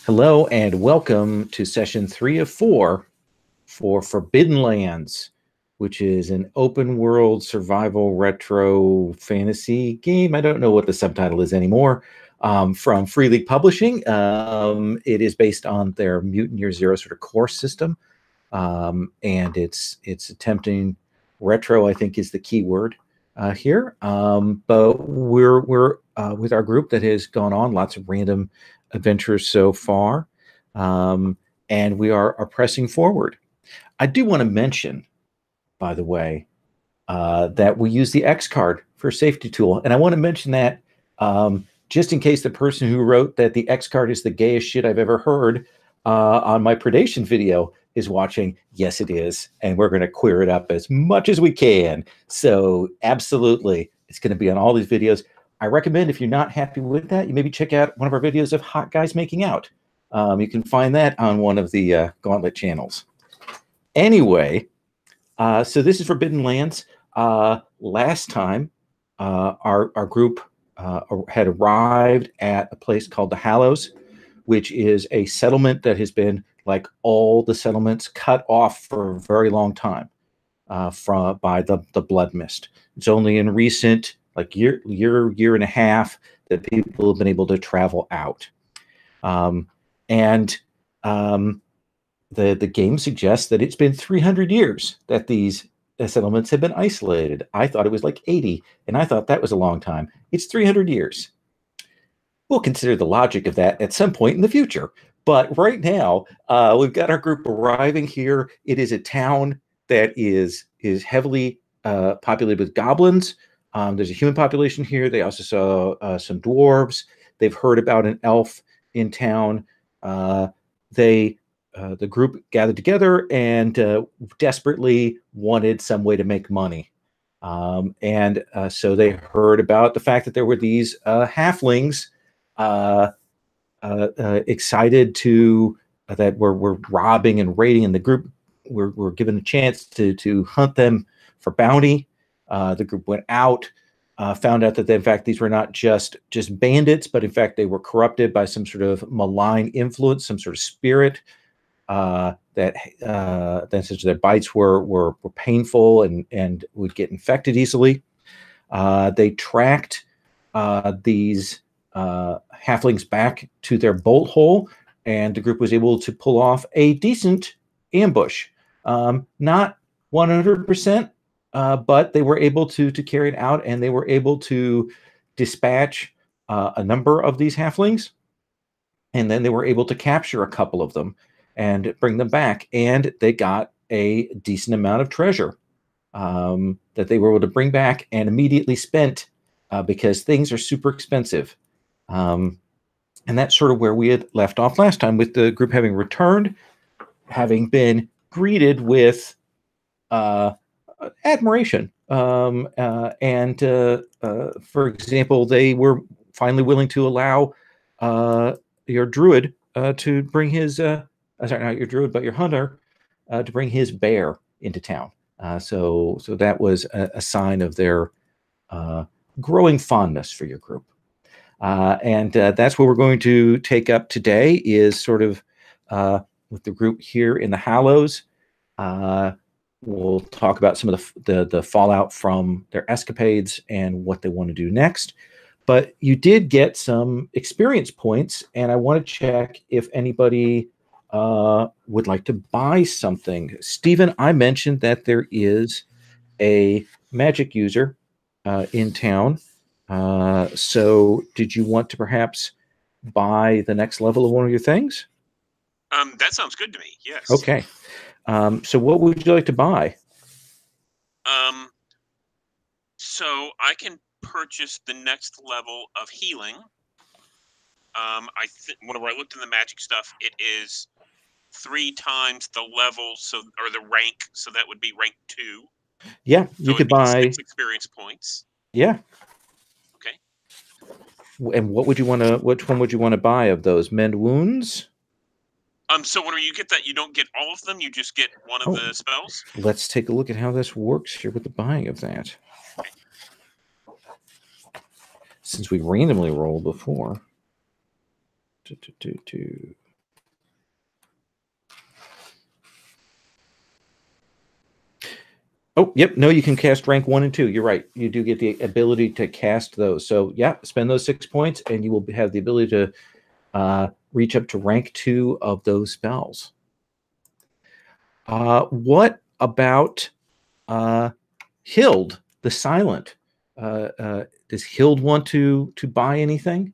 Hello and welcome to session 3 of 4 for Forbidden Lands, which is an open world survival retro fantasy game. I don't know what the subtitle is anymore. From Free League Publishing. It is based on their Mutant Year Zero sort of core system. And it's attempting retro, I think, is the key word here. But we're with our group that has gone on lots of random adventures so far, and we are pressing forward. I do want to mention, by the way, that we use the X card for safety tool, and I want to mention that just in case the person who wrote that the X card is the gayest shit I've ever heard on my predation video is watching. Yes, it is, and we're going to queer it up as much as we can. So absolutely, it's going to be on all these videos. I recommend, if you're not happy with that, you maybe check out one of our videos of hot guys making out. You can find that on one of the Gauntlet channels. Anyway, so this is Forbidden Lands. Last time, our group had arrived at a place called the Hallows, which is a settlement that has been, like all the settlements, cut off for a very long time by the Blood Mist. It's only in recent, like year and a half, that people have been able to travel out. The game suggests that it's been 300 years that these settlements have been isolated. I thought it was like 80, and I thought that was a long time. It's 300 years. We'll consider the logic of that at some point in the future. But right now, we've got our group arriving here. It is a town that is heavily populated with goblins. There's a human population here. They also saw some dwarves. They've heard about an elf in town. The group gathered together and desperately wanted some way to make money. So they heard about the fact that there were these halflings excited to that were robbing and raiding, and the group were given a chance to hunt them for bounty. The group went out, found out that in fact these were not just bandits, but in fact they were corrupted by some sort of malign influence, some sort of spirit that such their bites were painful and would get infected easily. They tracked these halflings back to their bolt hole, and the group was able to pull off a decent ambush. Not 100%, but they were able to carry it out, and they were able to dispatch a number of these halflings, and then they were able to capture a couple of them and bring them back, and they got a decent amount of treasure that they were able to bring back and immediately spent because things are super expensive. And that's sort of where we had left off last time, with the group having returned, having been greeted with admiration. For example, they were finally willing to allow your druid to bring his, sorry, not your druid, but your hunter to bring his bear into town. So that was a sign of their growing fondness for your group. That's what we're going to take up today, is sort of with the group here in the Hallows. We'll talk about some of the fallout from their escapades and what they want to do next. But you did get some experience points, and I want to check if anybody would like to buy something. Stephen, I mentioned that there is a magic user in town. So did you want to perhaps buy the next level of one of your things? That sounds good to me. Yes. Okay. So what would you like to buy? So I can purchase the next level of healing. Whenever I looked in the magic stuff, it is 3 times the level, or the rank, so that would be rank 2. Yeah, you could buy 6 experience points. Yeah. Okay. And which one would you want to buy of those? Mend wounds? So whenever you get that, you don't get all of them, you just get one of the spells? Let's take a look at how this works here with the buying of that. Okay. Since we randomly rolled before. Oh, yep. No, you can cast rank 1 and 2. You're right. You do get the ability to cast those. So, yeah, spend those 6 points, and you will have the ability to reach up to rank 2 of those spells. What about Hild, the Silent? Does Hild want to buy anything?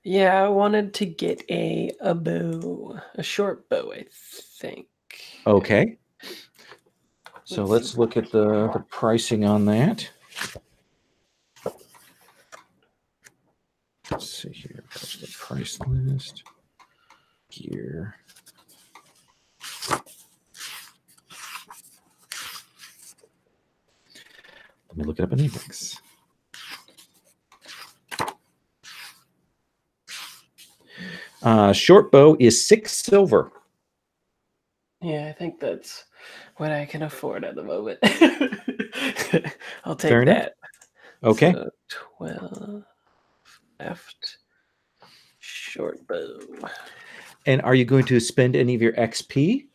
Yeah, I wanted to get a bow, a short bow, I think. Okay. So let's look at the pricing on that. Let's see here. What's the price list? Gear. Let me look it up in Apex. Short bow is 6 silver. Yeah, I think that's what I can afford at the moment. I'll take Fair enough. that. Okay. So 12 left. Short bow. And are you going to spend any of your XP?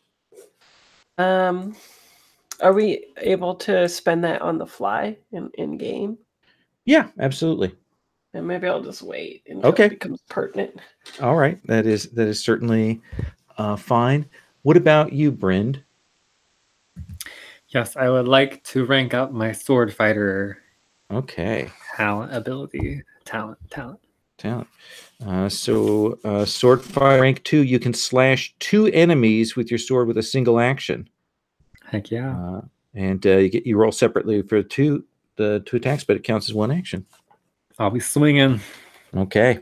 Are we able to spend that on the fly in game? Yeah, absolutely. And maybe I'll just wait until it becomes pertinent. All right, that is certainly fine. What about you, Bryn? Yes, I would like to rank up my sword fighter. Okay. Talent. So sword fighter rank 2, you can slash 2 enemies with your sword with a single action. Heck yeah. And you roll separately for the 2 attacks, but it counts as 1 action. I'll be swinging. Okay.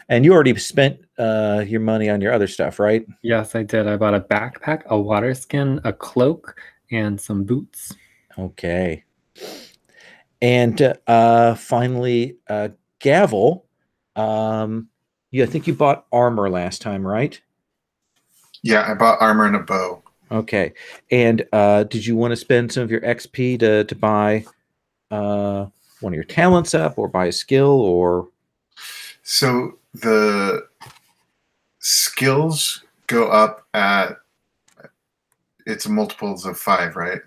And you already spent your money on your other stuff, right? Yes, I did. I bought a backpack, a water skin, a cloak, and some boots. Okay. And finally, Gavel, I think you bought armor last time, right? Yeah, I bought armor and a bow. Okay. And did you want to spend some of your XP to buy one of your talents up, or buy a skill, or? So the skills go up at, it's multiples of 5, right?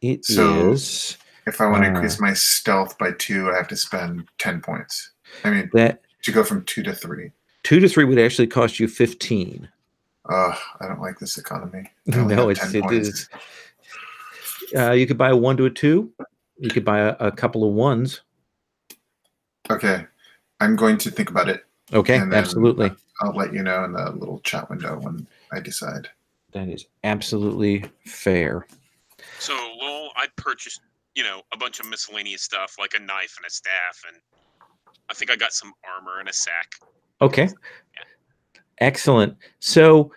It is. If I want to increase my stealth by 2, I have to spend 10 points. I mean, to go from 2 to 3. 2 to 3 would actually cost you 15. I don't like this economy. No, it is. You could buy a 1 to a 2. You could buy a couple of 1s. Okay. I'm going to think about it. Okay, absolutely. I'll let you know in the little chat window when I decide. That is absolutely fair. So, Lowell, I purchased, a bunch of miscellaneous stuff, like a knife and a staff, and I think I got some armor and a sack. Okay. Yeah. Excellent. So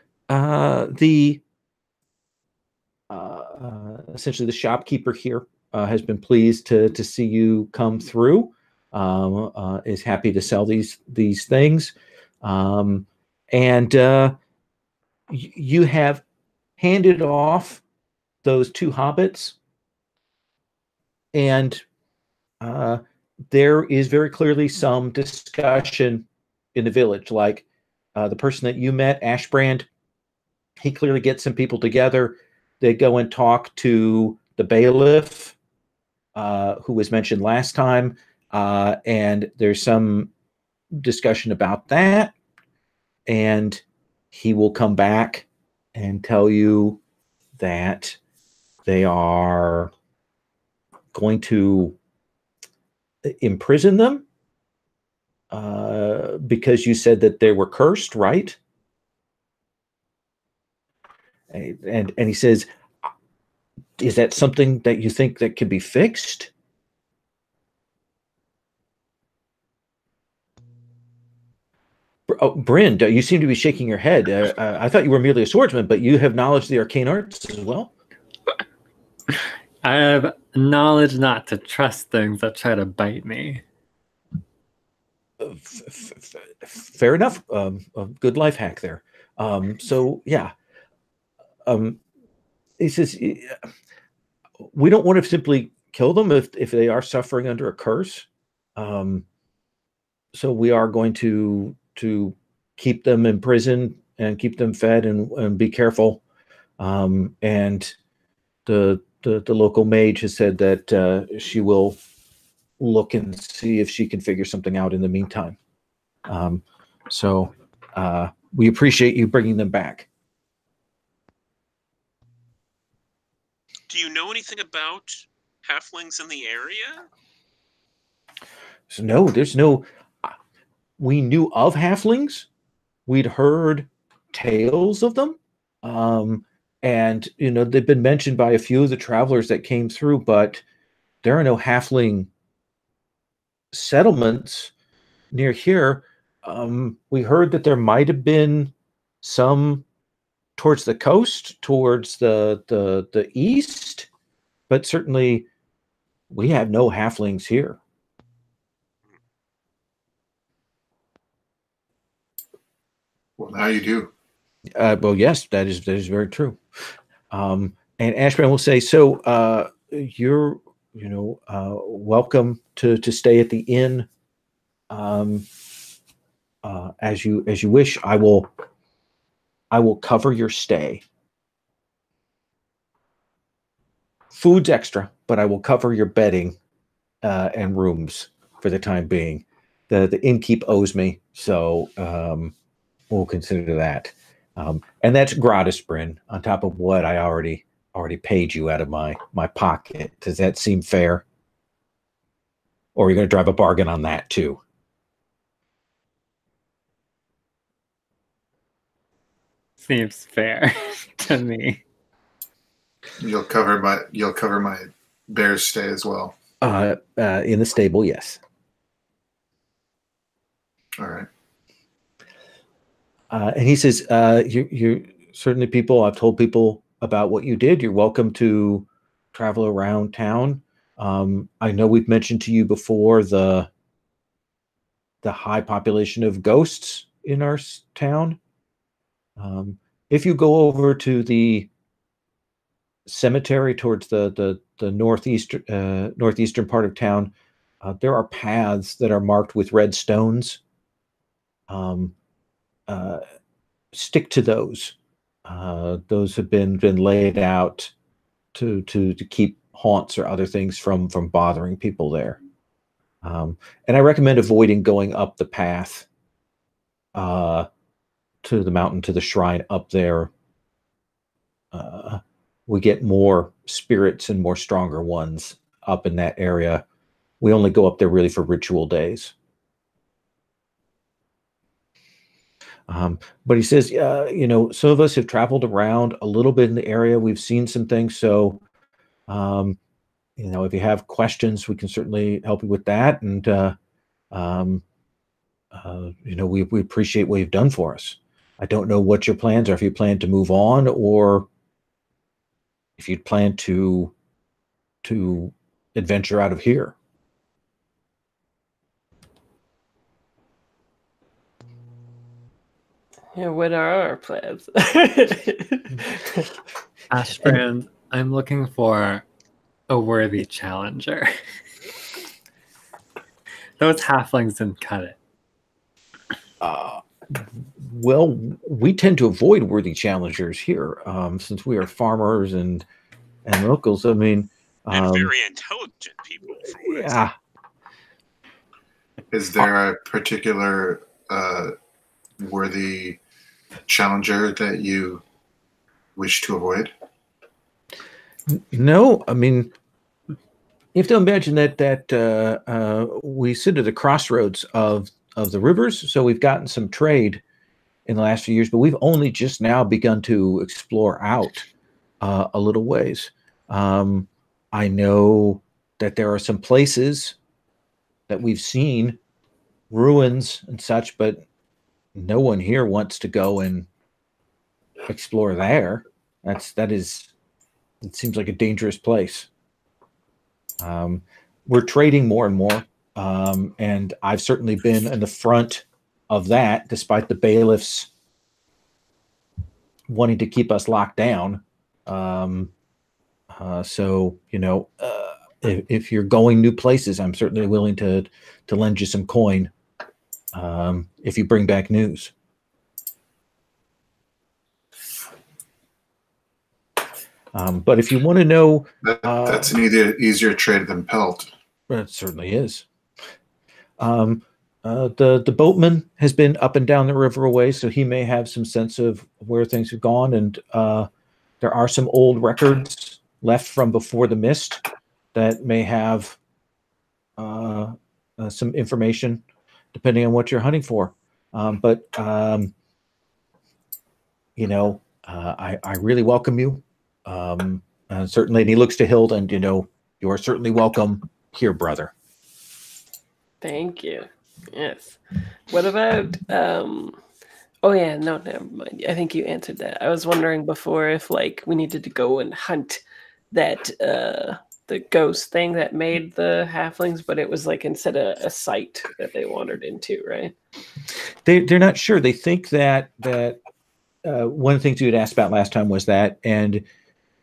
essentially the shopkeeper here has been pleased to see you come through. Is happy to sell these things, and you have handed off those 2 hobbits, and there is very clearly some discussion in the village. Like the person that you met, Ashbrand, he clearly gets some people together. They go and talk to the bailiff, who was mentioned last time, and there's some discussion about that. And he will come back and tell you that they are going to imprison them because you said that they were cursed, right? And he says, is that something that you think that can be fixed? Oh, Bryn, you seem to be shaking your head. I thought you were merely a swordsman, but you have knowledge of the arcane arts as well? I have knowledge not to trust things that try to bite me. Fair enough. A good life hack there. So, yeah. He says, we don't want to simply kill them if they are suffering under a curse. So we are going to keep them in prison and keep them fed and be careful. And the the local mage has said that she will look and see if she can figure something out in the meantime. So we appreciate you bringing them back. Do you know anything about halflings in the area? So no, there's no. We knew of halflings. We'd heard tales of them, and they've been mentioned by a few of the travelers that came through, but there are no halfling settlements near here. We heard that there might have been some towards the coast, towards the east, but certainly we have no halflings here. Well, now you do. Well, yes, that is very true. And Ashburn will say, so you're welcome to stay at the inn as you wish. I will cover your stay. Food's extra, but I will cover your bedding and rooms for the time being. The innkeep owes me, so we'll consider that. And that's gratis, Bryn, on top of what I already paid you out of my pocket. Does that seem fair? Or are you going to drive a bargain on that too? Seems fair to me. You'll cover my bear's stay as well. In the stable, yes. All right. And he says, you're certainly people, I've told people about what you did. You're welcome to travel around town. I know we've mentioned to you before the high population of ghosts in our town. If you go over to the cemetery towards the northeastern part of town, there are paths that are marked with red stones. Stick to those. Those have been laid out to keep haunts or other things from bothering people there. And I recommend avoiding going up the path to the mountain, to the shrine up there. We get more spirits and more stronger ones up in that area. We only go up there really for ritual days. But he says, some of us have traveled around a little bit in the area. We've seen some things. So, if you have questions, we can certainly help you with that. And, we appreciate what you've done for us. I don't know what your plans are, if you plan to move on or if you'd plan to adventure out of here. Yeah, what are our plans? Ashbrand, I'm looking for a worthy challenger. Those halflings didn't cut it. Well, we tend to avoid worthy challengers here, since we are farmers and locals. I mean, and very intelligent people. Yeah. Is there a particular worthy challenger that you wish to avoid? No, I mean, you have to imagine that we sit at the crossroads of the rivers, so we've gotten some trade in the last few years, but we've only just now begun to explore out a little ways. I know that there are some places that we've seen ruins and such, but no one here wants to go and explore there. It seems like a dangerous place. We're trading more and more, and I've certainly been in the front of that, despite the bailiffs wanting to keep us locked down. If you're going new places, I'm certainly willing to lend you some coin if you bring back news. But if you want to know, that's an easier trade than pelt. it certainly is. The boatman has been up and down the river away, so he may have some sense of where things have gone, and there are some old records left from before the mist that may have some information, depending on what you're hunting for. But you know, I really welcome you. Certainly, and he looks to Hild, and you are certainly welcome here, brother. Thank you. Yes. What about oh yeah, no, never mind. I think you answered that. I was wondering before if like we needed to go and hunt that the ghost thing that made the halflings, but it was like instead of a site that they wandered into, right? They're not sure. They think that one of the things you had asked about last time was that, and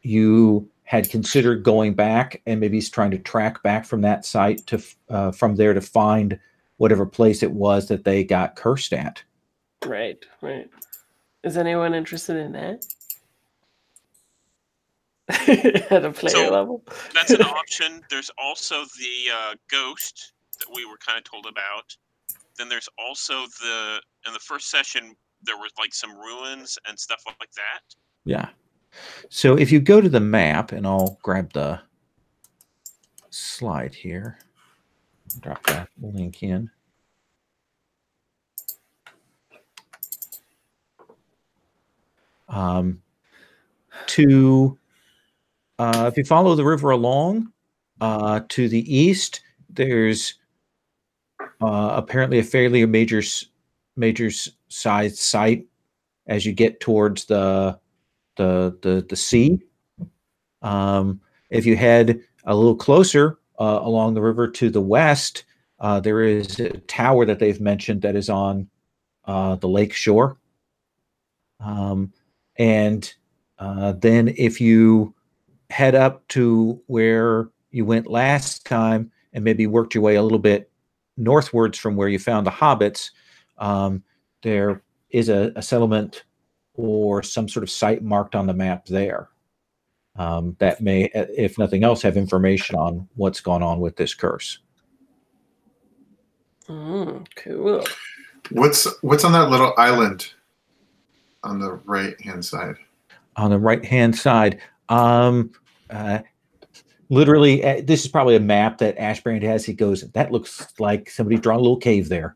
you had considered going back and maybe trying to track back from that site to from there to find whatever place it was that they got cursed at. Right. Is anyone interested in that? At a player level? That's an option. There's also the ghost that we were kind of told about. Then there's also in the first session, there was like some ruins and stuff like that. Yeah. So if you go to the map, and I'll grab the slide here, drop that link in. If you follow the river along to the east, there's apparently a fairly major sized site as you get towards the sea. If you head a little closer along the river to the west, there is a tower that they've mentioned that is on the lake shore. And then if you head up to where you went last time and maybe worked your way a little bit northwards from where you found the hobbits, there is a settlement or some sort of site marked on the map there that may, if nothing else, have information on what's gone on with this curse. Cool. What's on that little island on the right-hand side? On the right-hand side, literally, this is probably a map that Ashbrand has. He goes, that looks like somebody drawn a little cave there.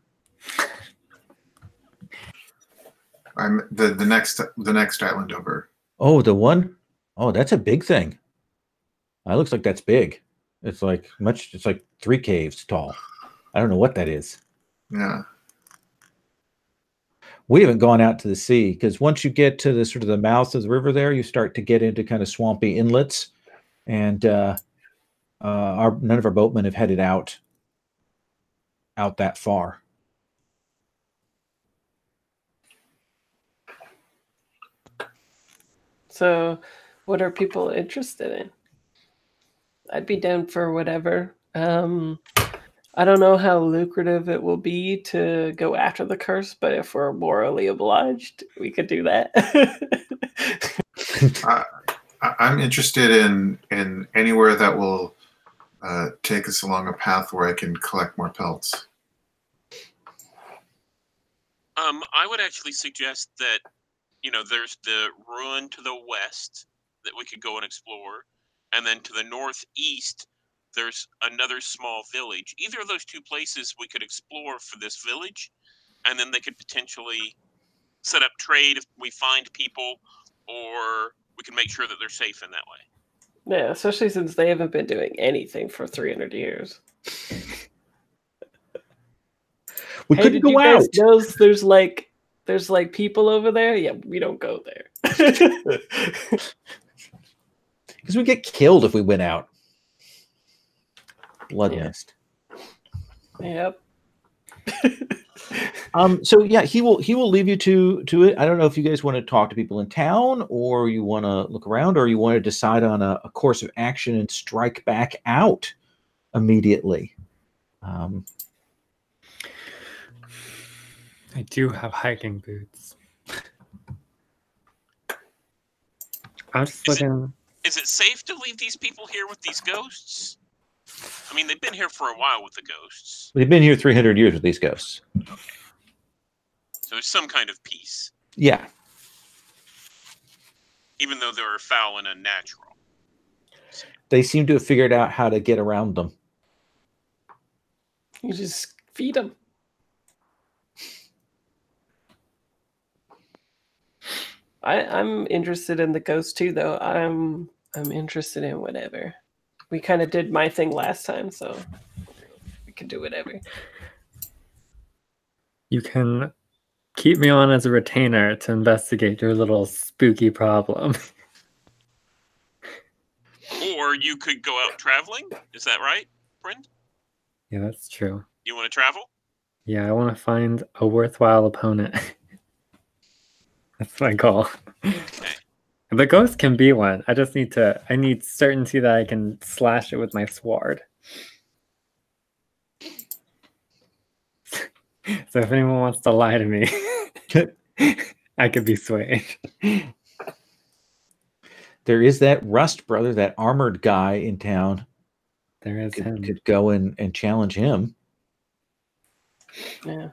I'm the next island over. Oh, the one? Oh, that's a big thing. It looks like that's big. It's like it's like 3 caves tall. I don't know what that is. Yeah. We haven't gone out to the sea because once you get to the sort of the mouth of the river there, you start to get into kind of swampy inlets, and none of our boatmen have headed out that far. So, what are people interested in? I'd be down for whatever. I don't know how lucrative it will be to go after the curse, but if we're morally obliged, we could do that. I'm interested in anywhere that will take us along a path where I can collect more pelts. I would actually suggest that, there's the ruin to the west that we could go and explore, and then to the northeast, there's another small village. Either of those 2 places we could explore for this village, and then they could potentially set up trade if we find people, or we can make sure that they're safe in that way. Yeah, especially since they haven't been doing anything for 300 years. We couldn't go out. There's like people over there. Yeah, we don't go there. Because we get killed if we went out. Blood mist. Yep. So yeah, he will leave you to it. I don't know if you guys want to talk to people in town, or you want to look around, or you want to decide on a course of action and strike back out immediately. I do have hiking boots. I'm just looking. Is it safe to leave these people here with these ghosts? I mean, they've been here for a while with the ghosts. They've been here 300 years with these ghosts. Okay. So there's some kind of peace. Yeah. Even though they're foul and unnatural. They seem to have figured out how to get around them. You just feed them. I'm interested in the ghost too, though. I'm interested in whatever. We kind of did my thing last time, so we can do whatever. You can keep me on as a retainer to investigate your little spooky problem. Or you could go out traveling. Is that right, friend? Yeah, that's true. You want to travel? Yeah, I want to find a worthwhile opponent. That's my goal. Okay. The ghost can be one. I just need I need certainty that I can slash it with my sword. So if anyone wants to lie to me, I could be swayed. There is that Rust brother, that armored guy in town. There is him. Could go and challenge him. Yeah.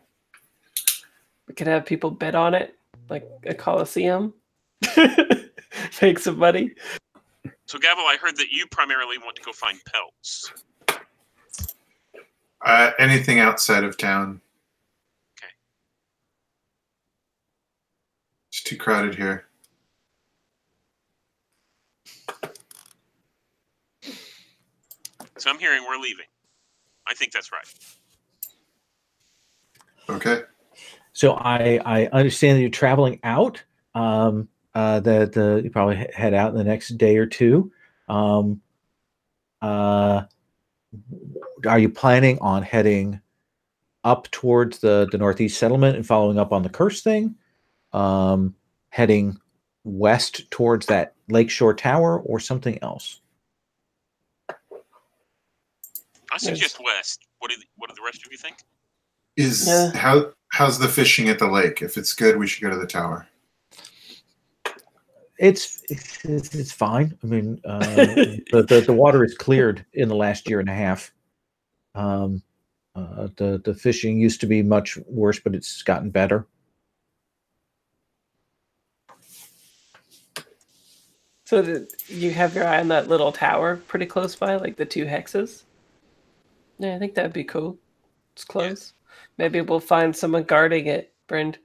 We could have people bet on it, like a Coliseum. Make some money. So, Gavel, I heard that you primarily want to go find pelts. Anything outside of town. Okay. It's too crowded here. So I'm hearing we're leaving. I think that's right. Okay. So I understand that you're traveling out. You probably head out in the next day or two. Are you planning on heading up towards the northeast settlement and following up on the curse thing? Heading west towards that lakeshore tower or something else? I suggest west. What do the rest of you think? How's the fishing at the lake? If it's good, we should go to the tower. It's fine. I mean, the water is cleared in the last year and a half. The fishing used to be much worse, but it's gotten better. So you have your eye on that little tower pretty close by, like the 2 hexes? Yeah, I think that'd be cool. It's close. Yeah. Maybe we'll find someone guarding it, Brend.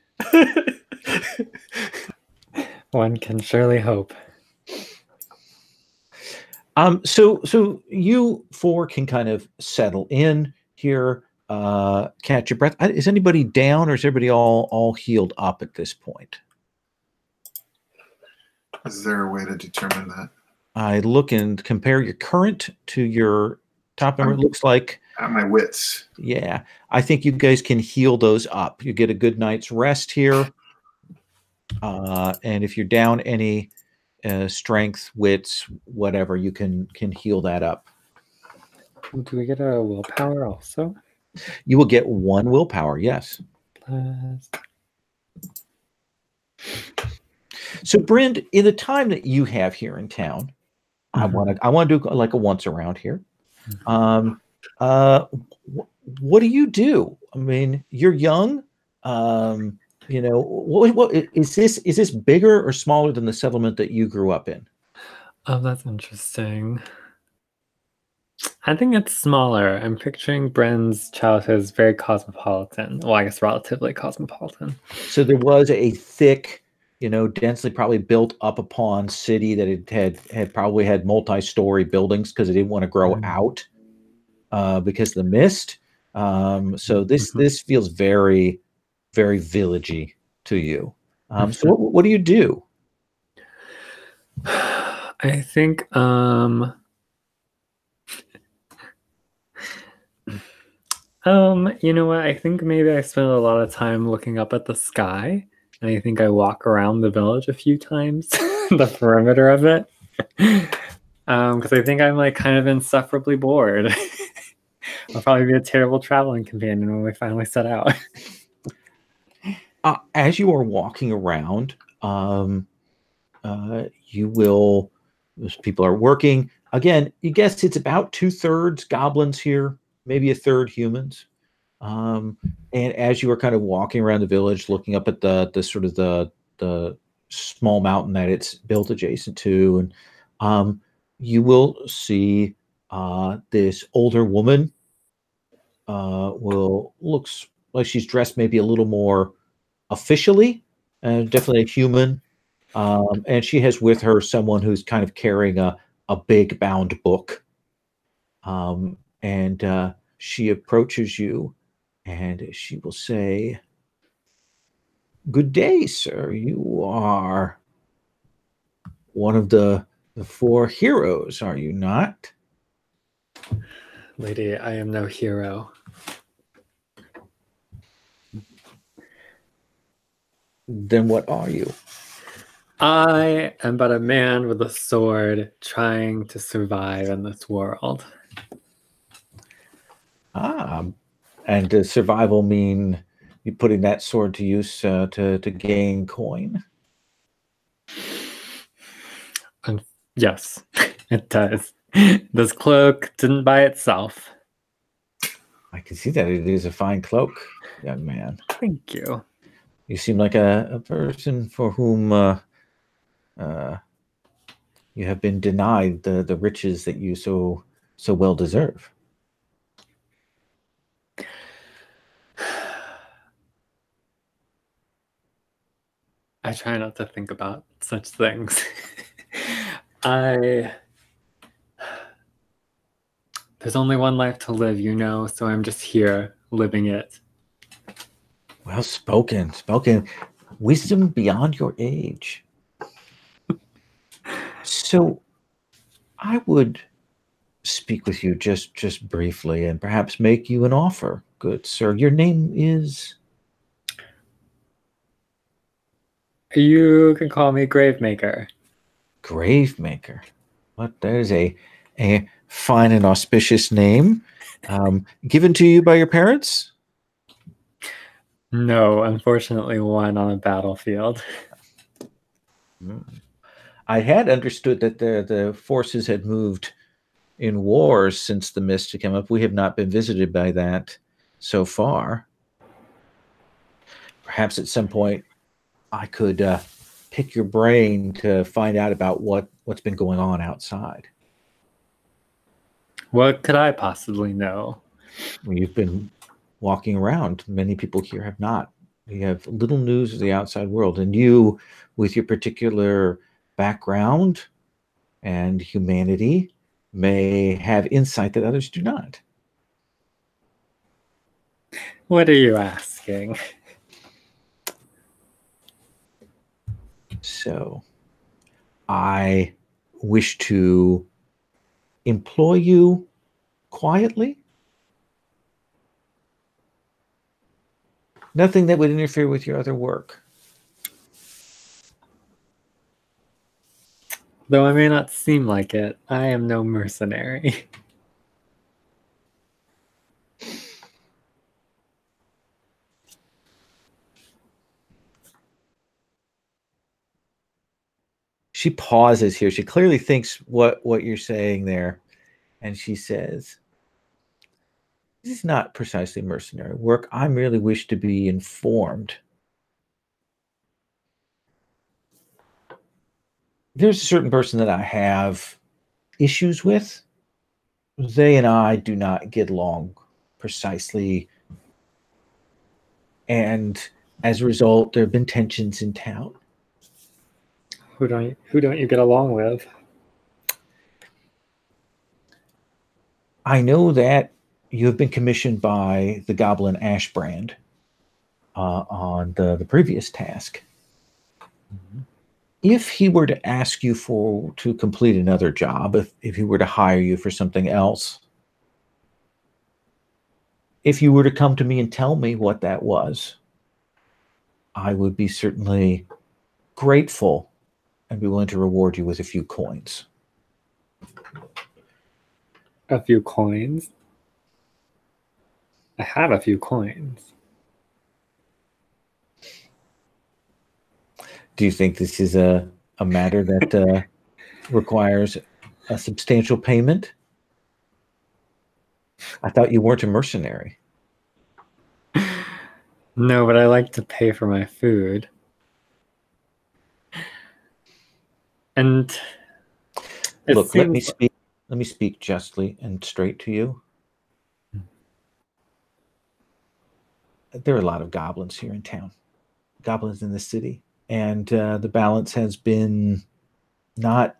One can surely hope. So you 4 can kind of settle in here, catch your breath. Is anybody down, or is everybody all healed up at this point? Is there a way to determine that? I look and compare your current to your top number. It looks like at my wits. Yeah, I think you guys can heal those up. You get a good night's rest here. And if you're down any strength, wits, whatever, you can heal that up. Do we get a willpower also? You will get 1 willpower, yes. So, Brend, in the time that you have here in town, I want to do like a once around here. What do you do? I mean, you're young. What is this? Is this bigger or smaller than the settlement that you grew up in? Oh, that's interesting. I think it's smaller. I'm picturing Bren's childhood as very cosmopolitan. Well, I guess relatively cosmopolitan. So there was a thick, densely probably built up upon city that it had probably had multi-story buildings because it didn't want to grow out because of the mist. So this feels very, very villagey to you. So what do you do? I think you know what? I think maybe I spend a lot of time looking up at the sky, and I think I walk around the village a few times, the perimeter of it, because I think I'm like kind of insufferably bored. I'll probably be a terrible traveling companion when we finally set out. As you are walking around, you will Those people are working. Again, you guess it's about 2/3 goblins here, maybe a third humans. And as you are kind of walking around the village, looking up at the sort of the small mountain that it's built adjacent to, and you will see this older woman. Looks like she's dressed maybe a little more officially, definitely a human. And she has with her someone who's kind of carrying a big bound book. And she approaches you and she will say, "Good day, sir. You are one of the 4 heroes, are you not?" Lady, I am no hero. Then what are you? I am but a man with a sword trying to survive in this world. And does survival mean you putting that sword to use to gain coin? Yes, it does. This cloak didn't buy itself. I can see that it is a fine cloak, young man. Thank you. You seem like a person for whom you have been denied the riches that you so well deserve. I try not to think about such things. There's only one life to live, so I'm just here living it. Well spoken. Wisdom beyond your age. So I would speak with you just briefly and perhaps make you an offer, good sir. Your name is? You can call me Gravemaker. Gravemaker. What? That is a fine and auspicious name. Given to you by your parents? No, unfortunately won on a battlefield. I had understood that the forces had moved in wars since the mist had come up. We have not been visited by that so far. Perhaps at some point I could pick your brain to find out about what's been going on outside. What could I possibly know? You've been walking around. Many people here have not. We have little news of the outside world. And you, with your particular background and humanity, may have insight that others do not. What are you asking? So, I wish to employ you quietly. Nothing that would interfere with your other work. Though I may not seem like it, I am no mercenary. She pauses here. She clearly thinks what you're saying there. And she says, "This is not precisely mercenary work. I merely wish to be informed. There's a certain person that I have issues with. They and I do not get along precisely. And as a result, there have been tensions in town." Who don't you get along with? I know that you have been commissioned by the Goblin Ashbrand on the previous task. Mm-hmm. If he were to ask you to complete another job, if he were to hire you for something else, if you were to come to me and tell me what that was, I would be certainly grateful and be willing to reward you with a few coins. A few coins? I have a few coins. Do you think this is a matter that requires a substantial payment. I thought you weren't a mercenary. No, but I like to pay for my food. And look, let me speak justly and straight to you. There are a lot of goblins here in town, goblins in the city, and the balance has been not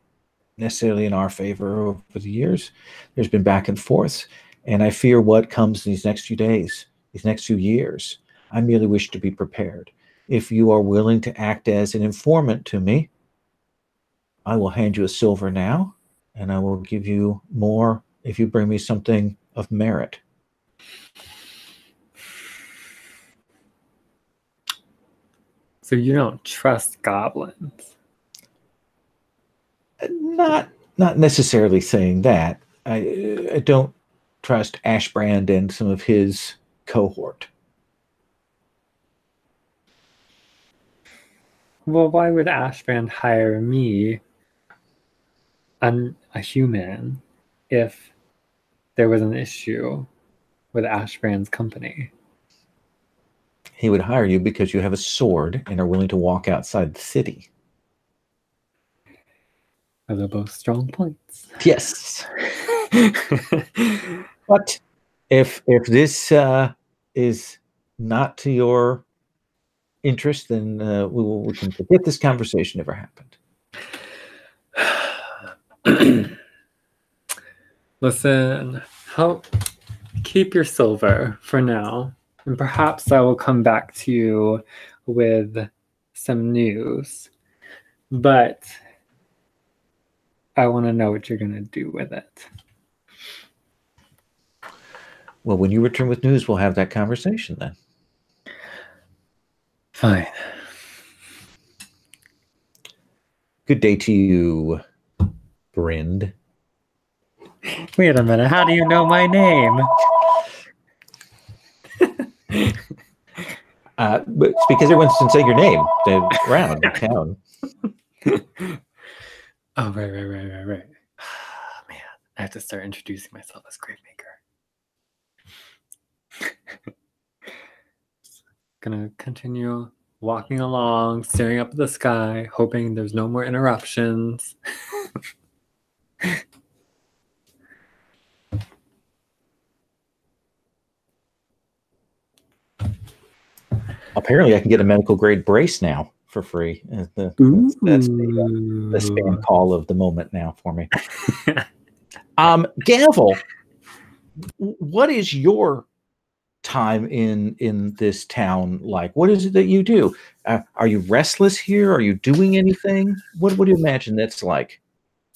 necessarily in our favor over the years. There's been back and forth, and I fear what comes these next few days, these next few years. I merely wish to be prepared. If you are willing to act as an informant to me, I will hand you a silver now, and I will give you more if you bring me something of merit. So you don't trust goblins? Not necessarily saying that. I don't trust Ashbrand and some of his cohort. Well, why would Ashbrand hire me, a human, if there was an issue with Ashbrand's company? He would hire you because you have a sword and are willing to walk outside the city. Those are both strong points. Yes. But if this is not to your interest, then we can forget this conversation ever happened. Listen, keep your silver for now, and perhaps I will come back to you with some news. But I want to know what you're going to do with it. Well, when you return with news, we'll have that conversation then. Fine. Good day to you, Brind. Wait a minute. How do you know my name? But it's because everyone can say your name around the town. Oh, right. Man, I have to start introducing myself as Gravemaker. Gonna continue walking along, staring up at the sky, hoping there's no more interruptions. Apparently, I can get a medical grade brace now for free. That's the spam call of the moment now for me. Gavel, what is your time in this town like? What is it that you do? Are you restless here? Are you doing anything? What do you imagine that's like?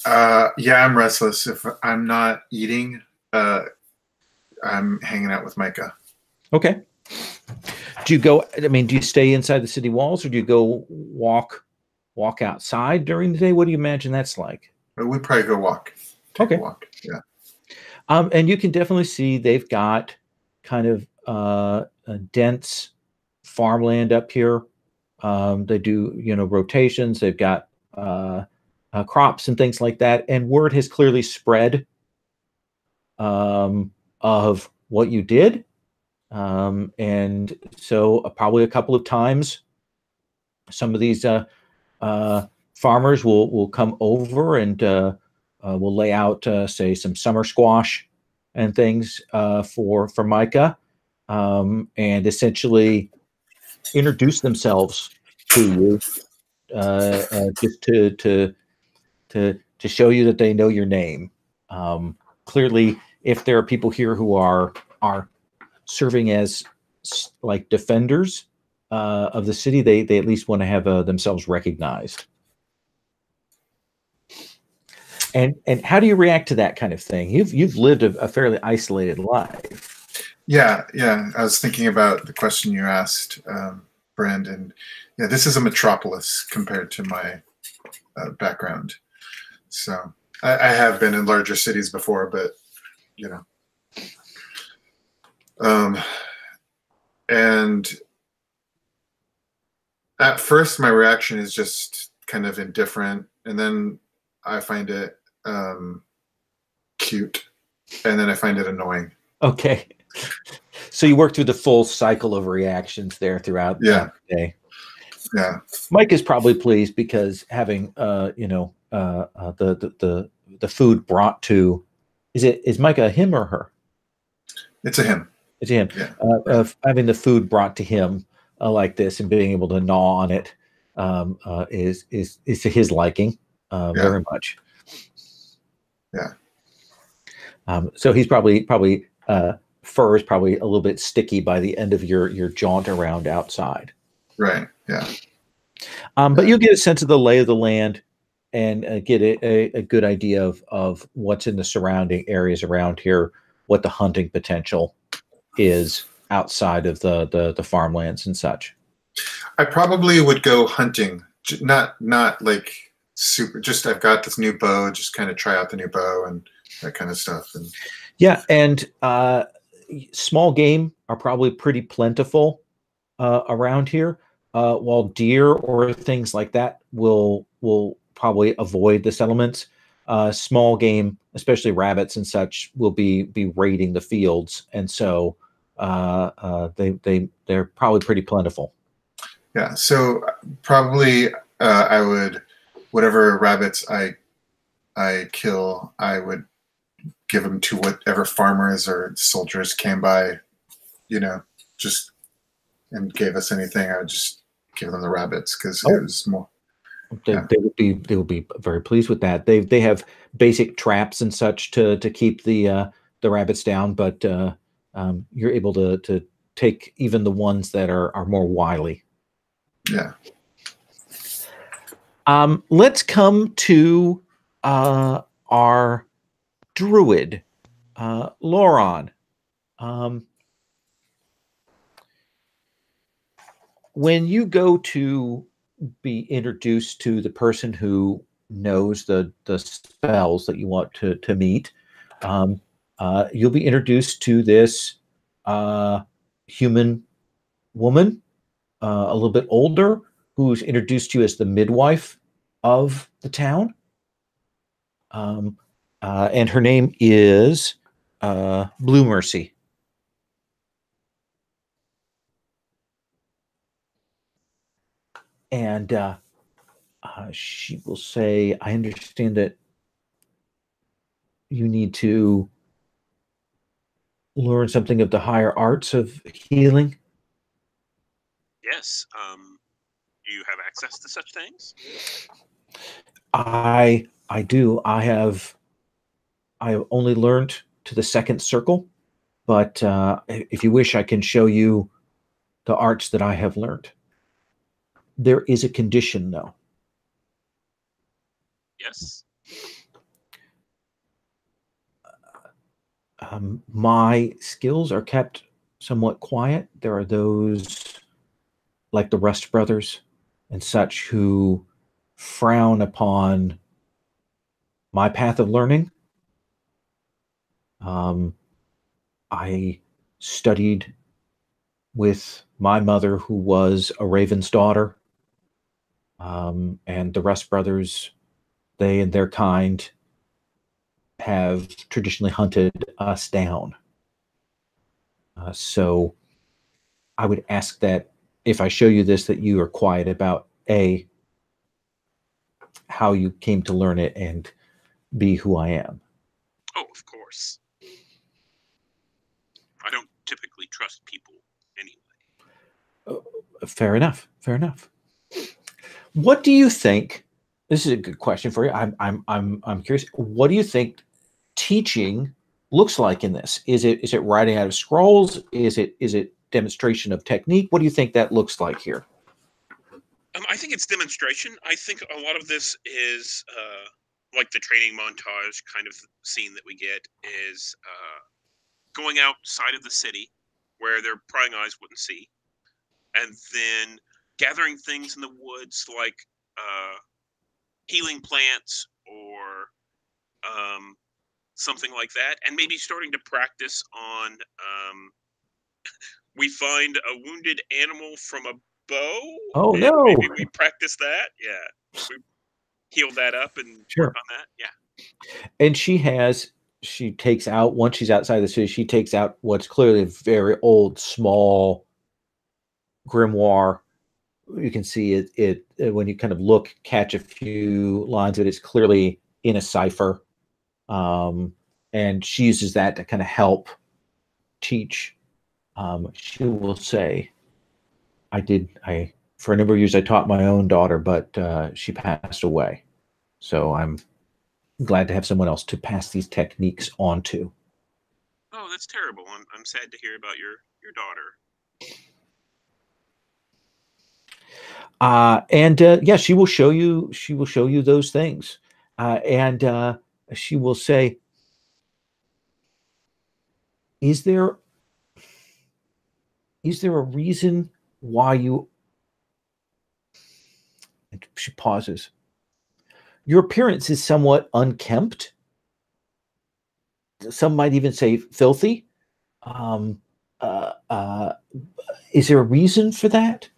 Yeah, I'm restless. If I'm not eating, I'm hanging out with Micah. Okay. Do you go? I mean, do you stay inside the city walls, or do you go walk outside during the day? What do you imagine that's like? We probably go walk. Take a walk. Yeah. And you can definitely see they've got kind of a dense farmland up here. They do, rotations. They've got crops and things like that. And word has clearly spread of what you did. And so probably a couple of times, some of these farmers will come over and will lay out, say, some summer squash and things for Micah, and essentially introduce themselves to you, just to show you that they know your name. Clearly, if there are people here who are serving as like defenders of the city, they at least want to have themselves recognized. And how do you react to that kind of thing? You've lived a fairly isolated life. Yeah. I was thinking about the question you asked, Brandon. Yeah, this is a metropolis compared to my background. So I have been in larger cities before, but and at first my reaction is just kind of indifferent, and then I find it cute, and then I find it annoying. Okay. So you work through the full cycle of reactions there throughout Yeah. the day. Yeah. Mike is probably pleased because having the food brought to, is Mike a him or her? It's a him. It's him. Yeah. Having the food brought to him like this and being able to gnaw on it is to his liking very much. Yeah. So he's probably fur is probably a little bit sticky by the end of your jaunt around outside. Right. Yeah. But you'll get a sense of the lay of the land and get a good idea of what's in the surrounding areas around here, what the hunting potential is outside of the farmlands and such. I probably would go hunting, not like super. Just I've got this new bow, just kind of try out the new bow and that kind of stuff. And yeah, and small game are probably pretty plentiful around here. While deer or things like that will probably avoid the settlements. Small game, especially rabbits and such, will be raiding the fields, and so they're probably pretty plentiful. Yeah, so probably I would, whatever rabbits I kill, I would give them to whatever farmers or soldiers came by, just and gave us anything. I would just give them the rabbits because it was more. They would be very pleased with that. They have basic traps and such to keep the rabbits down, but you're able to take even the ones that are more wily. Yeah. Let's come to our druid, Lauron. When you go to be introduced to the person who knows the spells that you want to meet, you'll be introduced to this human woman, a little bit older, who's introduced to you as the midwife of the town. And her name is Blue Mercy. And she will say, I understand that you need to learn something of the higher arts of healing. Yes. Do you have access to such things? I do. I have only learned to the second circle, but if you wish, I can show you the arts that I have learned. There is a condition, though. Yes. My skills are kept somewhat quiet. There are those like the Rust brothers and such who frown upon my path of learning. I studied with my mother, who was a Raven's daughter, and the Rust brothers, they and their kind have traditionally hunted us down. So I would ask that if I show you this, that you are quiet about A, how you came to learn it, and B, who I am. Oh, of course. I don't typically trust people anyway. Fair enough. Fair enough. What do you think? This is a good question for you. I'm curious. What do you think teaching looks like in this? Is it writing out of scrolls? Is it demonstration of technique? What do you think that looks like here? I think it's demonstration. I think a lot of this is like the training montage kind of scene that we get is going outside of the city where their prying eyes wouldn't see, and then gathering things in the woods like healing plants or something like that, and maybe starting to practice on we find a wounded animal from a bow. Oh and no! Maybe we practice that. Yeah. heal that up and Sure. work on that. Yeah. And she takes out, once she's outside the city, she takes out what's clearly a very old, small grimoire. You can see it when you kind of look, catch a few lines of it. It's clearly in a cipher. And she uses that to kind of help teach. She will say, for a number of years, I taught my own daughter, but she passed away. So I'm glad to have someone else to pass these techniques on to. Oh, that's terrible. I'm sad to hear about your daughter. And yeah, she will show you those things. And she will say, is there a reason why you, she pauses, your appearance is somewhat unkempt. Some might even say filthy. Is there a reason for that?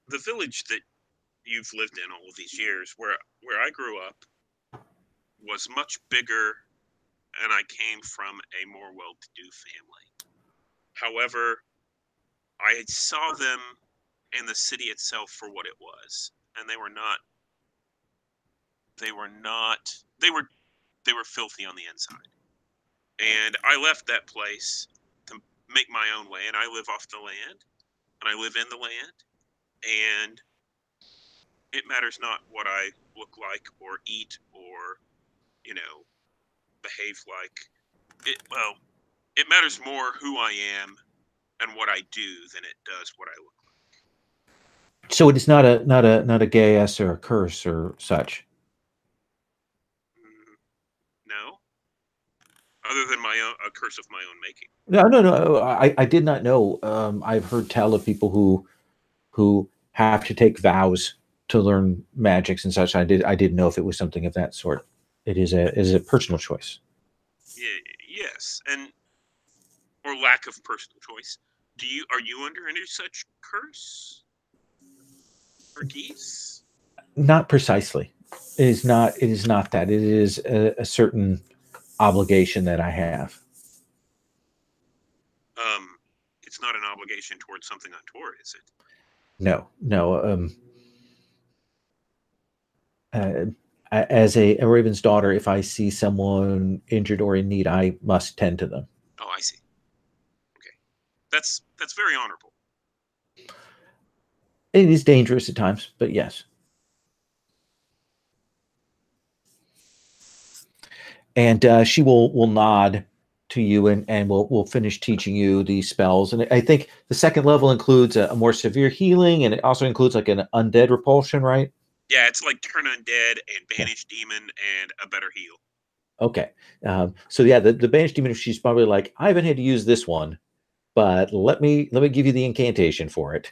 The village that you've lived in all of these years, where I grew up, was much bigger, and I came from a more well-to-do family. However, I saw them in the city itself for what it was, and they were filthy on the inside. And I left that place to make my own way, and I live off the land, and I live in the land, and it matters not what I look like or eat or, behave like. It matters more who I am and what I do than it does what I look like. So it is not a gayess or a curse or such. No, other than a curse of my own making. No. I did not know. I've heard tell of people who have to take vows to learn magics and such. I didn't know if it was something of that sort. It is a personal choice. Yes, or lack of personal choice. Are you under any such curse or geese? Not precisely. It is not that. It is a certain obligation that I have. It's not an obligation towards something untoward, is it? No. As a Raven's daughter, if I see someone injured or in need, I must tend to them. Oh, I see. Okay, that's very honorable. It is dangerous at times, but yes. And she will nod to you and will finish teaching you these spells. And I think the second level includes a more severe healing, and it also includes like an undead repulsion, right? Yeah, it's like turn undead and banish demon and a better heal. Okay. So yeah, the banish demon, she's probably like, I haven't had to use this one, but let me give you the incantation for it.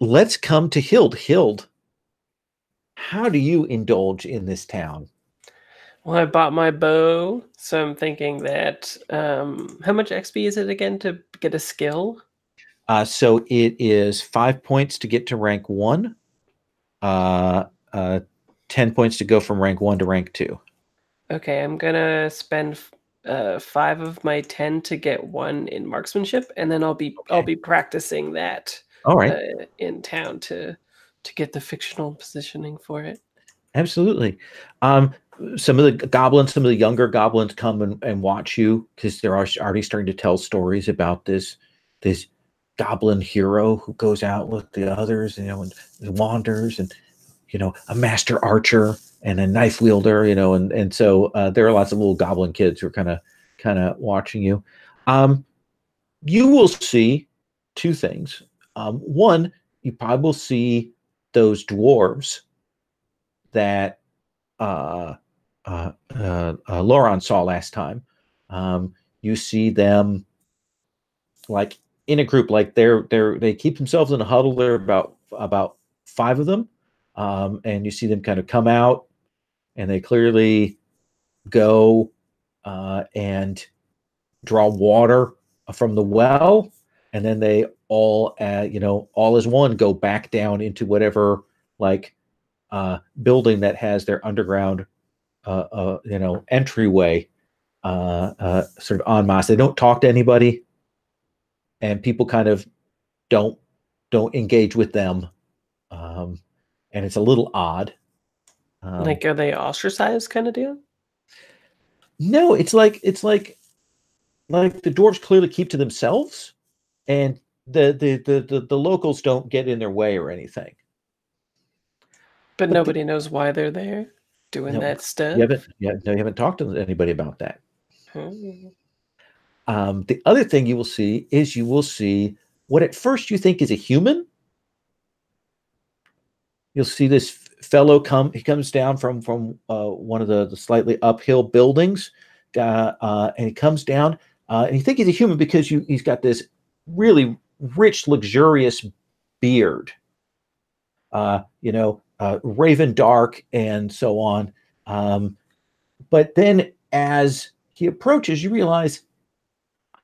Let's come to Hild. Hild, how do you indulge in this town? Well, I bought my bow, so I'm thinking that how much XP is it again to get a skill? So it is 5 points to get to rank 1, 10 points to go from rank 1 to rank 2. Okay, I'm gonna spend 5 of my 10 to get 1 in marksmanship, and then I'll be practicing that. All right. In town to get the fictional positioning for it. Absolutely. Some of the younger goblins come and watch you because they're already starting to tell stories about this goblin hero who goes out with the others, and wanders, and a master archer and a knife wielder, and so there are lots of little goblin kids who are kind of watching you. You will see two things. One, you probably will see those dwarves that Lauron saw last time. You see them like in a group, like they keep themselves in a huddle. There are about 5 of them, and you see them kind of come out, and they clearly go and draw water from the well, and then they all all as one go back down into whatever building that has their underground entryway sort of en masse. They don't talk to anybody, and people kind of don't engage with them, and it's a little odd. Like, are they ostracized kind of deal? No, it's like the dwarves clearly keep to themselves, and the locals don't get in their way or anything. But nobody knows why they're there doing that stuff. You haven't talked to anybody about that. Hmm. The other thing you will see what at first you think is a human. You'll see this fellow come. He comes down from one of the slightly uphill buildings, and he comes down, and you think he's a human because he's got this really rich, luxurious beard, raven dark and so on. But then as he approaches, you realize,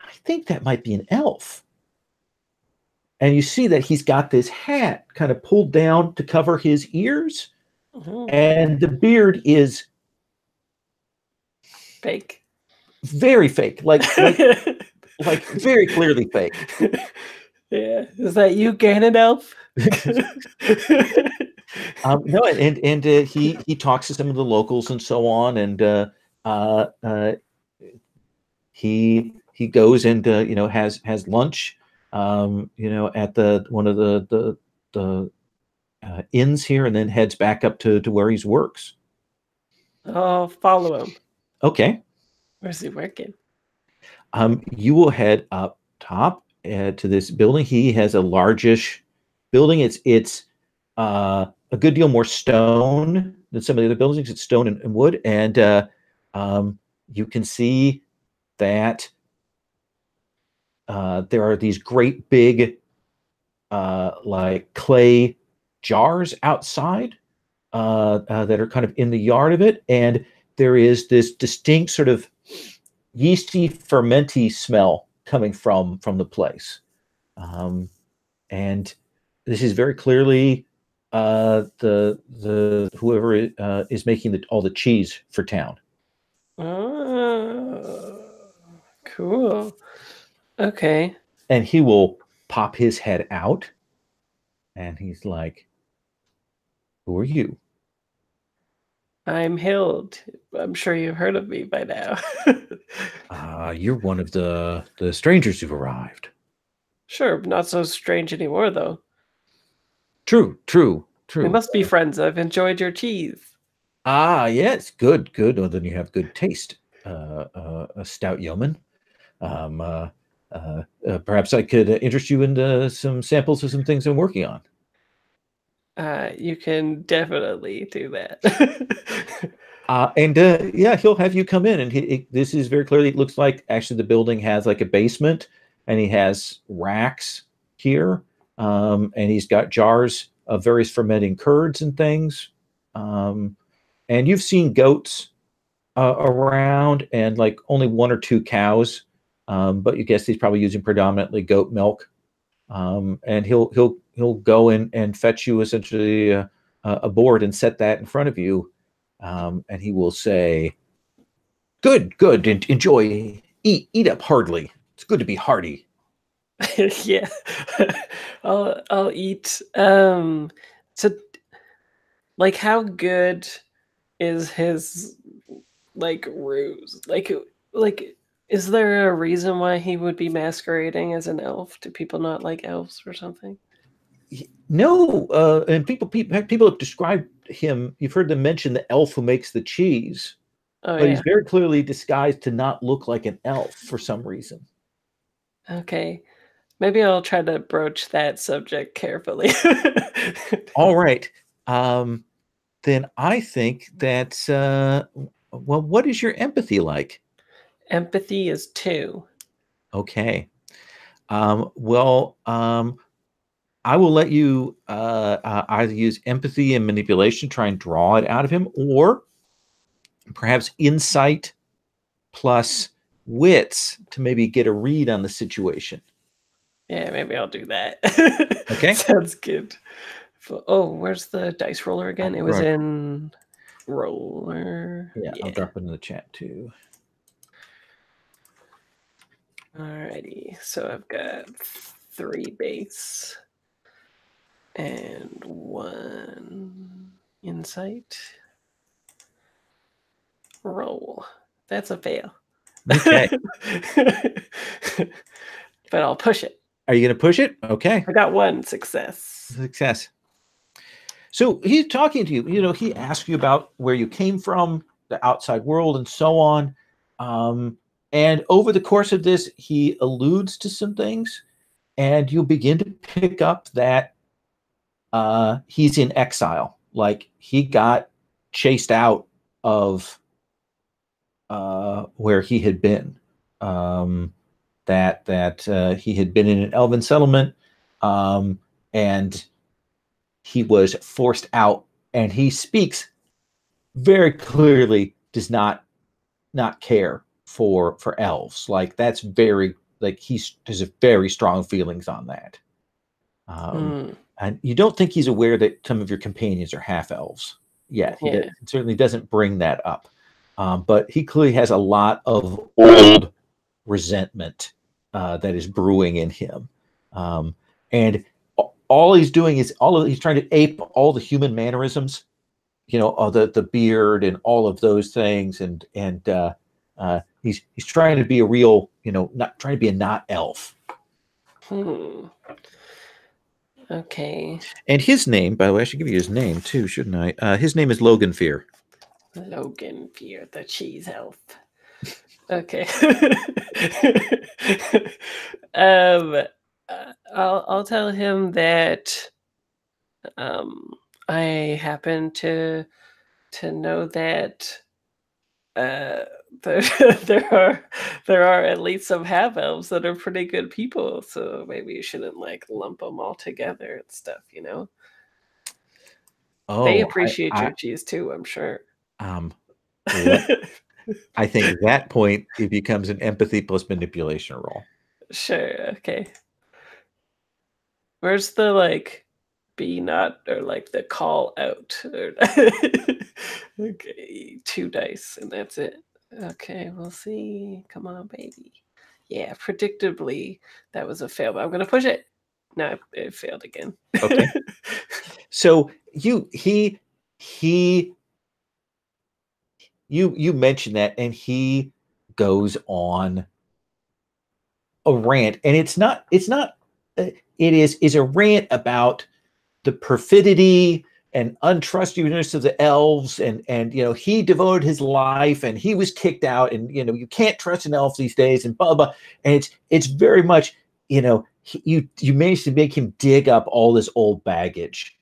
I think that might be an elf. And you see that he's got this hat kind of pulled down to cover his ears. Mhm. And the beard is Fake. very fake, like very clearly fake. Yeah. Is that you, Ganondorf? No, and he talks to some of the locals and so on, and he goes and has lunch, at one of the inns here, and then heads back up to where he works. I'll follow him. Okay. Where's he working? You will head up top to this building. He has a largish building. It's a good deal more stone than some of the other buildings. It's stone and wood, and you can see that there are these great big clay jars outside that are kind of in the yard of it, and there is this distinct sort of yeasty, fermenty smell coming from the place, and this is very clearly the whoever is making all the cheese for town. Oh, cool. Okay. And he will pop his head out, and he's like, "Who are you?" I'm Hild. I'm sure you've heard of me by now. You're one of the strangers who've arrived. Sure, not so strange anymore, though. True. We must be friends. I've enjoyed your cheese. Yes, good. Well, then you have good taste, a stout yeoman. Perhaps I could interest you into some samples of some things I'm working on. You can definitely do that. Yeah, he'll have you come in, and this is very clearly, it looks like actually the building has like a basement, and he has racks here, and he's got jars of various fermenting curds and things, and you've seen goats around, and like only one or two cows, but you guess he's probably using predominantly goat milk, and he'll go in and fetch you essentially a board and set that in front of you. And he will say, good, enjoy, eat up heartily. It's good to be hearty. Yeah. I'll eat. So, like, how good is his, like, ruse? Like, is there a reason why he would be masquerading as an elf? Do people not like elves or something? No, and people have described him. You've heard them mention the elf who makes the cheese, but he's very clearly disguised to not look like an elf for some reason. Okay, maybe I'll try to broach that subject carefully. All right, then I think that's well. What is your empathy like? Empathy is 2. Okay. Well, I will let you either use empathy and manipulation, try and draw it out of him, or perhaps insight plus wits to maybe get a read on the situation. Yeah, maybe I'll do that. Okay. Sounds good. Oh, where's the dice roller again? It was Right. in roller. Yeah, I'll drop it in the chat too. Alrighty, so I've got 3 base and 1 insight. Roll. That's a fail. Okay. But I'll push it. Are you going to push it? Okay. I got 1 success. Success. So he's talking to you. You know, he asks you about where you came from, the outside world, and so on. And over the course of this, he alludes to some things, and you begin to pick up that he's in exile. Like he got chased out of where he had been. That he had been in an elven settlement, and he was forced out. And he speaks very clearly, does not care for elves. Like that's very like there's a very strong feelings on that. And you don't think he's aware that some of your companions are half elves yet. He certainly doesn't bring that up. But he clearly has a lot of old resentment that is brewing in him. And all he's doing is he's trying to ape all the human mannerisms, you know, the beard and all of those things. And he's trying to be a real, you know, not trying to be a not elf. Okay. And his name, by the way, I should give you his name too, shouldn't I? His name is Logan Fear. Logan Fear, the cheese elf. Okay. I'll tell him that I happen to know that there are at least some half elves that are pretty good people, so maybe you shouldn't like lump them all together and stuff, you know. They appreciate your cheese too, I'm sure. I think at that point it becomes an empathy plus manipulation roll. Sure. Okay. Where's the like be not or like the call out? Okay, 2 dice and that's it. Okay, we'll see. Come on, baby. Yeah, predictably that was a fail, but I'm gonna push it. No, it failed again. Okay. So you mentioned that, and he goes on a rant, and it is a rant about the perfidy and untrustworthiness of the elves, and you know, he devoted his life and he was kicked out, and you know, you can't trust an elf these days, and blah blah. And it's very much, you know, you managed to make him dig up all this old baggage,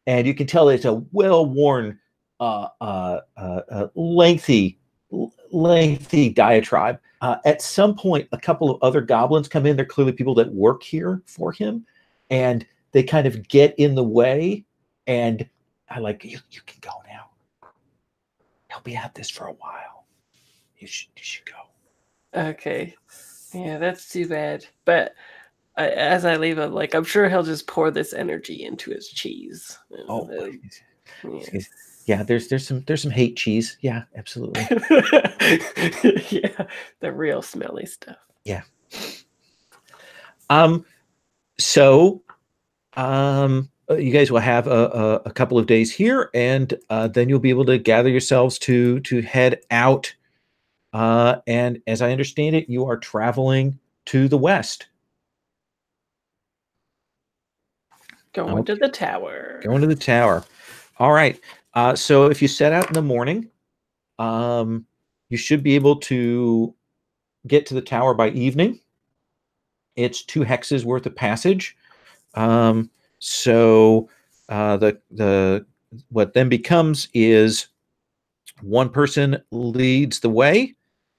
and you can tell it's a well-worn, lengthy diatribe. At some point, a couple of other goblins come in. They're clearly people that work here for him, and they kind of get in the way. And I like, you can go now. He'll be at this for a while. You should go. Okay. Yeah, that's too bad. But as I leave him, like, I'm sure he'll just pour this energy into his cheese. Oh, yeah. There's some hate cheese. Yeah, absolutely. Yeah, the real smelly stuff. Yeah. So, you guys will have a couple of days here, and then you'll be able to gather yourselves to head out. And as I understand it, you are traveling to the west. Going to the tower. Going to the tower. All right. So if you set out in the morning, you should be able to get to the tower by evening. It's 2 hexes worth of passage. So the what then becomes is one person leads the way,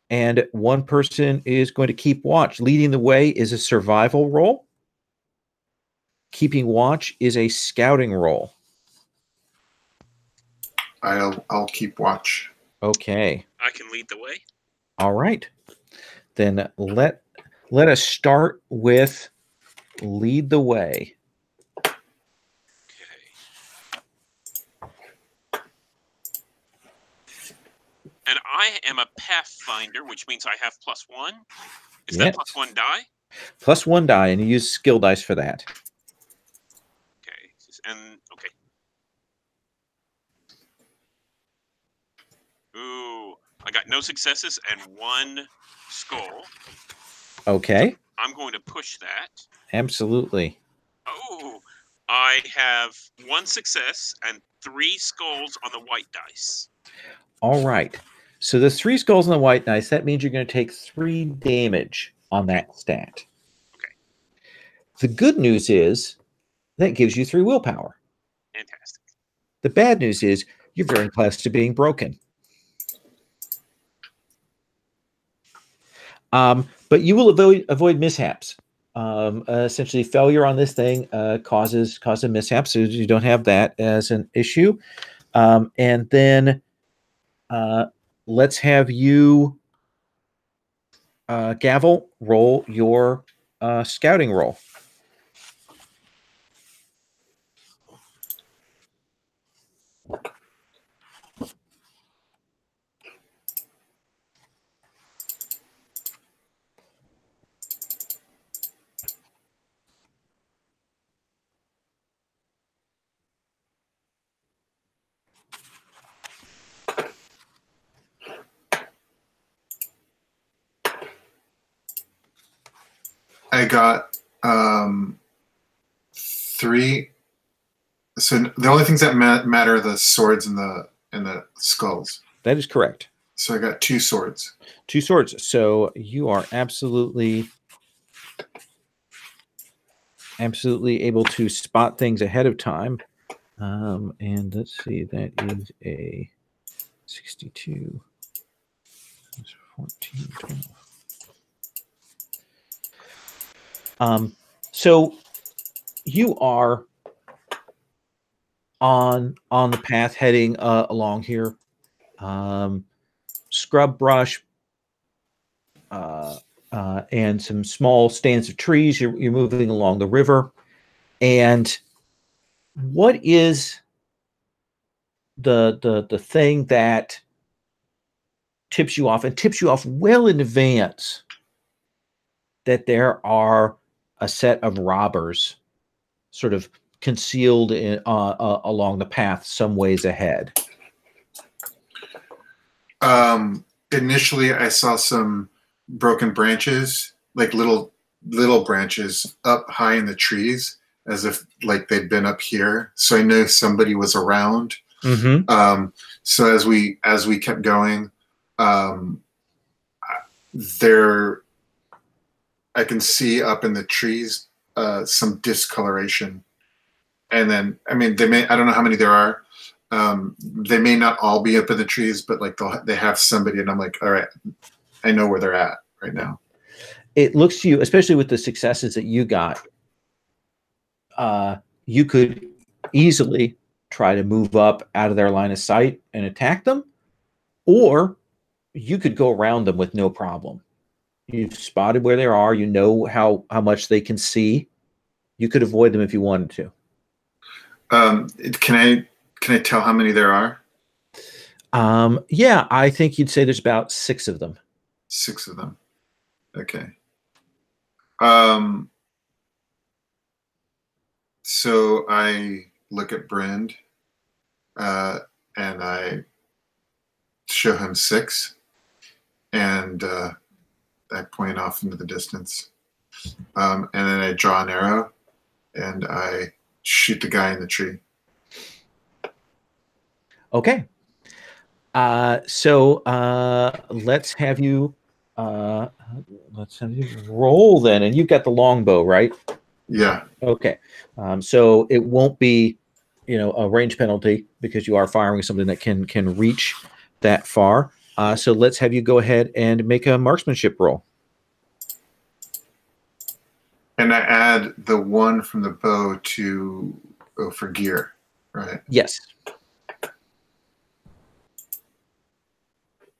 and one person is going to keep watch. Leading the way is a survival roll. Keeping watch is a scouting roll. I'll keep watch. Okay. I can lead the way. All right. Then let us start with lead the way. Okay. And I am a pathfinder, which means I have +1. Is that +1 die? +1 die, and you use skill dice for that. Okay. And okay. Ooh, I got no successes and 1 skull. Okay. So I'm going to push that. Absolutely. Oh, I have 1 success and 3 skulls on the white dice. All right. So the 3 skulls on the white dice, that means you're going to take 3 damage on that stat. Okay. The good news is that gives you 3 willpower. Fantastic. The bad news is you're very close to being broken. But you will avoid mishaps. Essentially, failure on this thing causes a mishap, so you don't have that as an issue. And then let's have you, Gavel, roll your scouting roll. I got 3. So the only things that matter are the swords and the skulls. That is correct. So I got 2 swords. 2 swords. So you are absolutely able to spot things ahead of time. And let's see, that is a 62, 14, 12. So you are on the path heading along here. Scrub brush and some small stands of trees. You're moving along the river. And what is the thing that tips you off, and tips you off well in advance, that there are a set of robbers sort of concealed along the path some ways ahead? Initially, I saw some broken branches, like little branches up high in the trees, as if like they'd been up here. So I knew somebody was around. Mm-hmm. So as we kept going, I can see up in the trees some discoloration. And then, I mean, I don't know how many there are. They may not all be up in the trees, but like they have somebody, and I'm like, all right, I know where they're at right now. It looks to you, especially with the successes that you got, you could easily try to move up out of their line of sight and attack them, or you could go around them with no problem. You've spotted where they are. You know how much they can see. You could avoid them if you wanted to. Can I tell how many there are? Yeah, I think you'd say there's about 6 of them. 6 of them. Okay. So I look at Brand, and I show him 6, and I point off into the distance, and then I draw an arrow, and I shoot the guy in the tree. Okay. So let's have you roll then, and you've got the longbow, right? Yeah. Okay. So it won't be, a range penalty because you are firing something that can reach that far. So let's have you go ahead and make a marksmanship roll. And I add the 1 from the bow for gear, right? Yes.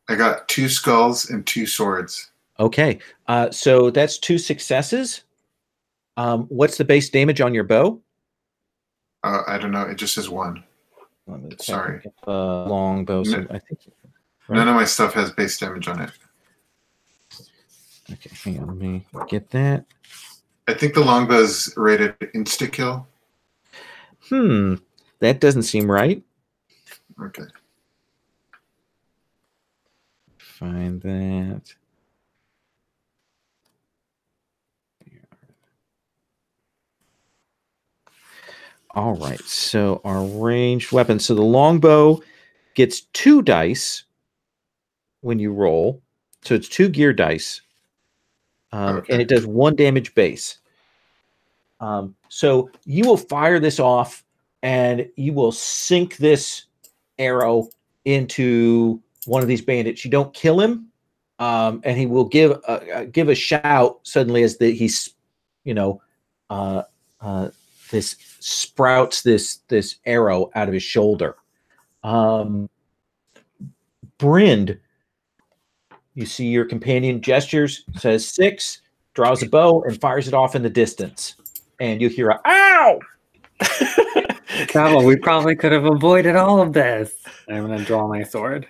I got 2 skulls and 2 swords. Okay. So that's 2 successes. What's the base damage on your bow? I don't know. It just says 1. Sorry. Long bow. So I think none of my stuff has base damage on it. Okay, hang on. Let me get that. I think the longbow's rated insta-kill. That doesn't seem right. Okay. Find that. All right, so our ranged weapon. So the longbow gets 2 dice when you roll. So it's 2 gear dice. And it does 1 damage base. So you will fire this off, and you will sink this arrow into one of these bandits. You don't kill him, and he will give a shout suddenly as he's, this sprouts this arrow out of his shoulder. Brind, you see your companion gestures, says 6, draws a bow, and fires it off in the distance. And you hear a "ow!" Well, we probably could have avoided all of this. I'm going to draw my sword.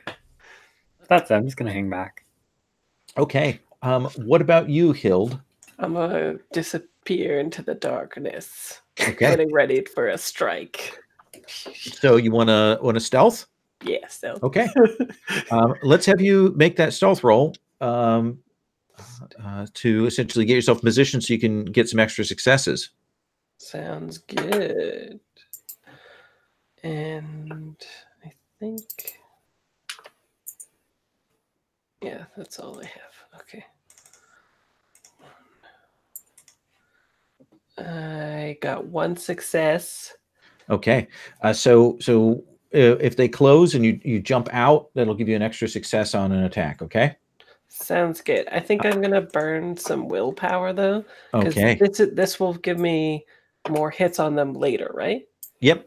That's it. I'm just going to hang back. Okay. What about you, Hild? I'm going to disappear into the darkness. Okay. Getting ready for a strike. So you want to stealth? Yeah, stealth. Okay. Let's have you make that stealth roll to essentially get yourself in position so you can get some extra successes. Sounds good. And I think, yeah, that's all I have. Okay. I got 1 success. Okay. So if they close and you jump out, that'll give you an extra success on an attack. Okay. Sounds good. I think I'm gonna burn some willpower though. Okay. This will give me more hits on them later, right? Yep.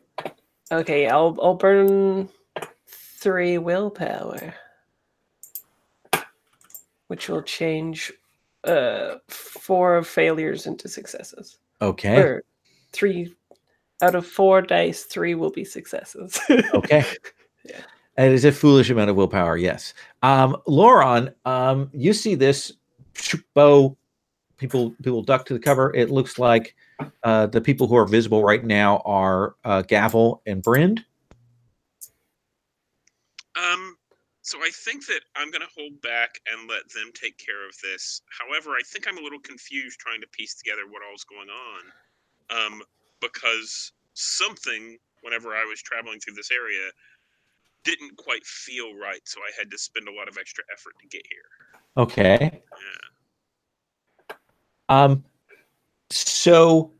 Okay, I'll burn 3 willpower, which will change 4 failures into successes. Okay. Or 3 out of 4 dice, 3 will be successes. Okay. Yeah. It is a foolish amount of willpower, yes. Lauron, you see this bow, people duck to the cover. It looks like the people who are visible right now are Gavel and Brind. So I think that I'm going to hold back and let them take care of this. However, I think I'm a little confused trying to piece together what all's going on. Because something, whenever I was traveling through this area, didn't quite feel right, so I had to spend a lot of extra effort to get here. Okay. Yeah. So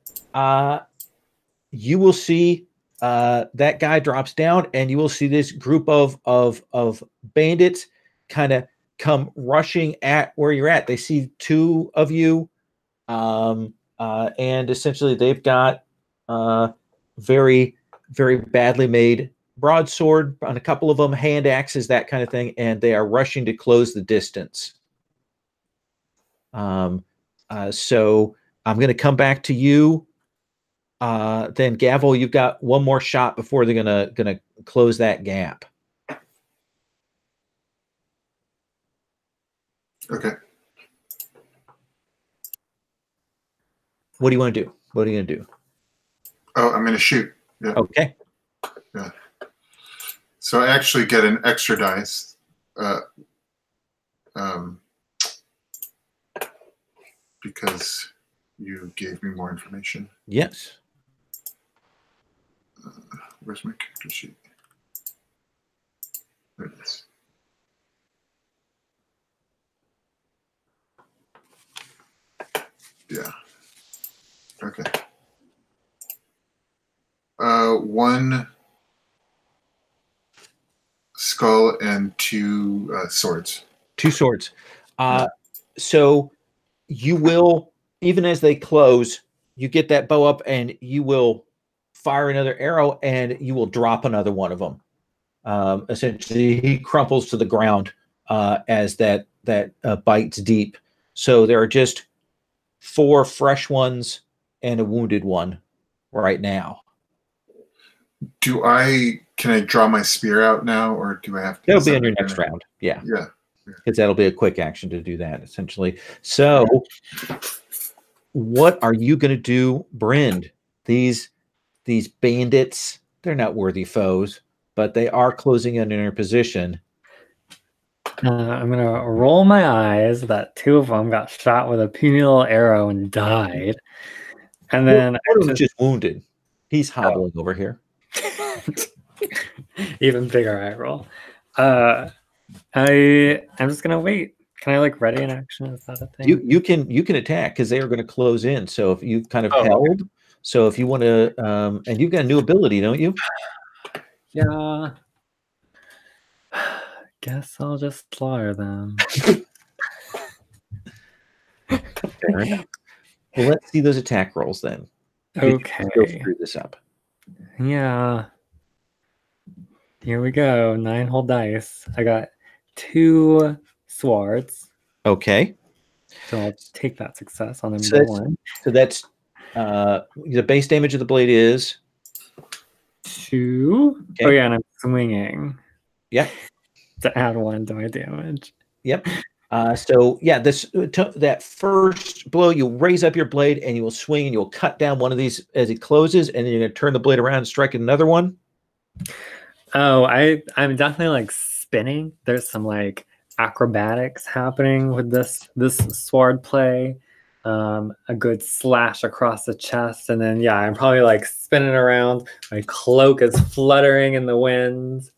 you will see that guy drops down, and you will see this group of bandits kind of come rushing at where you're at. They see 2 of you, and essentially they've got very, very badly made broadsword on a couple of them, hand axes, that kind of thing, and they are rushing to close the distance. So I'm going to come back to you. Then Gavel, you've got 1 more shot before they're gonna close that gap. Okay. What do you want to do? What are you gonna do? Oh, I'm going to shoot. Yeah. Okay. Yeah. So I actually get an extra dice. Because you gave me more information. Yes. Where's my character sheet? There it is. Yeah. Okay. 1 skull and 2 swords. 2 swords. So you will, even as they close, you get that bow up, and you will fire another arrow, and you will drop another one of them. Essentially, he crumples to the ground as that bites deep. So there are just 4 fresh ones and a wounded one right now. Can I draw my spear out now, or do I have to? That'll be on your next round. Yeah. Yeah. Because that'll be a quick action to do that, essentially. So, what are you going to do, Bryn? These bandits, they're not worthy foes, but they are closing in their position. I'm going to roll my eyes that 2 of them got shot with a puny little arrow and died. And then one was just wounded. He's hobbling over here. Even bigger eye roll. I'm just gonna wait. Can I like ready an action? Is that a thing? You can attack because they are going to close in. So if you kind of held, so if you want to, and you've got a new ability, don't you? Yeah. Guess I'll just slaughter them. Fair enough. Well, let's see those attack rolls then. Okay. Go screw this up. Yeah. Here we go. 9 whole dice. I got 2 swords. Okay. So I'll take that success on So number 1. So that's the base damage of the blade is 2. Okay. Oh yeah, and I'm swinging. Yep. To add 1 to my damage. Yep. So yeah, that first blow, you'll raise up your blade and you will swing and you'll cut down one of these as it closes, and then you're gonna turn the blade around and strike another one. Oh, I'm definitely like spinning. There's some like acrobatics happening with this sword play. A good slash across the chest, and then yeah, I'm probably like spinning around. My cloak is fluttering in the wind,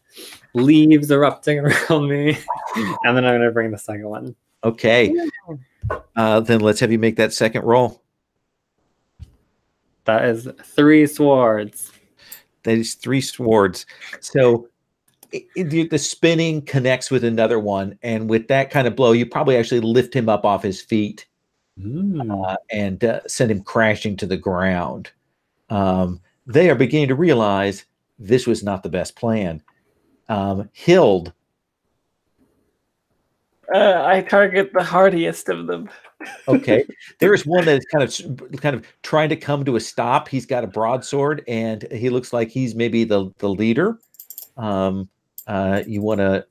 leaves erupting around me, and then I'm gonna bring the second one. Okay. Then let's have you make that second roll. That is 3 swords. That is 3 swords. So the spinning connects with another one, and with that kind of blow, you probably actually lift him up off his feet and send him crashing to the ground. They are beginning to realize this was not the best plan. Hild. I target the hardiest of them. Okay, there is one that is kind of trying to come to a stop. He's got a broadsword, and he looks like he's maybe the leader. You want to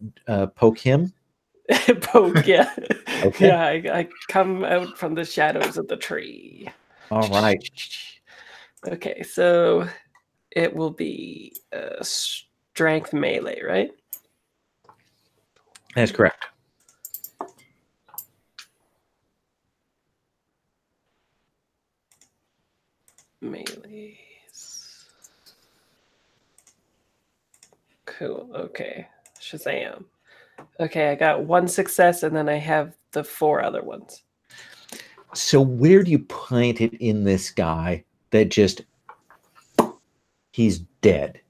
poke him? Poke, yeah. Okay. Yeah, I come out from the shadows of the tree. All right. Okay, so it will be strength melee, right? That's correct. Melees. Cool. Okay. Shazam. Okay, I got 1 success, and then I have the 4 other ones. So where do you plant it in this guy that just he's dead?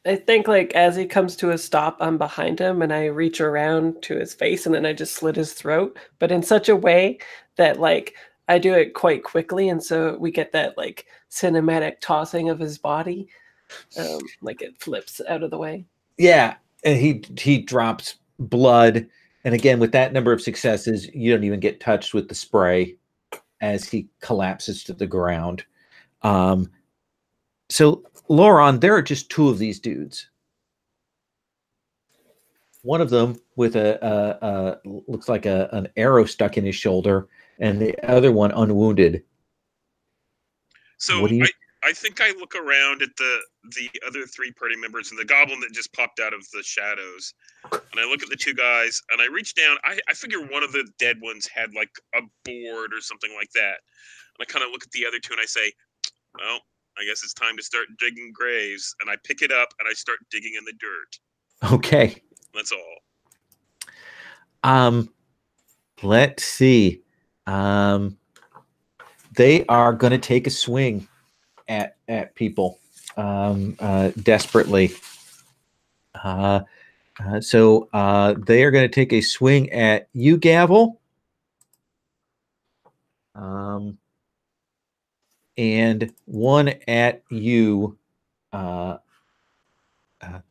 I think like as he comes to a stop, I'm behind him and I reach around to his face and then I just slit his throat, but in such a way that like I do it quite quickly, and so we get that like cinematic tossing of his body, like it flips out of the way. Yeah, and he drops blood, and again with that number of successes, you don't even get touched with the spray as he collapses to the ground. So Lauron, there are just 2 of these dudes. One of them with a looks like an arrow stuck in his shoulder, and the other one unwounded. So I think I look around at the other 3 party members and the goblin that just popped out of the shadows, and I look at the 2 guys and I reach down. I figure one of the dead ones had like a board or something like that, and I kind of look at the other 2 and I say, well, I guess it's time to start digging graves, and I pick it up and I start digging in the dirt. Okay. That's all. Let's see. They are going to take a swing at people desperately. So they are going to take a swing at you, Gavel. And one at you,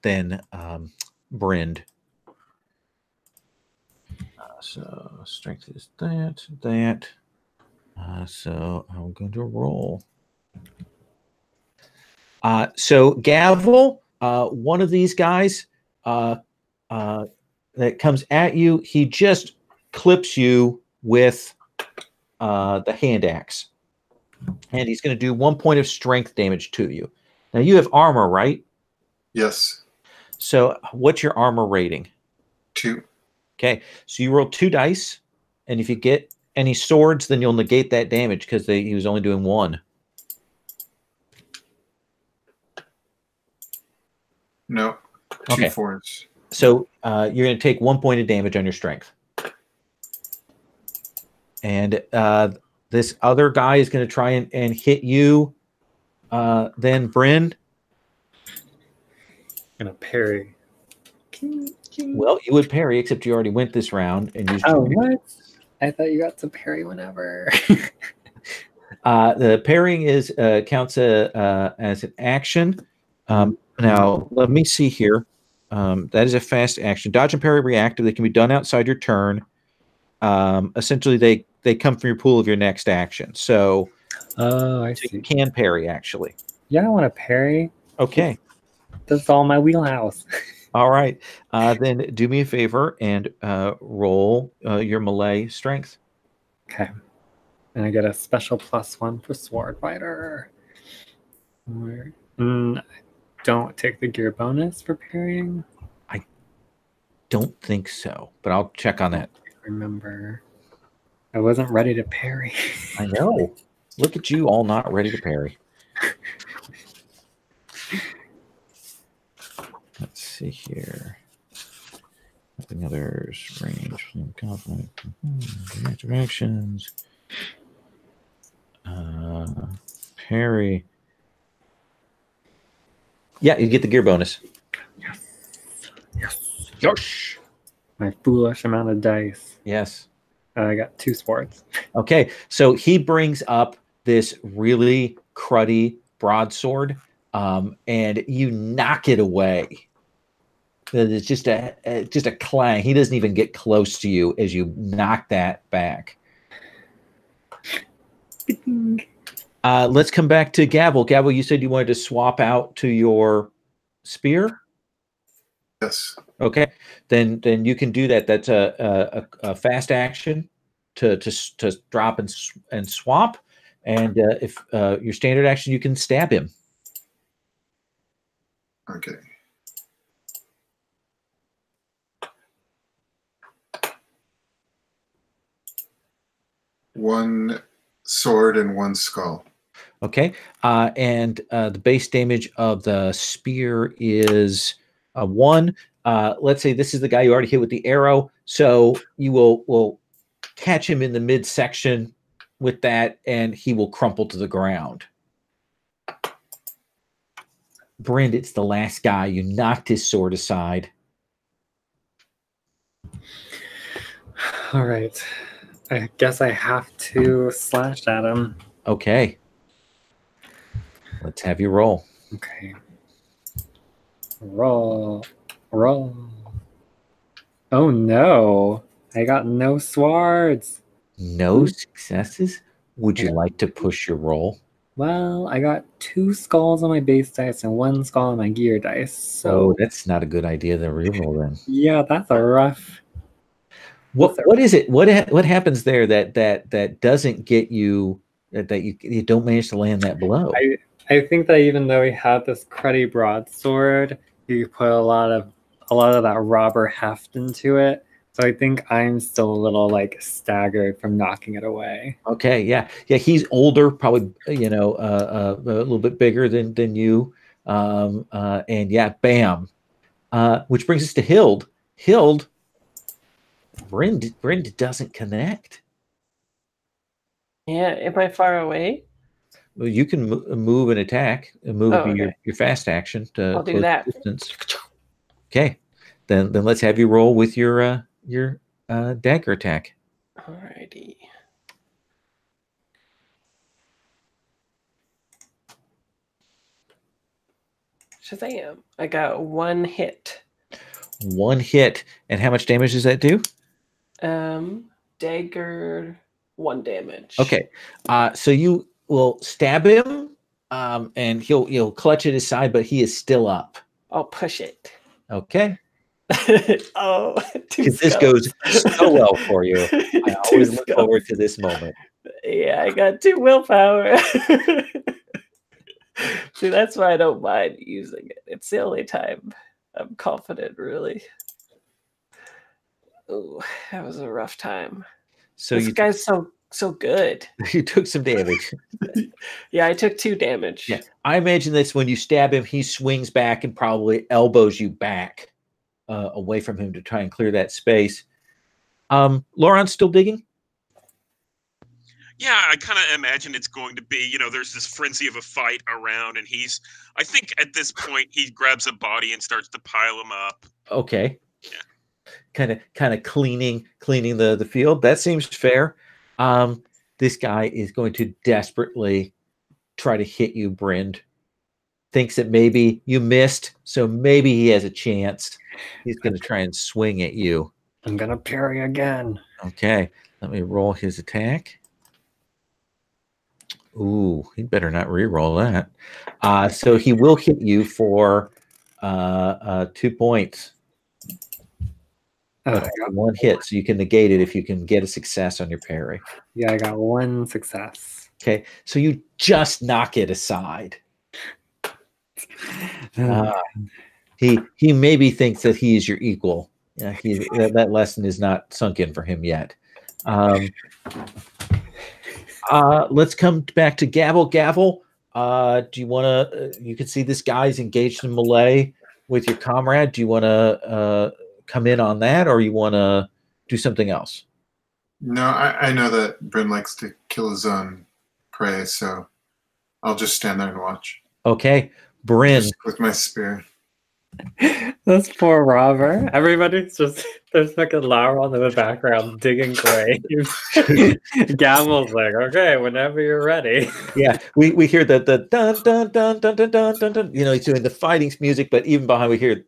then Brind. So strength is that. So I'm going to roll. So Gavel, one of these guys that comes at you, he just clips you with the hand axe. And he's going to do 1 point of strength damage to you. Now, you have armor, right? Yes. So what's your armor rating? 2. Okay, so you roll 2 dice, and if you get any swords, then you'll negate that damage because he was only doing 1. No. 2 Okay. 4s. So you're going to take 1 point of damage on your strength. And this other guy is going to try and hit you. Then Bryn. Gonna parry. Well, you would parry, except you already went this round and used. Oh, what? I thought you got to parry whenever. The parrying is counts as an action. Now, let me see here. That is a fast action. Dodge and parry reactive. They can be done outside your turn. Essentially, they come from your pool of your next action. So, I so see. you can parry, actually. Yeah, I want to parry. Okay. That's all my wheelhouse. All right. Then do me a favor and roll your melee strength. Okay. And I get a special +1 for sword fighter. Don't take the gear bonus for parrying. Don't think so, but I'll check on that. Remember, I wasn't ready to parry. I know. Look at you, all not ready to parry. Let's see here. Nothing others. Range. Conflict. Reactive actions. Parry. Yeah, you get the gear bonus. Yes. Yosh. My foolish amount of dice. Yes. I got 2 swords. Okay, so he brings up this really cruddy broadsword, and you knock it away. It's just a clang. He doesn't even get close to you as you knock that back. Let's come back to Gavel. Gavel, you said you wanted to swap out to your spear? Yes. Okay, then you can do that. That's a fast action to drop and swap, and if your standard action, you can stab him. Okay. One sword and 1 skull. Okay, and the base damage of the spear is 1. Let's say this is the guy you already hit with the arrow, so you will catch him in the midsection with that, and he will crumple to the ground. Bryn, it's the last guy. You knocked his sword aside. All right. I guess I have to slash at him. Okay. Let's have you roll. Okay. Roll. Oh no. I got no swords. No successes? Would you like to push your roll? Well, I got 2 skulls on my base dice and 1 skull on my gear dice. So that's not a good idea to reroll then. Yeah, that's a rough. What is it? What happens there that doesn't get you that you don't manage to land that blow? I think that even though he had this cruddy broadsword, he put a lot of that robber heft into it. So I think I'm still a little staggered from knocking it away. Okay, yeah. He's older, probably a little bit bigger than you, and yeah, bam. Which brings us to Hild. Hild, Bryn doesn't connect. Yeah, am I far away? Well, you can move and attack. Move would be your fast action to I'll do that. Distance. Okay, then let's have you roll with your dagger attack. Alrighty. Shazam! I got 1 hit. 1 hit, and how much damage does that do? Dagger 1 damage. Okay, so you will stab him, and he'll clutch at his side, but he is still up. I'll push it. Okay. Oh, two Because this skulls. goes so well for you. I Two always look skulls. forward to this moment. Yeah, I got 2 willpower. See, that's why I don't mind using it. It's the only time I'm confident, really. Oh, that was a rough time. So This guy's so good. you took some damage. Yeah, I took 2 damage. Yeah, I imagine this when you stab him, he swings back and probably elbows you back away from him to try and clear that space. Laurent's still digging? Yeah, I kind of imagine it's going to be, there's this frenzy of a fight around, and I think at this point, he grabs a body and starts to pile them up. Okay. Yeah. Kind of cleaning the field. That seems fair. This guy is going to desperately try to hit you, Bryn. Thinks that maybe you missed, so maybe he has a chance. He's going to try and swing at you. I'm gonna parry again. Okay, let me roll his attack. Ooh, he better not re-roll that. So he will hit you for 2 points. Oh, One hit, so you can negate it if you can get a success on your parry. yeah, I got 1 success. Okay, so you just knock it aside. He maybe thinks that he is your equal. Yeah, that lesson is not sunk in for him yet. Let's come back to Gavel. Gavel, do you want to? You can see this guy's engaged in melee with your comrade. Do you want to come in on that, or you want to do something else? No, I know that Bryn likes to kill his own prey, so I'll just stand there and watch. Okay, Bryn. Just with my spear. This poor robber. Everybody's just, there's fucking Laurel in the background digging graves. Gavel's like, okay, whenever you're ready. Yeah, we hear the dun dun dun dun dun dun dun dun. He's doing the fighting music, but even behind we hear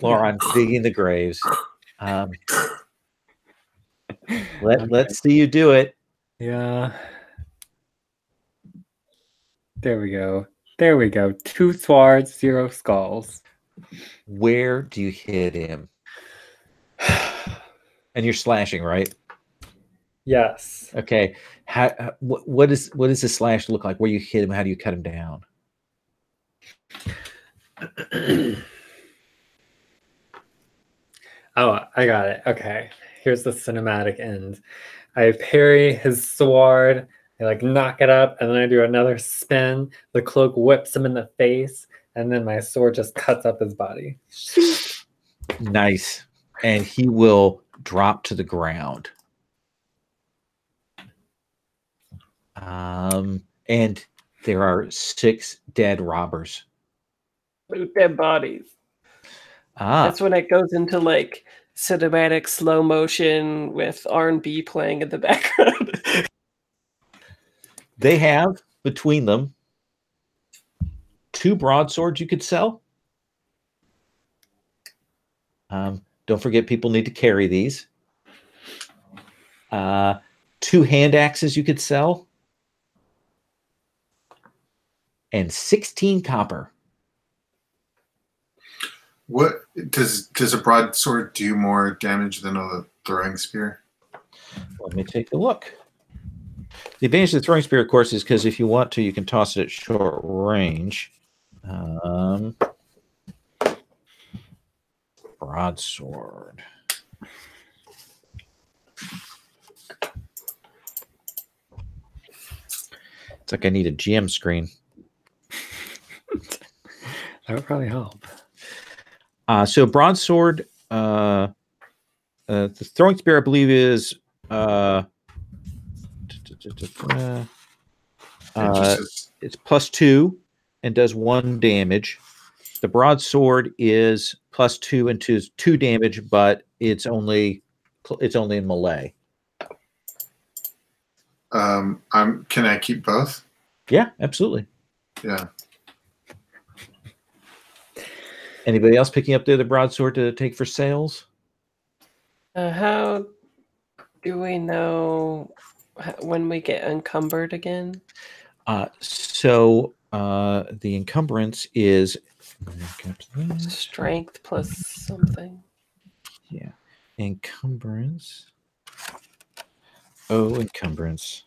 Laurent digging the graves. Let's see you do it. Yeah. There we go. 2 swords, 0 skulls. Where do you hit him? And you're slashing, right? Yes. Okay. What does the slash look like? Where you hit him? How do you cut him down? Oh, I got it. Okay. Here's the cinematic end. I parry his sword. I knock it up, and then I do another spin. The cloak whips him in the face, and then my sword just cuts up his body. Nice. And he will drop to the ground. And there are 6 dead robbers. 2 dead bodies. That's when it goes into cinematic slow motion with R&B playing in the background. They have between them 2 broadswords you could sell. Don't forget, people need to carry these. 2 hand axes you could sell. And 16 copper. What does a broadsword do more damage than a throwing spear? Let me take a look. The advantage of the throwing spear, of course, is because if you want to, you can toss it at short range. Broadsword. It's like I need a GM screen. That would probably help. So broadsword, the throwing spear, I believe, is it's +2 and does 1 damage. The broadsword is +2 and 2 damage, but it's only in melee. Can I keep both? Yeah, absolutely. Yeah. Anybody else picking up the other broadsword to take for sales? How do we know when we get encumbered again? So the encumbrance is Strength plus something. yeah, encumbrance. Oh, encumbrance.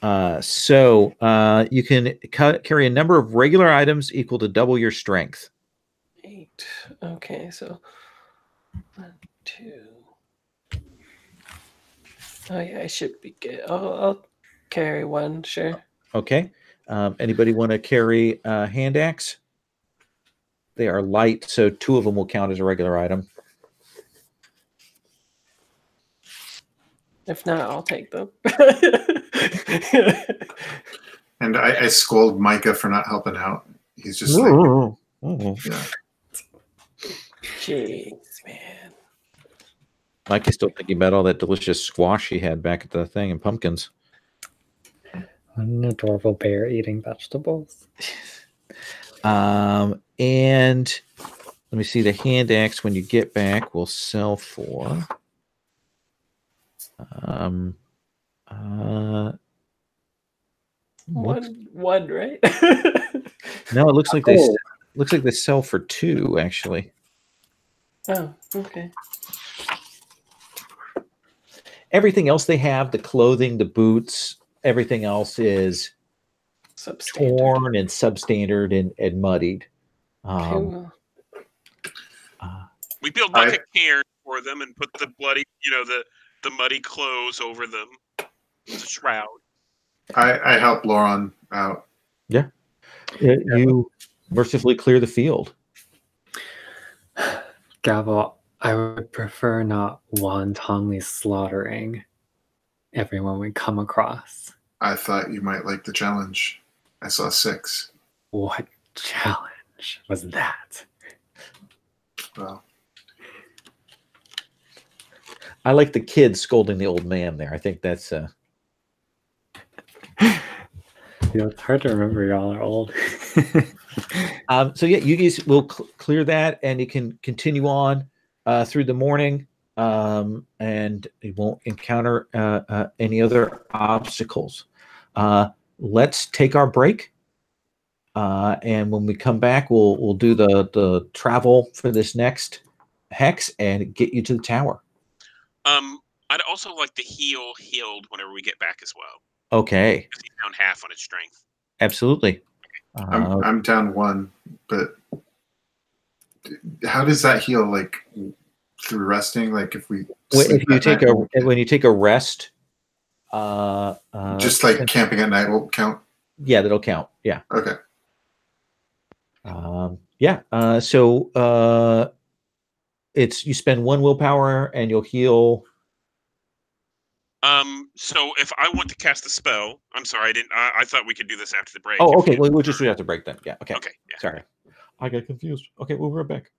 So you can carry a number of regular items equal to double your strength. 8. Okay, so 1, 2. Oh yeah, I should be good. I'll carry 1, sure. Okay. Anybody want to carry a hand axe? They are light, so 2 of them will count as a regular item. If not, I'll take them. And I scold Micah for not helping out. He's just like, yeah. Jeez, man. Mike is still thinking about all that delicious squash he had back at the thing and pumpkins. An adorable bear eating vegetables. And let me see, the hand axe when you get back will sell for One, right? no, it looks like they sell for 2 actually. Oh, okay. Everything else they have, the clothing, the boots, everything else is Substandard. torn and substandard and muddied. Cool. We build like a cairn for them and put the bloody, the muddy clothes over them. It's a shroud. I help Lauren out. Yeah. You mercifully clear the field. Gavel, I would prefer not wantonly slaughtering everyone we come across. I thought you might like the challenge. I saw 6. What challenge was that? Well, I like the kid scolding the old man there. I think that's It's hard to remember y'all are old. so yeah, you guys will clear that and you can continue on through the morning and you won't encounter any other obstacles. Let's take our break. And when we come back, we'll do the travel for this next hex and get you to the tower. I'd also like to healed whenever we get back as well. Okay. Because he's down half on his strength. Absolutely. I'm down 1, but how does that heal? Like through resting? Like if we when you take a rest, just like camping at night will count. Yeah, that'll count. Yeah. Okay. So it's you spend 1 willpower and you'll heal. So if I want to cast a spell, I'm sorry, I thought we could do this after the break. Oh, okay. We'll just do it after the break then. Yeah. Okay. Okay. Yeah. Sorry, I got confused. Okay, we'll be right back.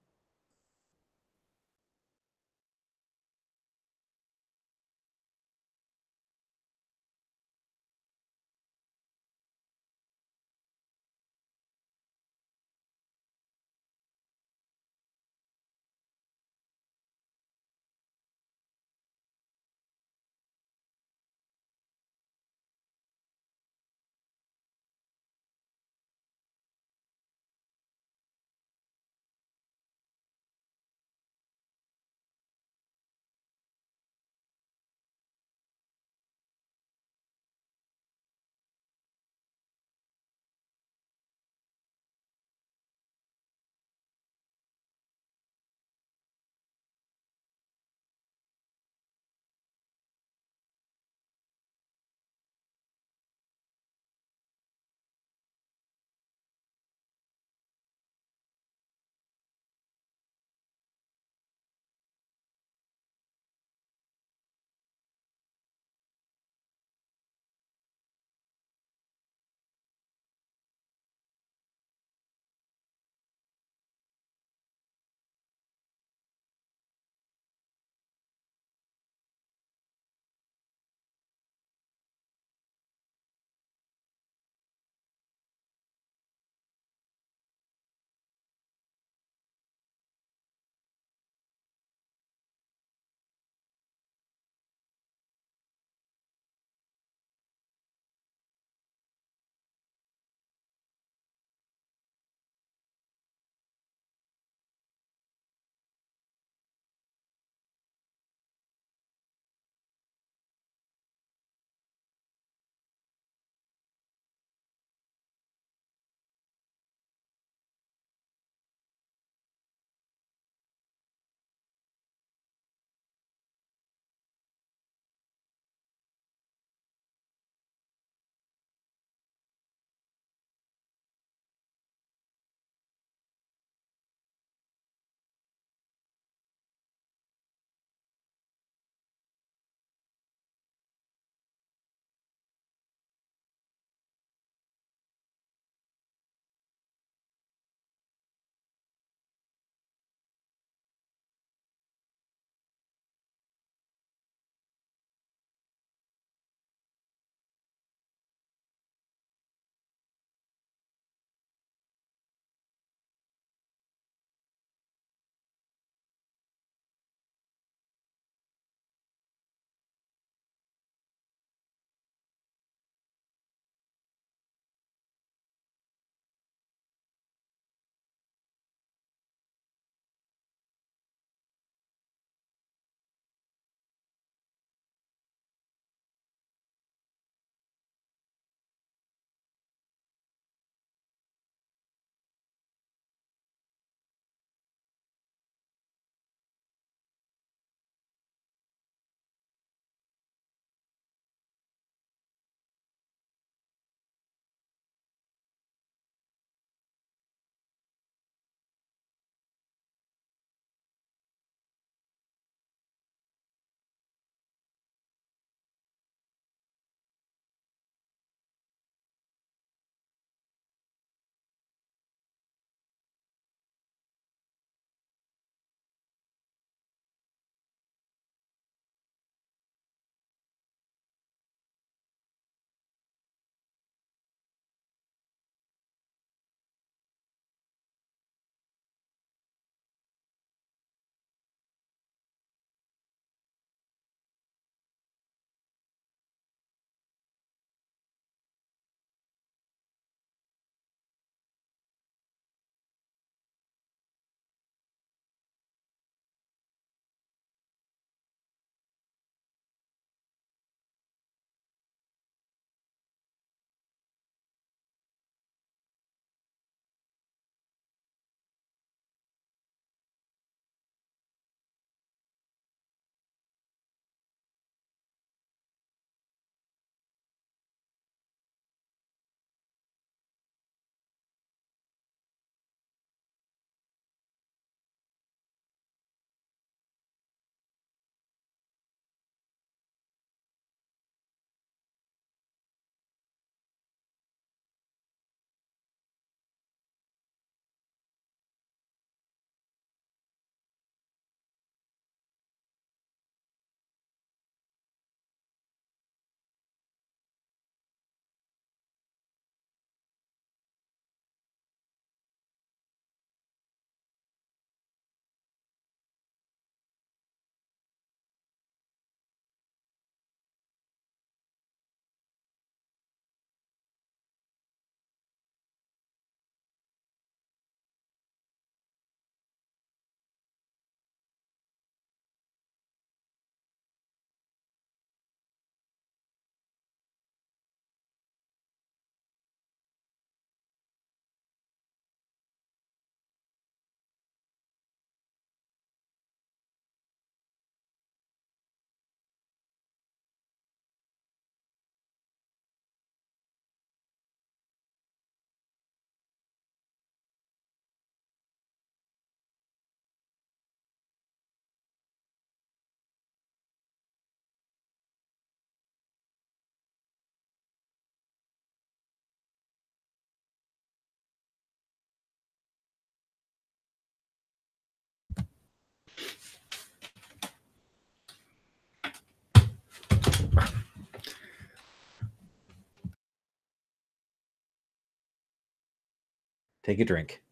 Take a drink.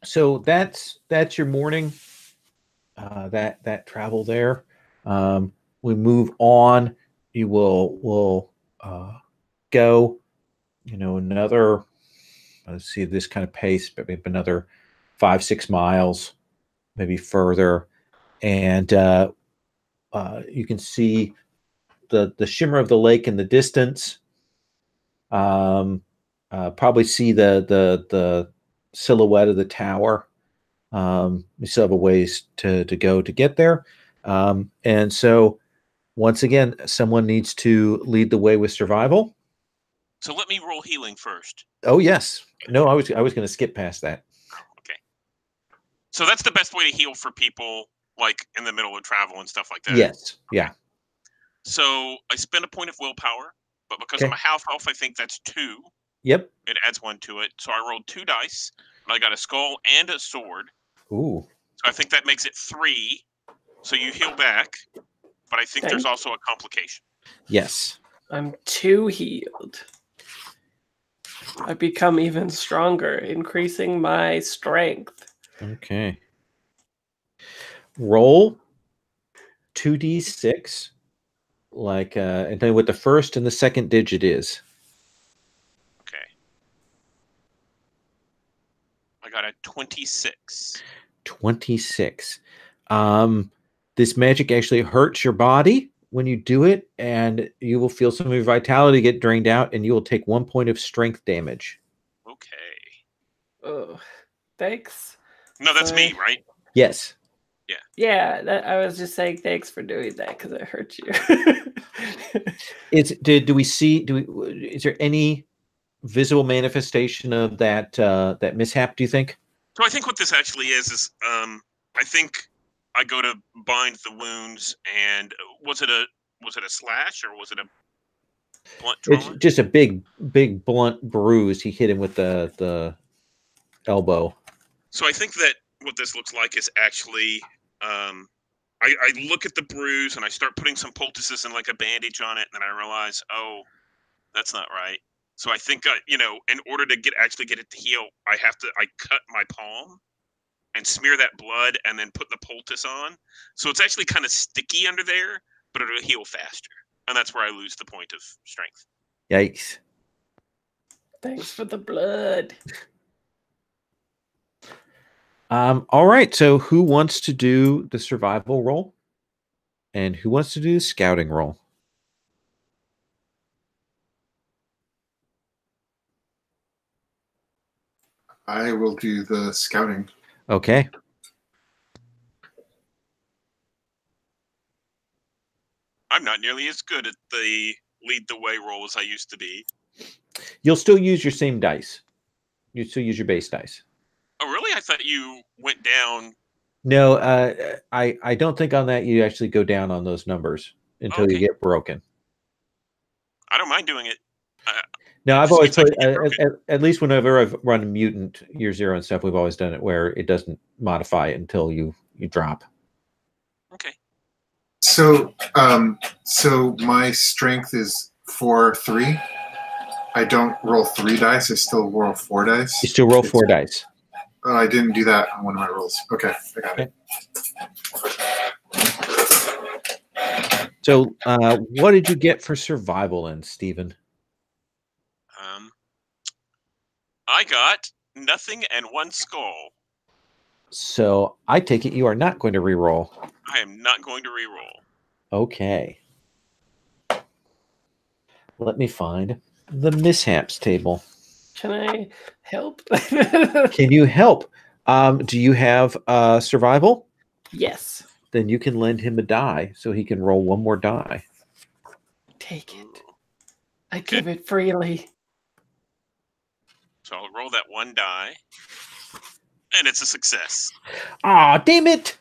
So that's your morning. That travel there. We move on. You will go. Another. Let's see this kind of pace, but maybe another 5-6 miles, maybe further, and you can see the shimmer of the lake in the distance. Probably see the silhouette of the tower. We still have a ways to go to get there. And so once again, someone needs to lead the way with survival. So let me roll healing first. Oh yes. No, I was going to skip past that. Okay. So that's the best way to heal for people like in the middle of travel and stuff like that. Yes. Yeah. So I spend a point of willpower, but because I'm a half elf, I think that's 2. Yep. It adds 1 to it. So I rolled 2 dice, and I got a skull and a sword. Ooh. So I think that makes it 3. So you heal back, but I think there's also a complication. Yes. I'm 2 healed. I become even stronger, increasing my strength. Okay. Roll 2d6, and tell me what the first and the second digit is. Okay. I got a 26. 26. This magic actually hurts your body when you do it, and you will feel some of your vitality get drained out, and you will take 1 point of strength damage. Okay. Oh, thanks. No, that's me, right? Yes. Yeah, I was just saying thanks for doing that because it hurt you. Is there any visible manifestation of that mishap, do you think? So I think what this actually is I think I go to bind the wounds, and was it a slash or was it a blunt trauma? It's just a big blunt bruise. He hit him with the elbow. So I think that what this looks like is actually I look at the bruise and I start putting some poultices and like a bandage on it, and then I realize, oh, that's not right. So I think in order to get it to heal, I cut my palm and smear that blood and then put the poultice on. So it's actually kind of sticky under there, but it'll heal faster. And that's where I lose the point of strength. Yikes. Thanks for the blood. All right. So who wants to do the survival roll? And who wants to do the scouting roll? I will do the scouting. Okay. I'm not nearly as good at the lead the way roll as I used to be. You'll still use your same dice. You still use your base dice. Oh, really? I thought you went down. No, I don't think on that you actually go down on those numbers until you get broken. I don't mind doing it. No, I've always played, at least whenever I've run Mutant Year Zero and stuff, we've always done it where it doesn't modify it until you drop. Okay. So my strength is 4-3. I don't roll 3 dice. I still roll 4 dice. You still roll 4 dice. Oh, I didn't do that on one of my rolls. Okay, I got it. So, what did you get for survival then, Stephen? I got nothing and 1 skull. So, I take it you are not going to re-roll. I am not going to re-roll. Okay. Let me find the mishaps table. Can I help? Can you help? Do you have survival? Yes. Then you can lend him a die so he can roll 1 more die. Take it. I give it freely. So I'll roll that 1 die. And it's a success. Ah, damn it!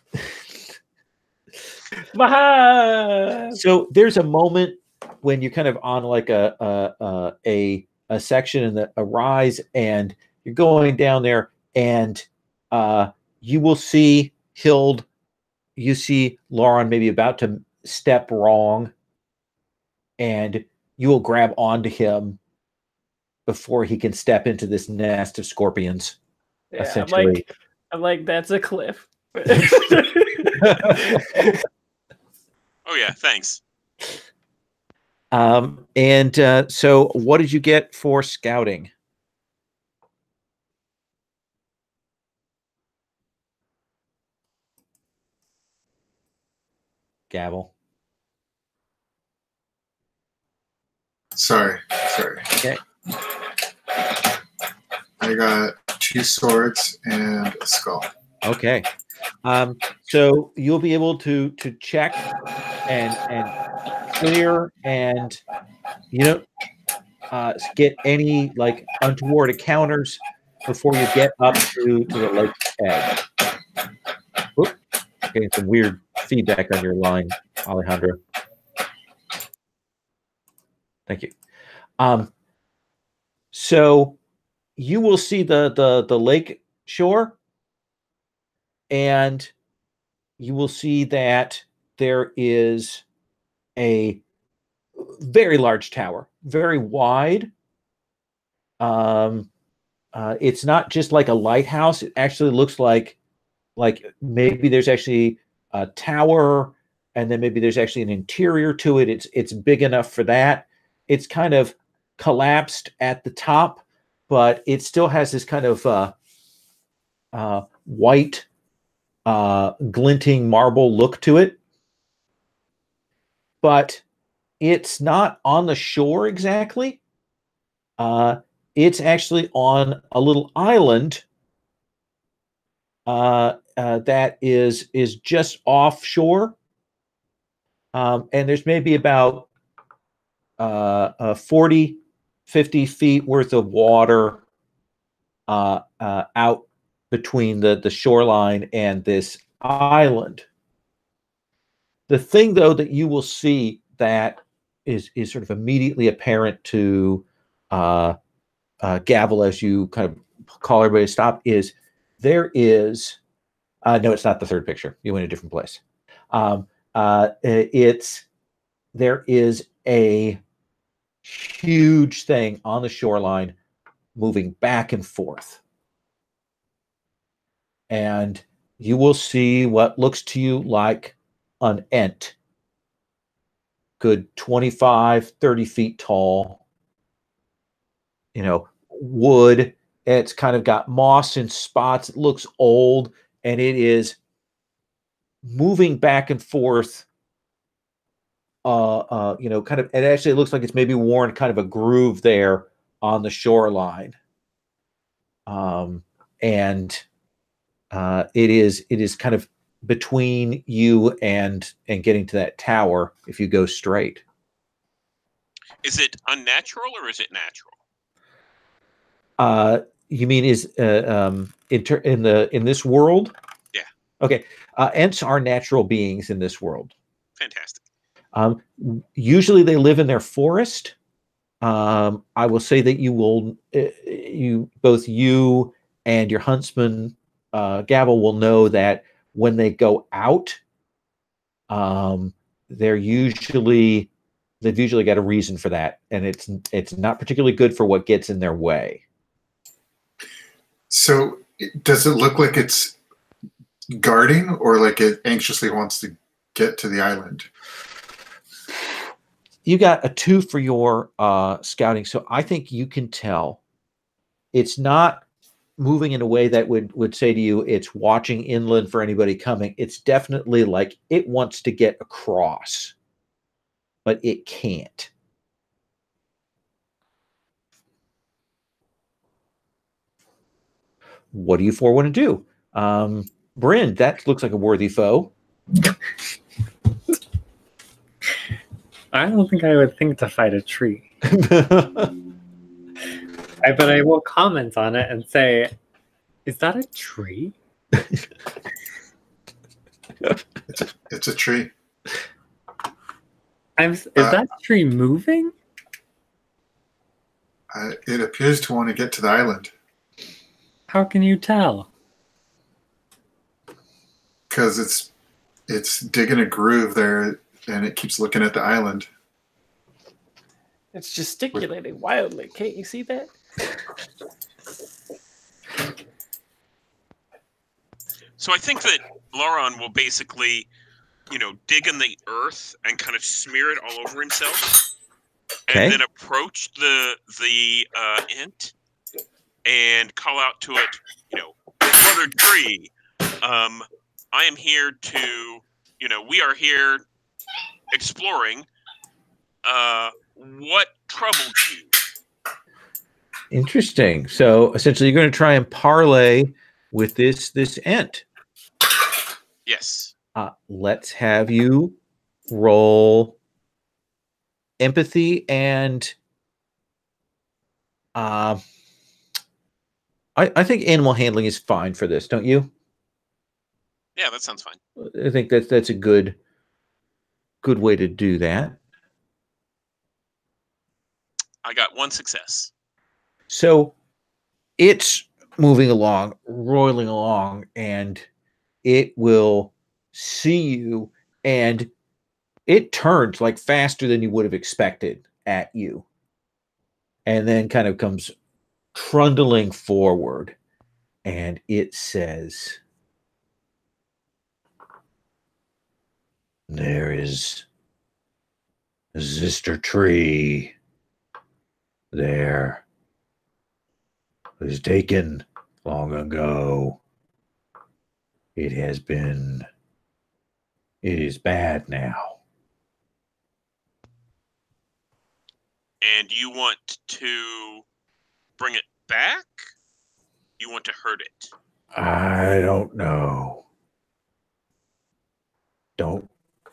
So there's a moment when you're kind of on like a section in a rise, and you're going down there, and you will see Hild. You see Lauren maybe about to step wrong, and you will grab onto him before he can step into this nest of scorpions. Yeah, Essentially. I'm like, that's a cliff. Oh yeah, thanks. So what did you get for scouting? Gavel. Sorry. Okay. I got 2 swords and a skull. Okay. So you'll be able to check and clear, and you don't get any like untoward encounters before you get up to the lake's edge. Oop, getting some weird feedback on your line, Alejandro. Thank you. So you will see the lake shore, and you will see that there is a very large tower, very wide. It's not just like a lighthouse. It actually looks like maybe there's actually a tower, and then maybe there's actually an interior to it. It's big enough for that. It's kind of collapsed at the top, but it still has this kind of white, glinting marble look to it. But it's not on the shore exactly. It's actually on a little island that is just offshore, and there's maybe about 40, 50 feet worth of water out between the shoreline and this island. The thing, though, that you will see that is sort of immediately apparent to Gavel as you kind of call everybody to stop is there is no, it's not the third picture. You went a different place. There is a huge thing on the shoreline moving back and forth, and you will see what looks to you like an ent, good 25, 30 feet tall, wood. It's kind of got moss in spots. It looks old, and it is moving back and forth. Kind of, it actually looks like it's maybe worn kind of a groove there on the shoreline. And it is kind of between you and getting to that tower if you go straight. Is it unnatural or is it natural? You mean is in this world? Yeah. Okay. Ents are natural beings in this world. Fantastic. Usually they live in their forest. I will say that both you and your huntsman, Gavel, will know that when they go out, they've usually got a reason for that, and it's not particularly good for what gets in their way. So does it look like it's guarding, or like it anxiously wants to get to the island? You got a 2 for your scouting, so I think you can tell it's not moving in a way that would say to you it's watching inland for anybody coming. It's definitely like it wants to get across, but it can't. What do you 4 want to do? Bryn, that looks like a worthy foe. I don't think I would think to fight a tree. But I will comment on it and say, is that a tree? It's a tree. Is that tree moving? It appears to want to get to the island. How can you tell? Because it's digging a groove there, and it keeps looking at the island. It's gesticulating wildly. Can't you see that? So I think that Lauron will basically, dig in the earth and kind of smear it all over himself, Okay. and then approach the ant and call out to it, brother tree, I am here to, we are here exploring. What troubled you? Interesting. So essentially, you're going to try and parlay with this ent. Yes. Let's have you roll empathy and I think animal handling is fine for this, don't you? Yeah, that sounds fine. I think that's a good way to do that. I got 1 success. So it's moving along, roiling along, and it will see you, and it turns like faster than you would have expected at you, and then kind of comes trundling forward, and it says, "There is a sister tree there. It was taken long ago. It is bad now." And you want to bring it back? You want to hurt it? I don't know.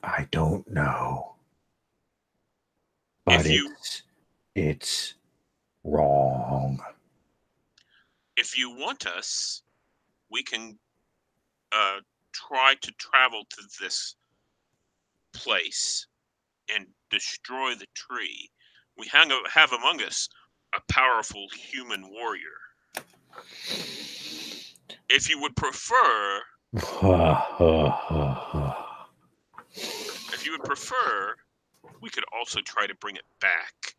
I don't know. But it's wrong. If you want us, we can try to travel to this place and destroy the tree. We have among us a powerful human warrior. If you would prefer, we could also try to bring it back.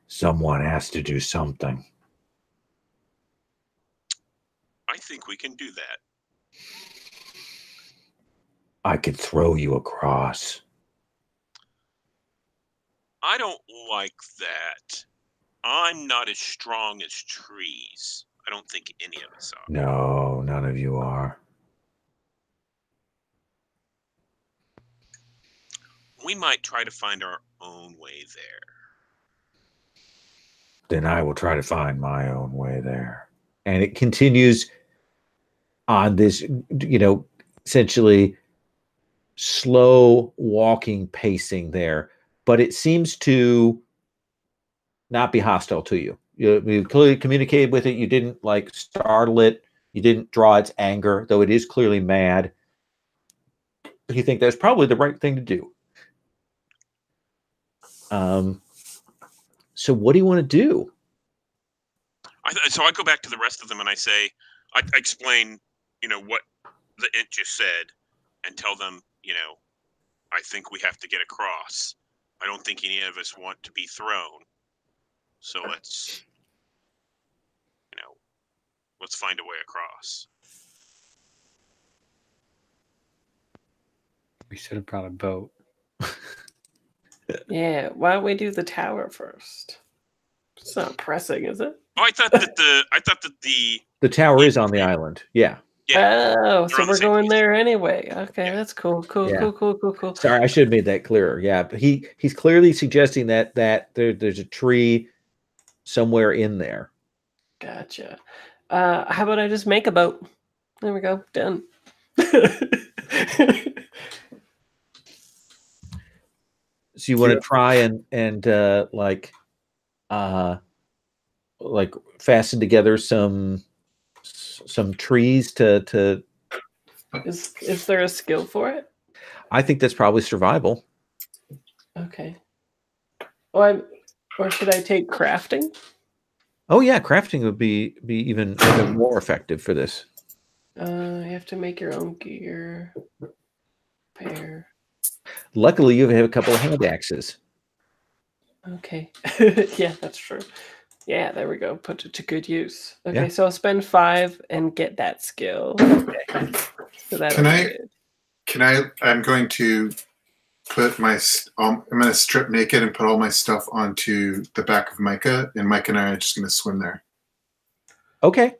Someone has to do something. I think we can do that. I could throw you across. I don't like that. I'm not as strong as trees. I don't think any of us are. No, none of you are. We might try to find our own way there. Then I will try to find my own way there. And it continues on this, essentially slow walking, pacing there. But it seems to not be hostile to you. You clearly communicated with it. You didn't startle it. You didn't draw its anger, though it is clearly mad. You think that's probably the right thing to do. So what do you want to do? So I go back to the rest of them and I say, I explain, what the int just said, and tell them, I think we have to get across. I don't think any of us want to be thrown. So let's find a way across. We should have brought a boat. Yeah, why don't we do the tower first? It's not pressing, is it? Oh, I thought that the tower is on the island. Yeah. Yeah. Oh, so we're going place. there anyway. Okay, Yeah. that's cool. Yeah. Cool. Sorry, I should have made that clearer. Yeah, but he's clearly suggesting that there's a tree somewhere in there. Gotcha. How about I just make a boat? There we go. Done. So you want to try and fasten together some trees to. Is there a skill for it? I think that's probably survival. Okay. Or should I take crafting? Oh yeah, crafting would be even more effective for this. You have to make your own gear. Pair. Luckily, you have a couple of hand axes. Okay. Yeah, that's true. Yeah, there we go. Put it to good use. Okay, Yeah. so I'll spend 5 and get that skill. Okay. So that'll be good. I'm going to put I'm going to strip naked and put all my stuff onto the back of Micah, and Micah and I are just going to swim there. Okay.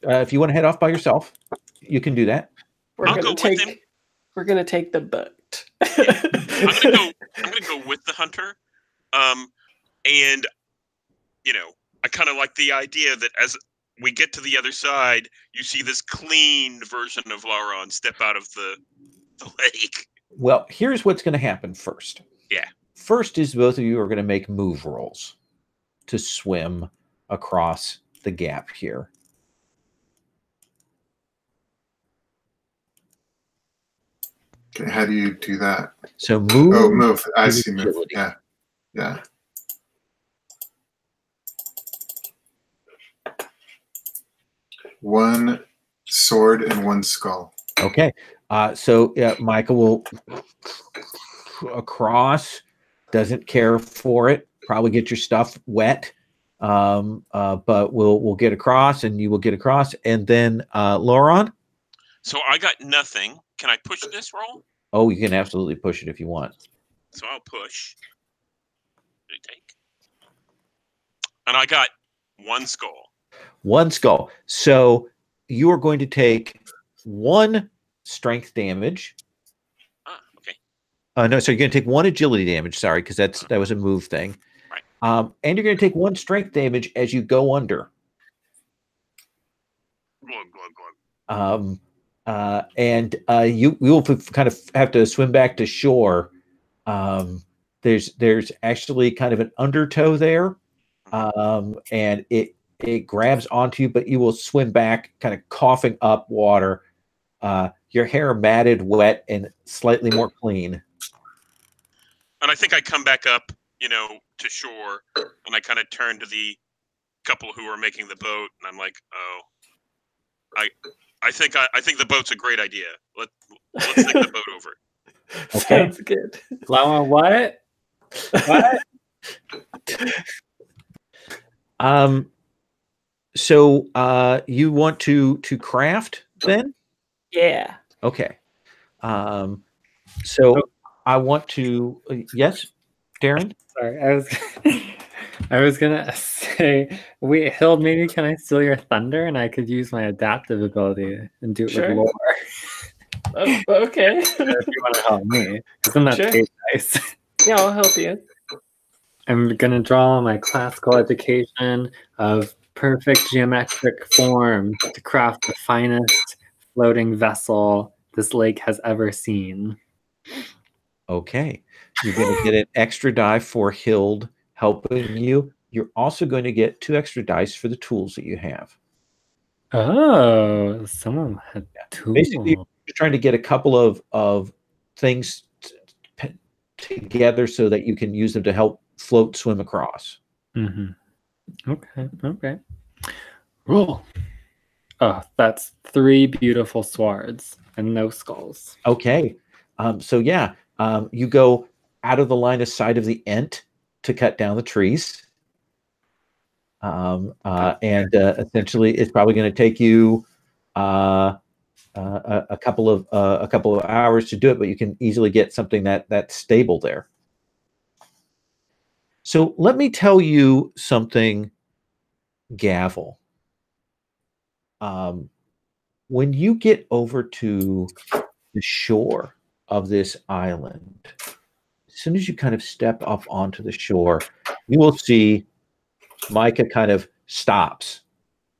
If you want to head off by yourself, you can do that. We're I'll gonna go with him. We're gonna take the boat. I'm gonna go with the hunter, and I kind of like the idea that as we get to the other side, you see this clean version of Lauron step out of the lake. Well, here's what's going to happen first. Yeah. First is both of you are going to make move rolls to swim across the gap here. Okay, how do you do that? So move. Oh, move. I see. Move. Agility. Yeah. Yeah. One sword and one skull. Okay. So Micah will across, doesn't care for it, probably get your stuff wet. But we'll get across and you will get across. And then Lauron? So I got nothing. Can I push this roll? Oh, you can absolutely push it if you want. So I'll push. Take. And I got one skull. One skull. So you are going to take 1 strength damage. Okay. No, so you're going to take 1 agility damage. Sorry, because that was a move thing. Right. And you're going to take 1 strength damage as you go under. Glug, glug, glug. And you will kind of have to swim back to shore. There's actually kind of an undertow there, and it grabs onto you, but you will swim back, kind of coughing up water. Your hair matted, wet, and slightly more clean. And I think I come back up, to shore, and I kind of turn to the couple who are making the boat, and I'm like, oh, I think the boat's a great idea. Let's take the boat over. Okay. Sounds good. Lama, what? What? So you want to craft then? Yeah. Okay. So I want to yes, Darren? Sorry, I was gonna say, wait, Hild, maybe can I steal your thunder and I could use my adaptive ability and do it Sure. with lore? Oh, okay. If you want to help me, because I'm not Sure. paid nice. Yeah, I'll help you. I'm gonna draw on my classical education of perfect geometric form to craft the finest floating vessel this lake has ever seen. Okay. You're going to get an extra die for Hild helping you. You're also going to get 2 extra dice for the tools that you have. Oh, someone had tools. Basically, you're trying to get a couple of things together so that you can use them to help float, swim across. Mm-hmm. Okay. Roll. Oh, that's 3 beautiful swords and no skulls. Okay. So yeah, you go out of the line of sight of the Ent to cut down the trees. And essentially it's probably going to take you a couple of hours to do it, but you can easily get something that's stable there. So let me tell you something, Gavel. When you get over to the shore of this island, as soon as you kind of step up onto the shore, you will see Micah kind of stops,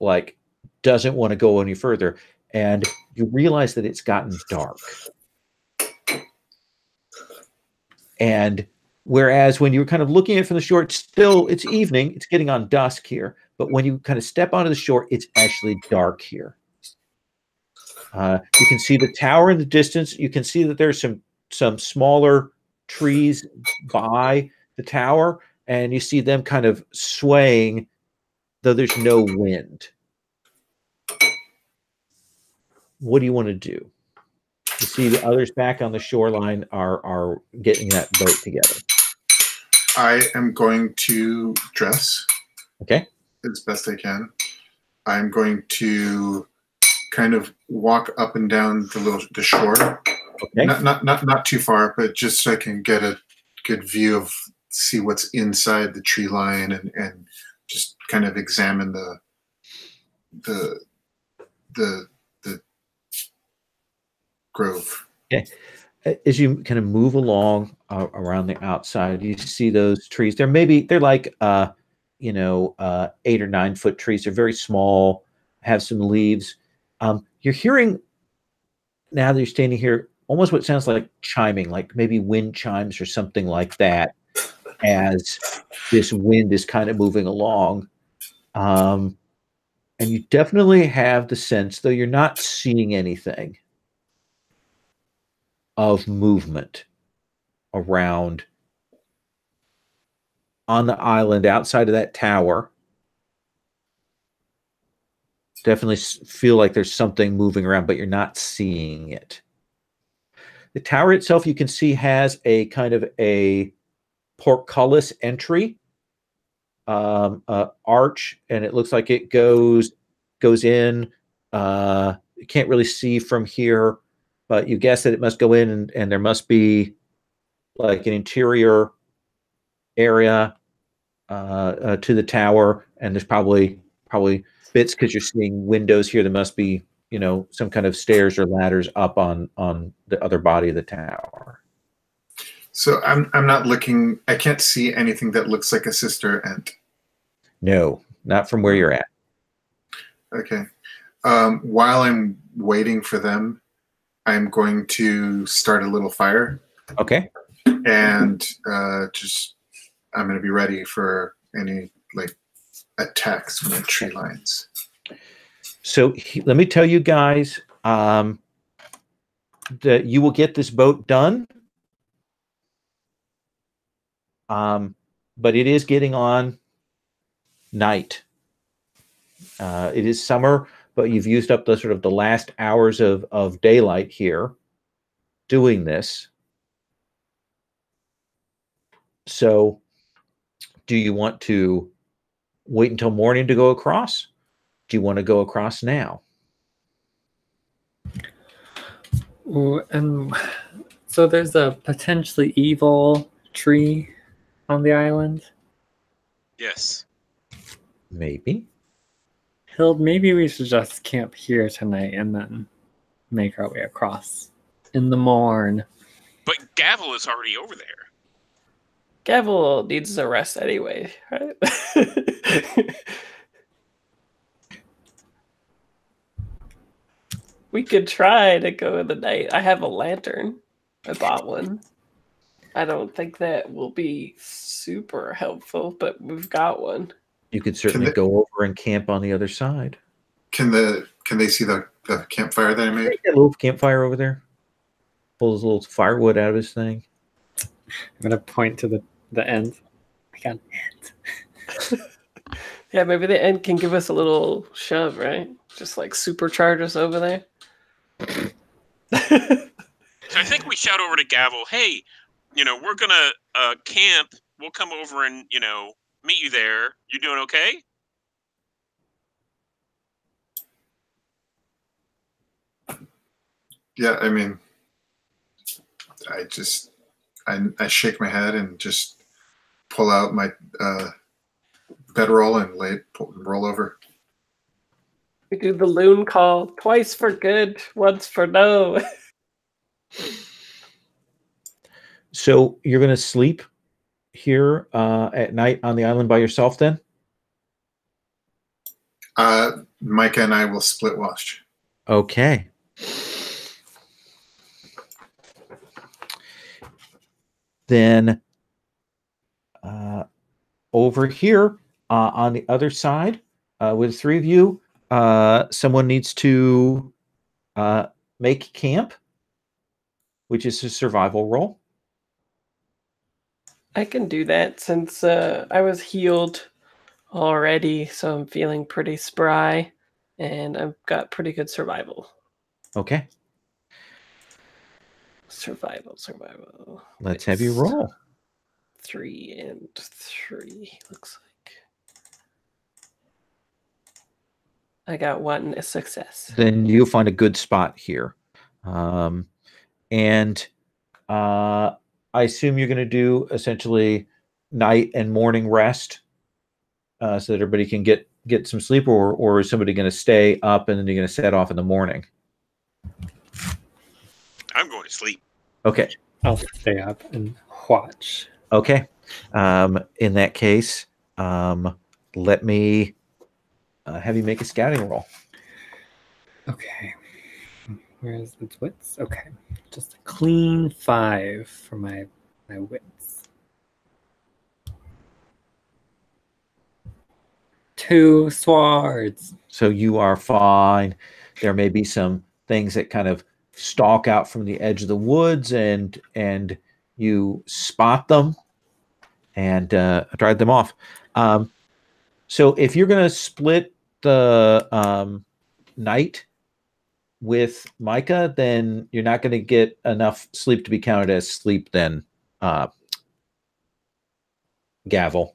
like doesn't want to go any further, and you realize that it's gotten dark. And whereas when you were kind of looking at it from the shore, it's evening, it's getting on dusk here, but when you kind of step onto the shore, it's actually dark here. You can see the tower in the distance. You can see that there's some smaller trees by the tower, and you see them kind of swaying, though there's no wind. what do you want to do? You see the others back on the shoreline are getting that boat together. I am going to dress. Okay. As best I can. I'm going to kind of walk up and down the shore. Okay. Not too far, but just so I can get a good view of see what's inside the tree line and just kind of examine the grove. Okay. As you kind of move along around the outside, you see those trees. They're like 8 or 9 foot trees. They're very small, have some leaves. You're hearing now that you're standing here almost what sounds like chiming, like maybe wind chimes or something like that, as this wind is kind of moving along. And you definitely have the sense, though you're not seeing anything, of movement around on the island outside of that tower. Definitely feel like there's something moving around, but you're not seeing it. The tower itself, you can see, has a kind of a portcullis entry, arch, and it looks like it goes in. You can't really see from here, but you guess that it must go in, and there must be like an interior area to the tower, and there's probably bits, because you're seeing windows here. There must be some kind of stairs or ladders up on the other body of the tower. So I'm not looking. I can't see anything that looks like a sister ant. No, not from where you're at. Okay. While I'm waiting for them, I'm going to start a little fire. Okay. And I'm going to be ready for any attacks from the tree lines. So let me tell you guys that you will get this boat done. But it is getting on night. It is summer, but you've used up the sort of the last hours of daylight here doing this. So do you want to wait until morning to go across? Do you want to go across now? Ooh, and so there's a potentially evil tree on the island. Yes. Maybe. Hild, maybe we should just camp here tonight and then make our way across in the morn. But Gavel is already over there. Gavel needs a rest anyway, right? We could try to go in the night. I have a lantern. I bought one. I don't think that will be super helpful, but we've got one. You could certainly go over and camp on the other side. Can they see the campfire that I made? A little campfire over there. Pulls a little firewood out of his thing. I'm gonna point to the end. I got an end. Yeah, maybe the end can give us a little shove, right? Just supercharge us over there. So I think we shout over to Gavel, hey, we're gonna camp. We'll come over and meet you there. You doing okay? Yeah, I mean, I shake my head and just pull out my bedroll and roll over. We do the loon call, twice for good, once for no. So you're going to sleep here at night on the island by yourself then? Micah and I will split watch. Okay. Then over here on the other side, with the 3 of you, someone needs to make camp, which is a survival roll. I can do that since I was healed already, so I'm feeling pretty spry, and I've got pretty good survival. Okay. Survival. Let's have you roll. 3 and 3 looks like. I got 1 a success. Then you'll find a good spot here. And I assume you're going to do essentially night and morning rest so that everybody can get some sleep, or is somebody going to stay up and then you're going to set off in the morning? I'm going to sleep. Okay. I'll stay up and watch. Okay. In that case, let me have you make a scouting roll. Okay. Where's the wits? Okay. Just a clean 5 for my wits. 2 swords. So you are fine. There may be some things that kind of stalk out from the edge of the woods, and you spot them and drive them off. So if you're going to split the night with Micah, then you're not going to get enough sleep to be counted as sleep then, Gavel.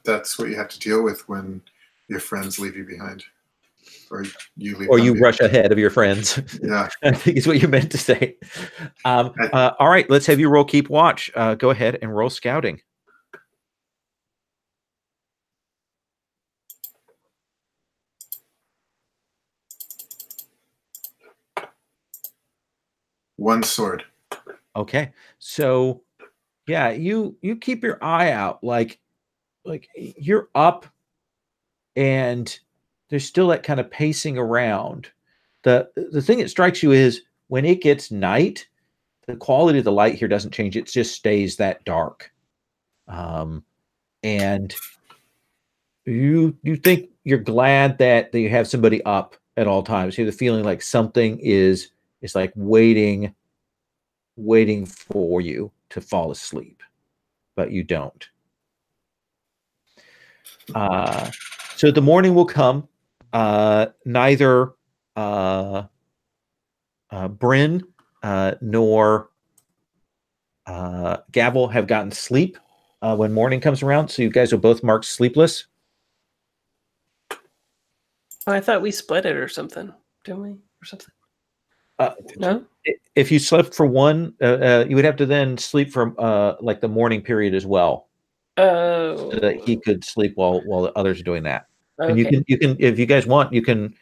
That's what you have to deal with when your friends leave you behind, or you leave. Or you them rush behind. ahead of your friends. Yeah. I think is what you meant to say. All right, let's have you roll keep watch. Go ahead and roll scouting. One sword. Okay. So yeah, you keep your eye out, like you're up and there's still that kind of pacing around. The thing that strikes you is when it gets night, the quality of the light here doesn't change. It just stays that dark. And you think you're glad that you have somebody up at all times. You have the feeling like something is like waiting for you to fall asleep, but you don't. So the morning will come. Neither Bryn nor Gavel have gotten sleep when morning comes around, so you guys are both marked sleepless. Oh, I thought we split it or something, didn't we? Or something? No? If you slept for one, you would have to then sleep for like the morning period as well. Oh. So that he could sleep while the others are doing that. Okay. And you can if you guys want, you can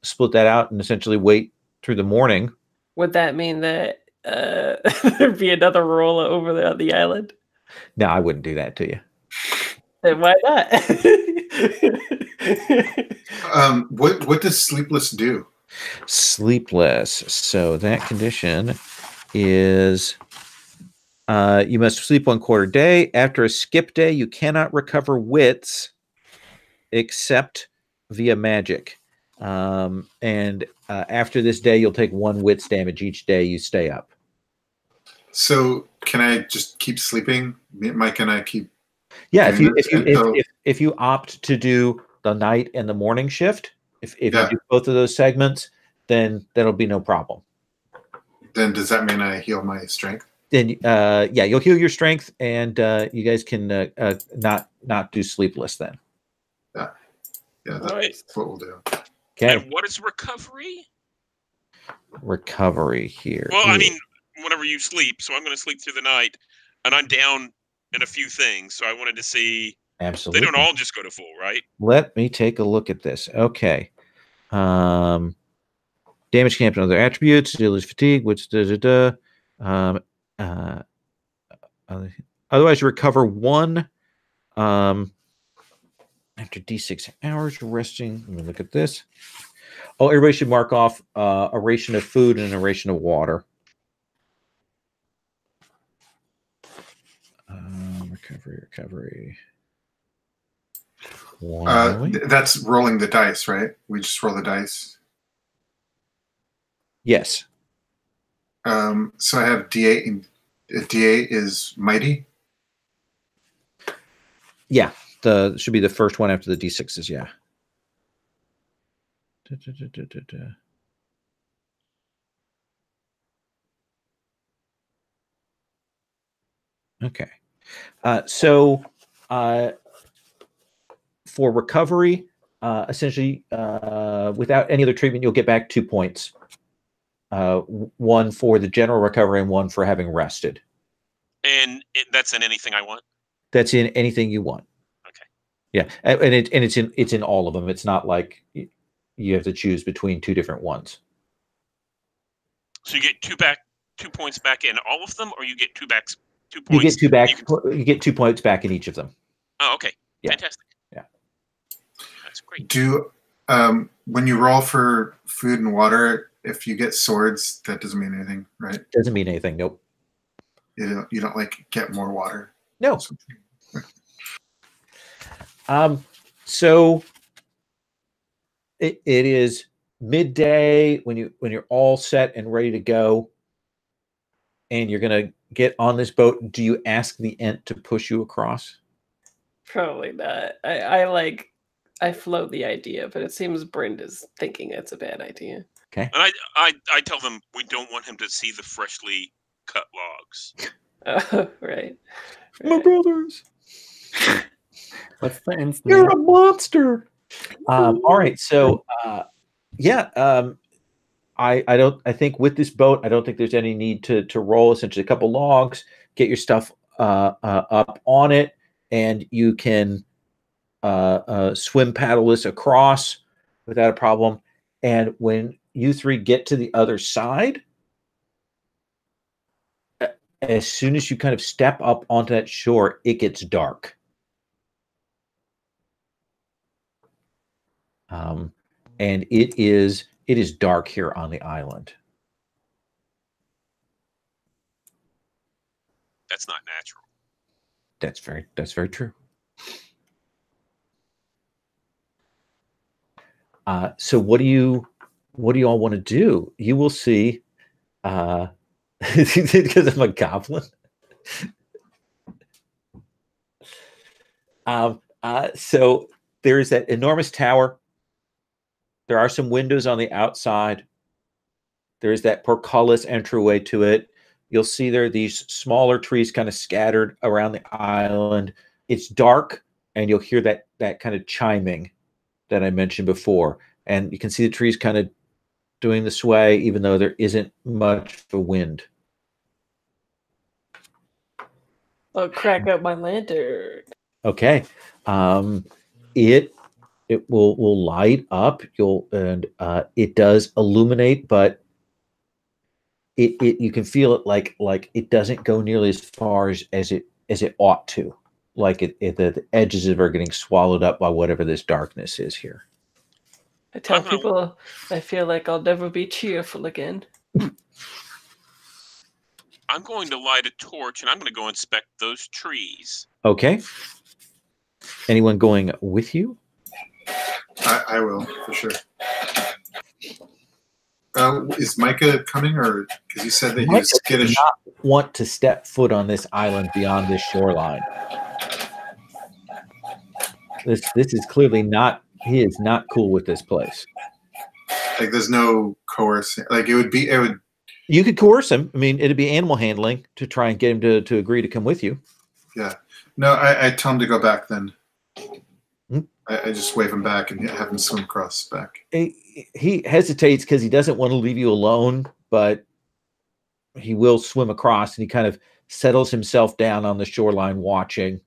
split that out and essentially wait through the morning. Would that mean that there'd be another roll over the island? No, I wouldn't do that to you. Then why not? What does sleepless do? Sleepless. So that condition is you must sleep 1/4 day. After a skip day, you cannot recover wits except via magic. And after this day, you'll take 1 wits damage each day you stay up. So can I just keep sleeping? Mike and I keep. Yeah, if you opt to do the night and the morning shift, if you do both of those segments, then that'll be no problem. Then does that mean I heal my strength? Then yeah, you'll heal your strength, and you guys can not do sleepless then. Yeah, that's what we'll do. Okay. And what is recovery? Recovery here. Well, I mean, whenever you sleep, so I'm going to sleep through the night, and I'm down in a few things, so I wanted to see. Absolutely. They don't all just go to full, right? Let me take a look at this. Okay. Damage can't be other attributes, dealer's fatigue, which otherwise you recover 1 after D6 hours resting. Let me look at this. Oh, everybody should mark off a ration of food and a ration of water. Recovery. That's rolling the dice, right? We just roll the dice. Yes. So I have D8, and D8 is mighty. Yeah, should be the first one after the D6s. Yeah. Da, da, da, da, da, da. Okay. So for recovery, essentially, without any other treatment, you'll get back 2 points. One for the general recovery and one for having rested. And that's in anything I want? That's in anything you want. Okay. Yeah, and it's in all of them. It's not like you have to choose between 2 different ones. So you get 2 points back in all of them, or you get 2 points? You get 2 back. You get 2 points back in each of them. Oh, okay. Yeah. Fantastic. Yeah. That's great. Do when you roll for food and water, if you get swords, that doesn't mean anything, right? Doesn't mean anything. Nope. You don't like get more water. No. So it is midday when you're all set and ready to go, and you're gonna get on this boat. Do you ask the Ent to push you across? Probably not. I float the idea, but it seems Brenda's thinking it's a bad idea. Okay. And I tell them we don't want him to see the freshly cut logs. Oh, right. My brothers. What's the Ent's You're name? a monster. All right. So yeah. I think with this boat, I don't think there's any need to roll. Essentially, a couple logs, get your stuff up on it, and you can swim paddleless across without a problem. And when you 3 get to the other side, as soon as you kind of step up onto that shore, it gets dark. And it is dark here on the island. That's not natural. That's very true. So what do you all want to do? You will see, because I'm a goblin. So there is that enormous tower. There are some windows on the outside. There is that portcullis entryway to it. You'll see there are these smaller trees kind of scattered around the island. It's dark, and you'll hear that kind of chiming that I mentioned before. And you can see the trees kind of doing the sway, even though there isn't much of a wind. I'll crack up my lantern. Okay. It will light up. It does illuminate, but it you can feel it like it doesn't go nearly as far as it ought to. Like the edges of it are getting swallowed up by whatever this darkness is here. I tell people I feel like I'll never be cheerful again. I'm going to light a torch, and I'm going to go inspect those trees. Okay. Anyone going with you? I will, for sure. Is Micah coming, or because you said that he was skittish? Does not want to step foot on this island beyond this shoreline. This is clearly not. He is not cool with this place. Like, there's no coercing. Like, it would. You could coerce him. I mean, it'd be animal handling to try and get him to agree to come with you. Yeah. No, I tell him to go back then. I just wave him back and have him swim across back. He hesitates because he doesn't want to leave you alone, but he will swim across, and he kind of settles himself down on the shoreline watching.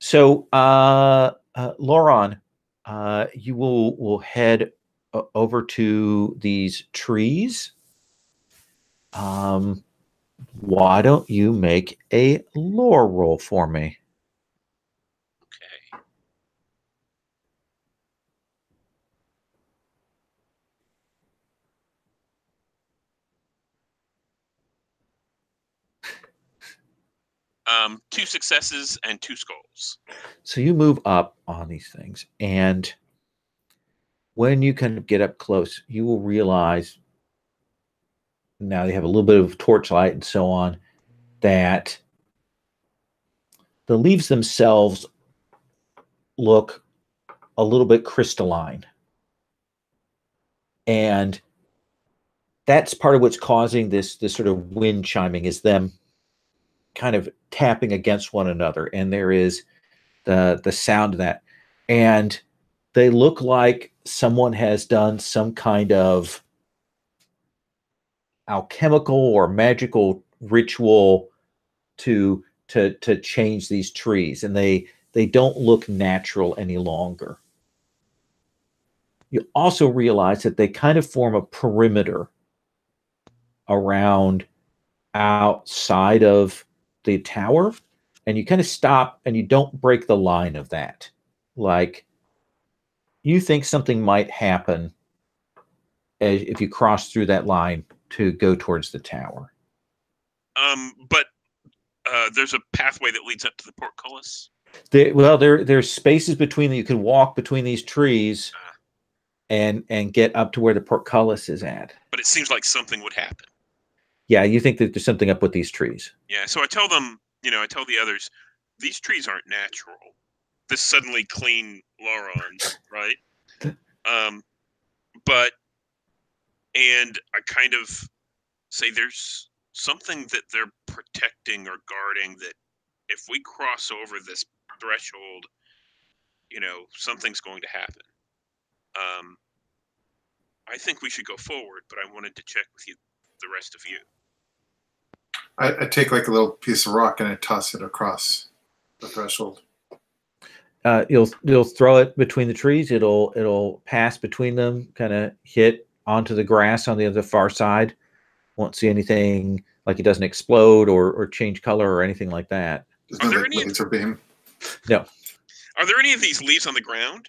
So Lauron, you will head over to these trees. Why don't you make a lore roll for me? Okay. 2 successes and 2 skulls. So you move up on these things, and when you kind of get up close, you will realize, now they have a little bit of torchlight and so on, that the leaves themselves look a little bit crystalline. And that's part of what's causing this sort of wind chiming, is them kind of tapping against one another. And there is the sound of that. And they look like someone has done some kind of alchemical or magical ritual to change these trees, and they don't look natural any longer. You also realize that they kind of form a perimeter around outside of the tower, and you kind of stop and you don't break the line of that. Like, you think something might happen if you cross through that line to go towards the tower. But there's a pathway that leads up to the portcullis. There's spaces between them. You can walk between these trees and get up to where the portcullis is at. But it seems like something would happen. Yeah, you think that there's something up with these trees. Yeah, so I tell them, I tell the others, these trees aren't natural. This suddenly clean laurons, right? And I kind of say there's something that they're protecting or guarding, that if we cross over this threshold, something's going to happen. I think we should go forward, but I wanted to check with you, the rest of you. I take like a little piece of rock and I toss it across the threshold. You'll throw it between the trees. It'll pass between them, kind of hit onto the grass on the other far side. Won't see anything, like it doesn't explode or change color or anything like that. Are there any laser beam? No. Are there any of these leaves on the ground?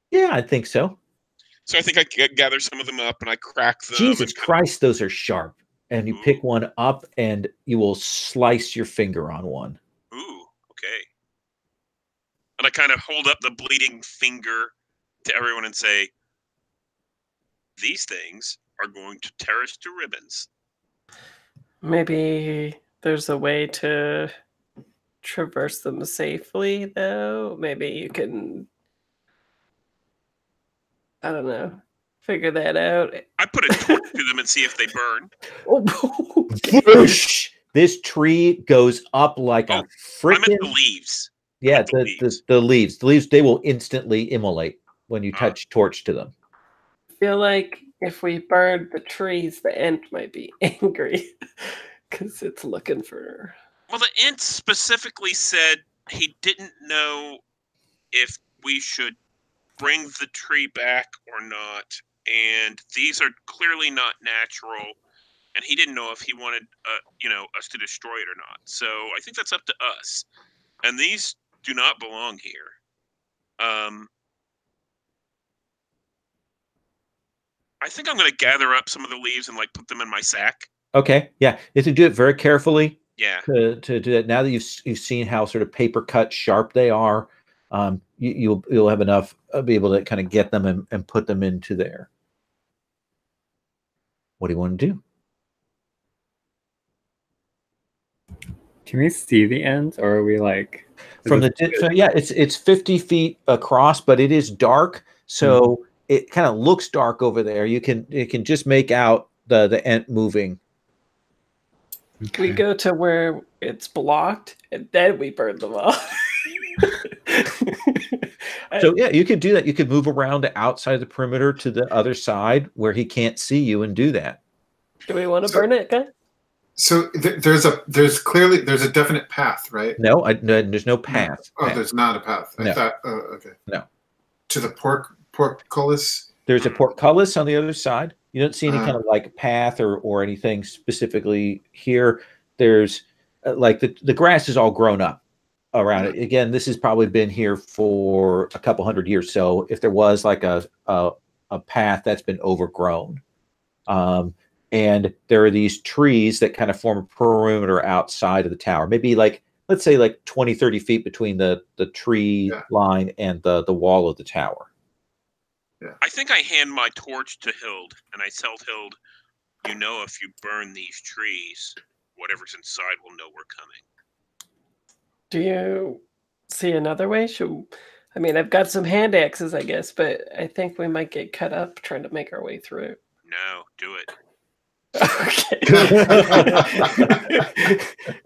Yeah, I think so. So I think I gather some of them up and I crack them. Jesus Christ, those are sharp. And you pick one up and you will slice your finger on one. Ooh, okay. And I kind of hold up the bleeding finger to everyone and say, these things are going to tear us to ribbons. Maybe there's a way to traverse them safely, though. Maybe you can, I don't know, figure that out. I put a torch to them and see if they burn. Whoosh! This tree goes up like a freaking... I meant the leaves. Yeah, the leaves. The leaves, they will instantly immolate when you touch torch to them. I feel like if we burned the trees, the ant might be angry because it's looking for... Well, the ant specifically said he didn't know if we should bring the tree back or not, and these are clearly not natural, and he didn't know if he wanted, us to destroy it or not. So I think that's up to us, and these do not belong here. I think I'm going to gather up some of the leaves and put them in my sack. Okay, yeah, you have to do it very carefully. Yeah. To do that. Now that you've seen how sort of paper cut sharp they are, you'll have enough be able to kind of get them and put them into there. What do you want to do? Can we see the ends, or are we like from the? So yeah, it's 50 feet across, but it is dark, so it kind of looks dark over there. You can just make out the ant moving. Okay. We go to where it's blocked, and then we burn them off. So yeah, you could do that. You could move around the outside of the perimeter to the other side where he can't see you and do that. Do we want to burn it, guys? So there's a definite path, right? No, there's no path. Oh, there's not a path. No. I thought, okay. No. To the portcullis? There's a portcullis on the other side. You don't see any kind of path or anything specifically here. There's the grass is all grown up around it. Again, this has probably been here for a couple hundred years. So if there was a path, that's been overgrown. And there are these trees that kind of form a perimeter outside of the tower. Maybe let's say 20, 30 feet between the tree line and the wall of the tower. Yeah. I think I hand my torch to Hild, and I tell Hild, if you burn these trees, whatever's inside will know we're coming. Do you see another way? I mean, I've got some hand axes, I guess, but I think we might get cut up trying to make our way through. No, do it. Okay.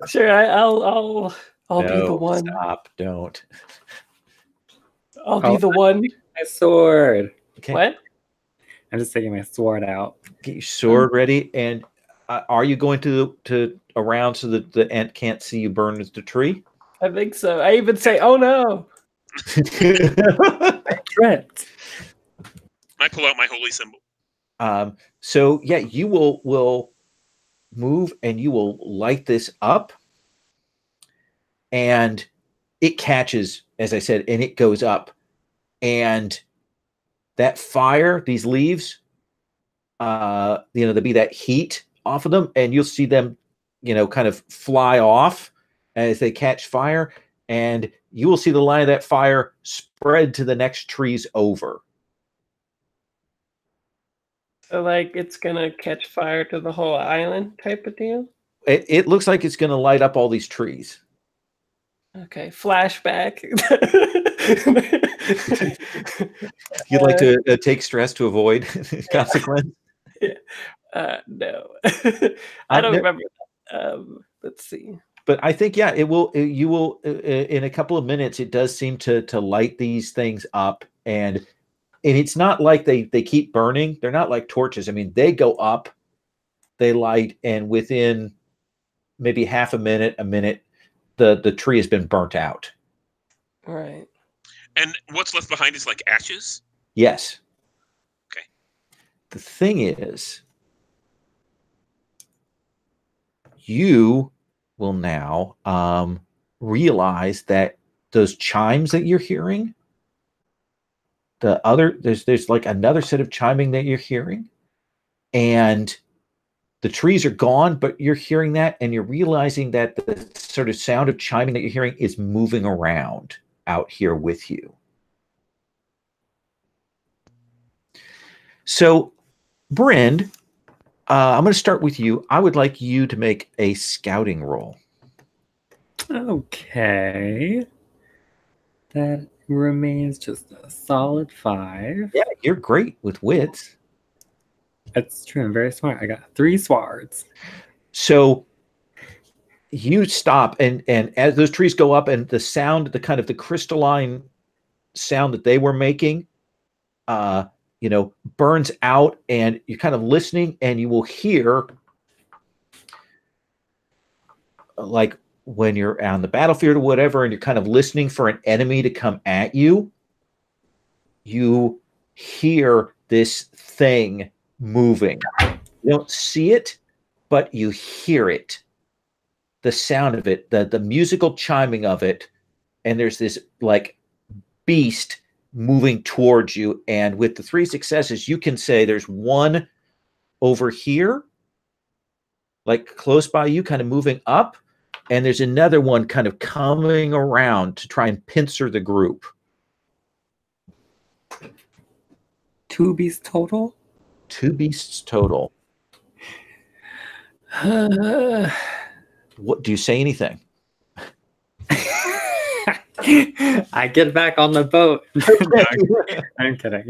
Sure, I'll be the one. Stop! Don't. I'll be the one. My sword. Okay. What? I'm just taking my sword out. Get your sword ready, and are you going to around so that the ant can't see you burn the tree? I think so. I even say, "Oh no!" Tripped. I pull out my holy symbol. So yeah, you will move and you will light this up, and it catches, as I said, and it goes up, and that fire, these leaves, there'll be that heat off of them, and you'll see them, kind of fly off as they catch fire, and you will see the line of that fire spread to the next trees over. So, like, it's gonna catch fire to the whole island type of deal? It looks like it's going to light up all these trees. Okay, flashback. You'd like to take stress to avoid consequence? No. I don't remember that. Let's see. But I think, yeah, you will, in a couple of minutes, it does seem to light these things up. And it's not like they keep burning. They're not like torches. I mean, they go up, they light, and within maybe half a minute, the tree has been burnt out. Right. And what's left behind is like ashes? Yes. Okay. The thing is, you will now realize that those chimes that you're hearing, there's like another set of chiming that you're hearing, and the trees are gone, but you're hearing that, and you're realizing that the sort of sound of chiming that you're hearing is moving around out here with you. So, Bryn, I'm going to start with you. I would like you to make a scouting roll. Okay. That remains just a solid 5. Yeah, you're great with wits. That's true. I'm very smart. I got 3 swords. So you stop, and as those trees go up, and the sound, the kind of the crystalline sound that they were making, burns out, and you're kind of listening, and you will hear, like when you're on the battlefield or whatever, and you're kind of listening for an enemy to come at you, you hear this thing moving. You don't see it, but you hear it. The sound of it, the musical chiming of it, and there's this like beast moving towards you. And with the 3 successes, you can say there's one over here, like close by you, kind of moving up, and there's another one kind of coming around to try and pincer the group. 2 beasts total? 2 beasts total. What do you say? Anything? I get back on the boat. I'm kidding.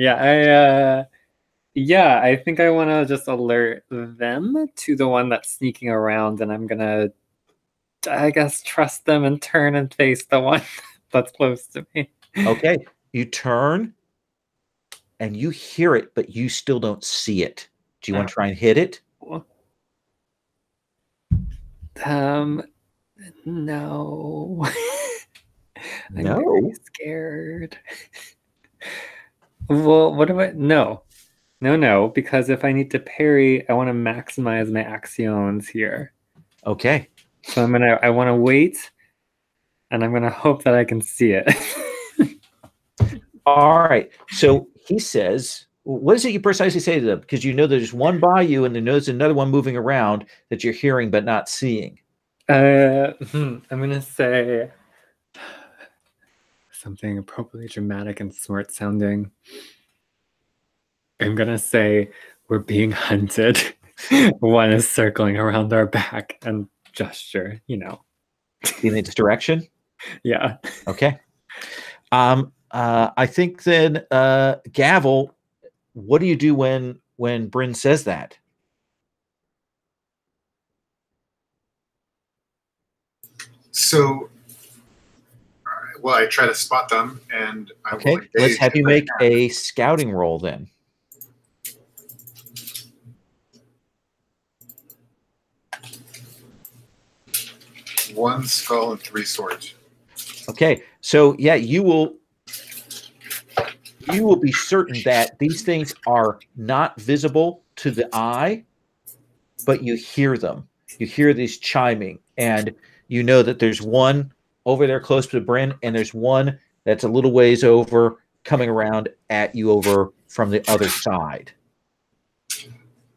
Yeah, I think I want to just alert them to the one that's sneaking around, and I'm gonna, I guess, trust them and turn and face the one that's close to me. Okay, you turn and you hear it, but you still don't see it. Do you want to try and hit it? No. I'm No. very scared. Well, what do I? No, because if I need to parry, I want to maximize my actions here. Okay. So I want to wait, and I'm gonna hope that I can see it. All right. So he says, what is it you precisely say to them? Because you know there's one by you, and there's another one moving around that you're hearing but not seeing. I'm gonna say something appropriately dramatic and smart sounding. I'm gonna say we're being hunted. One is circling around our back and gesture, In its direction? Yeah. Okay. I think then, Gavel, what do you do when Bryn says that? So, well, I try to spot them, and I Okay, will let's engage have you if I make can. a scouting roll then. One skull and 3 swords. Okay, so yeah, you will be certain that these things are not visible to the eye, but you hear them. You hear these chiming, and you know that there's one over there close to the Bryn, and there's one that's a little ways over coming around at you over from the other side.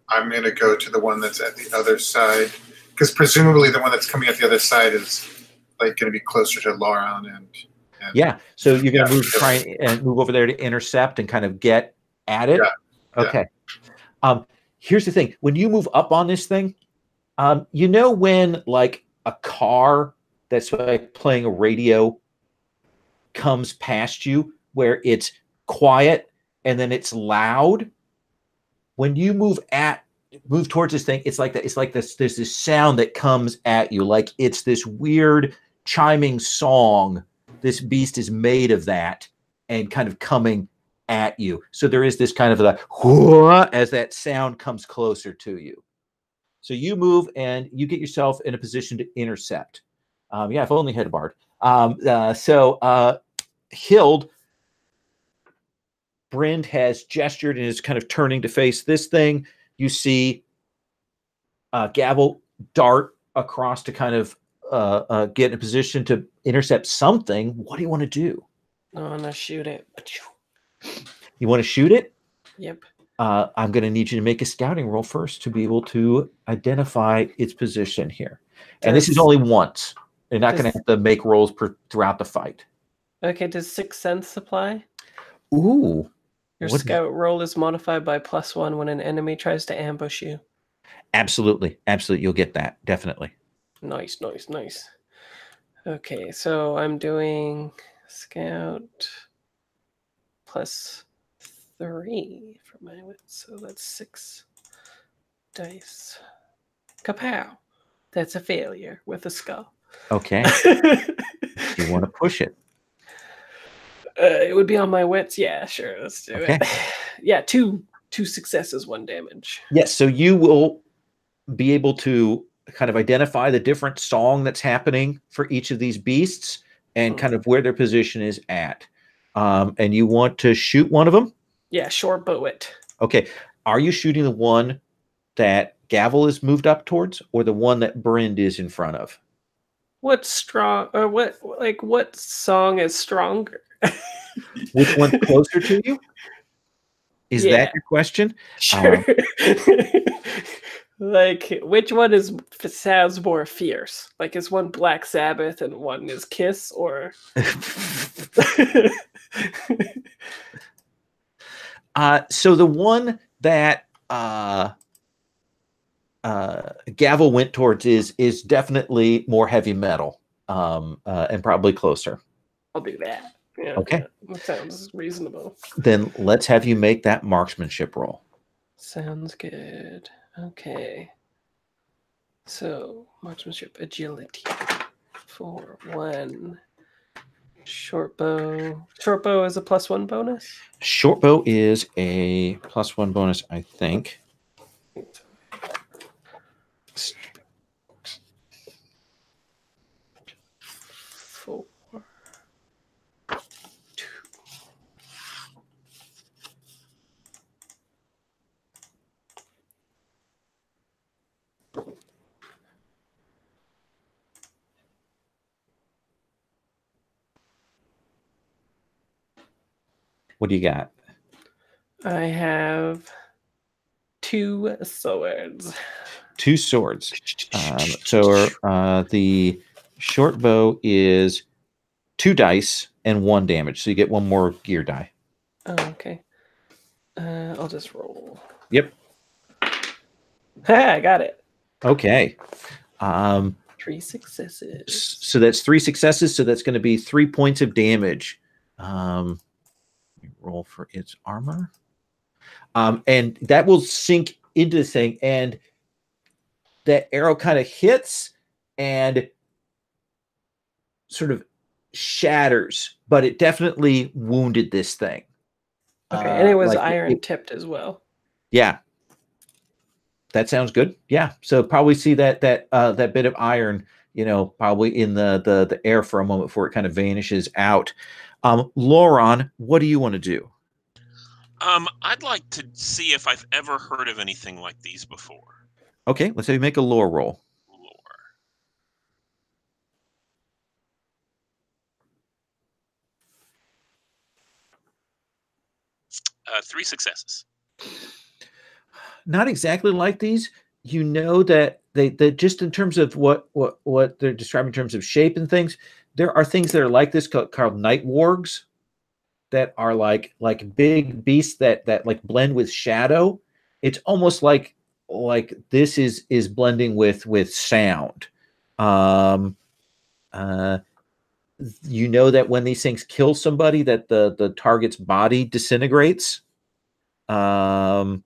I'm going to go to the one that's at the other side, because presumably the one that's coming at the other side is like going to be closer to Lauren and yeah. So you're going to try and move over there to intercept and kind of get at it. Yeah. Okay. Here's the thing: when you move up on this thing, you know when like a car that's like playing a radio comes past you, where it's quiet and then it's loud. When you move towards this thing, it's like that. It's like this. There's this sound that comes at you, like it's this weird chiming song. This beast is made of that and kind of coming at you. So there is this kind of the as that sound comes closer to you. So you move and you get yourself in a position to intercept. Yeah, if only had a bard. Hild, Bryn has gestured and is kind of turning to face this thing. You see Gavel dart across to kind of get in a position to intercept something. What do you want to do? I want to shoot it. You want to shoot it? Yep. I'm going to need you to make a scouting roll first to be able to identify its position here. And this is only once. You're not going to have to make rolls throughout the fight. Okay, does 6th Sense apply? Ooh. Your scout roll is modified by +1 when an enemy tries to ambush you. Absolutely. Absolutely. You'll get that. Definitely. Nice. Okay, so I'm doing scout +3 for my wit, so that's 6 dice. Kapow! That's a failure with a skull. Okay. You want to push it? It would be on my wits. Yeah, sure. Let's do it. Yeah, two successes, 1 damage. Yes. So you will be able to kind of identify the different song that's happening for each of these beasts and kind of where their position is at. And you want to shoot one of them? Yeah, short bow it. Okay. Are you shooting the one that Gavel is moved up towards, or the one that Bryn is in front of? What's strong, or what song is stronger? Which one's closer to you? Is that your question? Sure. Like, which one sounds more fierce? Like, is one Black Sabbath and one is Kiss, or? So the one that Gavel went towards is definitely more heavy metal, and probably closer. I'll do that. Yeah, okay. That sounds reasonable. Then let's have you make that marksmanship roll. Sounds good. Okay. So, marksmanship agility for 1. Short bow. Short bow is a +1 bonus? Short bow is a +1 bonus, I think. What do you got? I have 2 swords. 2 swords. So the short bow is 2 dice and 1 damage. So you get 1 more gear die. Oh, okay. I'll just roll. Yep. Ha! I got it. Okay. 3 successes. So that's 3 successes. So that's going to be 3 points of damage. roll for its armor. And that will sink into this thing, and that arrow kind of hits and sort of shatters, but it definitely wounded this thing. Okay, and it was like iron tipped as well. Yeah, that sounds good. Yeah, so probably see that bit of iron, probably in the air for a moment before it kind of vanishes out. Lauron, what do you want to do? I'd like to see if I've ever heard of anything like these before. Okay, let's say you make a lore roll. Lore. 3 successes. Not exactly like these. You know that they just in terms of what they're describing in terms of shape and things, there are things that are like this called night wargs that are like big beasts that like blend with shadow. It's almost like this is blending with sound. You know that when these things kill somebody, that the target's body disintegrates. And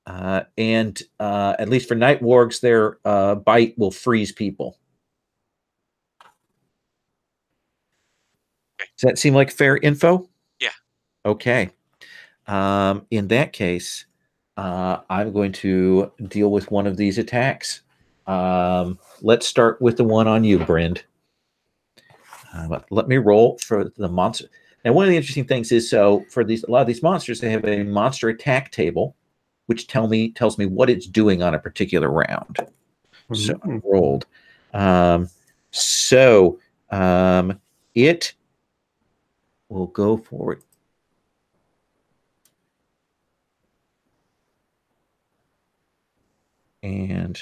at least for night wargs, their bite will freeze people. Okay. Does that seem like fair info? Yeah. Okay. In that case, I'm going to deal with one of these attacks. Let's start with the one on you, Brend. Let me roll for the monster. Now, one of the interesting things is, so for a lot of these monsters, they have a monster attack table, which tells me what it's doing on a particular round. So I rolled. It will go forward. And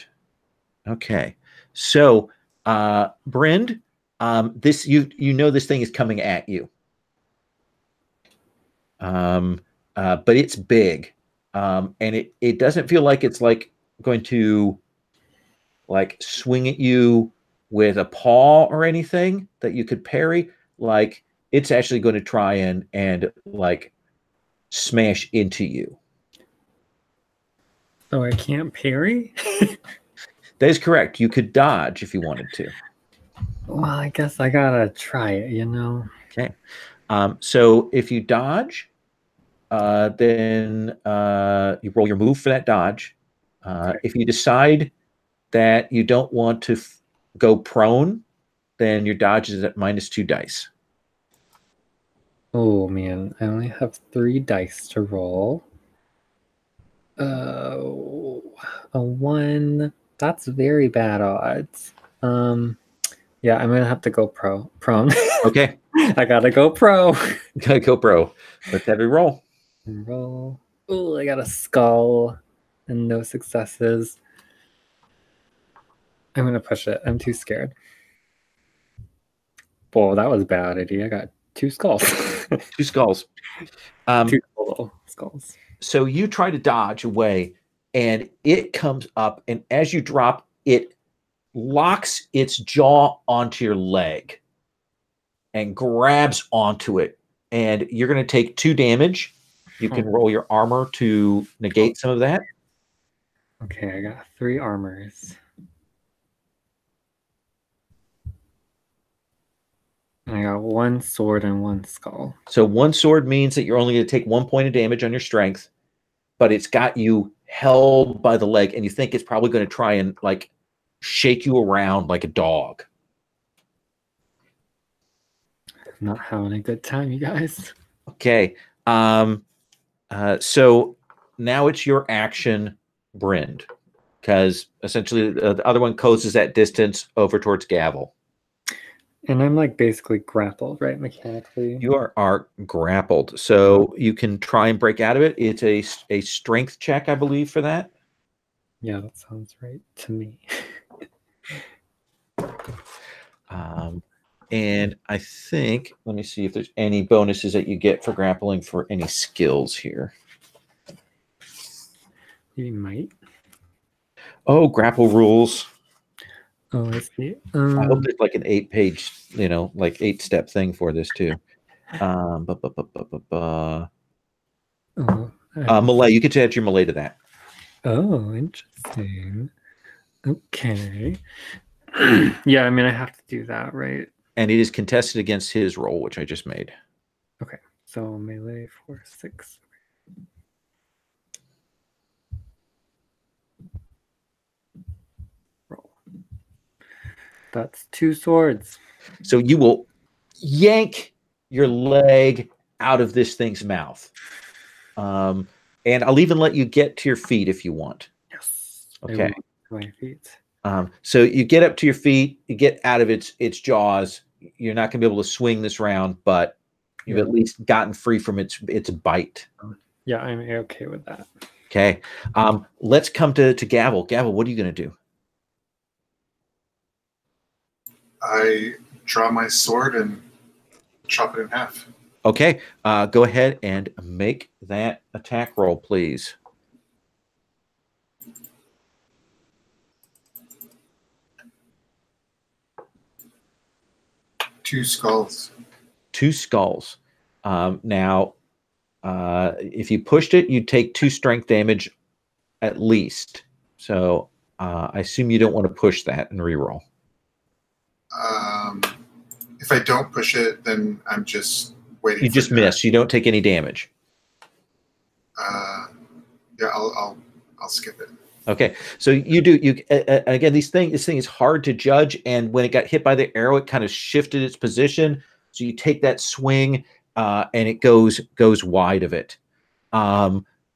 okay. So Brend, this you know this thing is coming at you. But it's big. And it doesn't feel like it's like going to like swing at you with a paw or anything that you could parry. Like it's actually going to try and like smash into you. So I can't parry? That is correct. You could dodge if you wanted to. Well, I guess I gotta try it, Okay. So if you dodge, then you roll your move for that dodge. Okay. If you decide that you don't want to go prone, then your dodge is at -2 dice. Oh man, I only have 3 dice to roll. A 1. That's very bad odds. Yeah, I'm gonna have to go prone. Okay. I gotta go pro. Gotta go pro. Let's have a roll. Roll. Oh, I got a skull and no successes. I'm gonna push it. I'm too scared. Whoa, that was a bad idea. I got 2 skulls. 2 skulls. 2 total skulls. So you try to dodge away, and it comes up, and as you drop, it locks its jaw onto your leg and grabs onto it, and you're going to take 2 damage. You can roll your armor to negate some of that. Okay, I got 3 armors. And I got 1 sword and 1 skull. So 1 sword means that you're only going to take 1 point of damage on your strength, but it's got you held by the leg, and you think it's probably going to try and like shake you around like a dog. I'm not having a good time, you guys. Okay. So now it's your action, Brend, because essentially the other one closes that distance over towards Gavel. And I'm like basically grappled, right? Mechanically. You are grappled, so you can try and break out of it. It's a strength check, I believe, for that. Yeah, that sounds right to me. And I think, let me see if there's any bonuses that you get for grappling for any skills here. You might. Oh, grapple rules. Oh, I see. I hope there's like an 8-page, like 8-step thing for this too. Oh, Melee. You could add your melee to that. oh, interesting. Okay. Yeah, I mean, I have to do that, right? And it is contested against his roll, which I just made. Okay, so melee 4, 6. Roll. That's 2 swords. So you will yank your leg out of this thing's mouth. And I'll even let you get to your feet if you want. Yes. Okay. My feet. So you get up to your feet, you get out of its jaws. You're not going to be able to swing this round, but you've at least gotten free from its bite. Yeah, I'm okay with that. Okay. Let's come to Gavel. Gavel, what are you going to do? I draw my sword and chop it in half. Okay. Go ahead and make that attack roll, please. Two skulls. 2 skulls. Now, if you pushed it, you'd take 2 strength damage at least. So I assume you don't want to push that and reroll. If I don't push it, then I'm just waiting. You just miss. You don't take any damage. Yeah, I'll skip it. Okay, so you do. Again, this thing is hard to judge, and when it got hit by the arrow, it kind of shifted its position. So you take that swing, and it goes wide of it.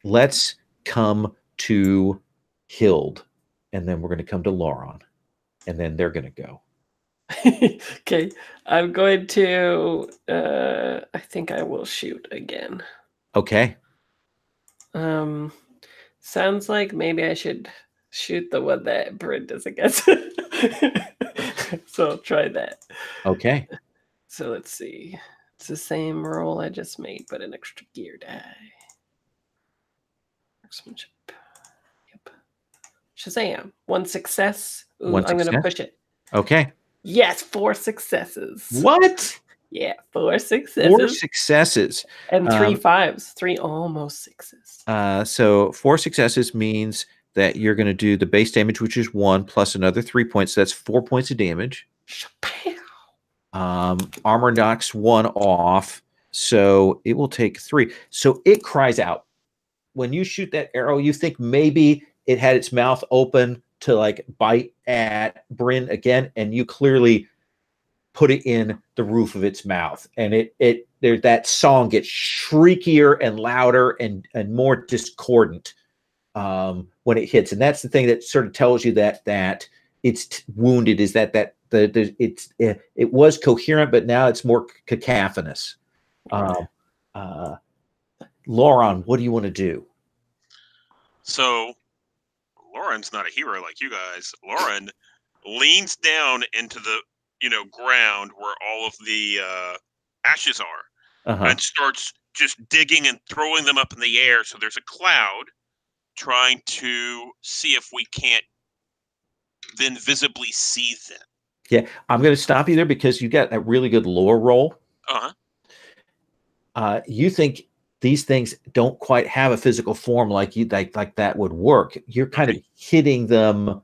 Let's come to Hild, and then we're going to come to Lauron, and then they're going to go. Okay, I'm going to. I think I will shoot again. Okay. Sounds like maybe I should shoot the one that Brent is against. So I'll try that. Okay. So let's see. It's the same roll I just made, but an extra gear die. Marksmanship. Yep. Shazam. 1 success. Ooh, One I'm going to success? push it. Okay. Yes, 4 successes. What? Yeah, 4 successes. 4 successes. And 3 5s. 3 almost 6s. So 4 successes means that you're going to do the base damage, which is 1 plus another 3 points. So that's 4 points of damage. Armor knocks 1 off, so it will take 3. So it cries out. When you shoot that arrow, you think maybe it had its mouth open to like bite at Bryn again, and you clearly put it in the roof of its mouth, and that song gets shriekier and louder and more discordant when it hits, and that's the thing that sort of tells you that it's wounded. Is that it was coherent, but now it's more cacophonous. Lauron, what do you want to do? So Lauren's not a hero like you guys. Lauren leans down into the ground where all of the ashes are, and starts just digging and throwing them up in the air. So there's a cloud, trying to see if we can't then visibly see them. Yeah, I'm going to stop you there because you got a really good lore roll. You think these things don't quite have a physical form like that would work. You're kind of hitting them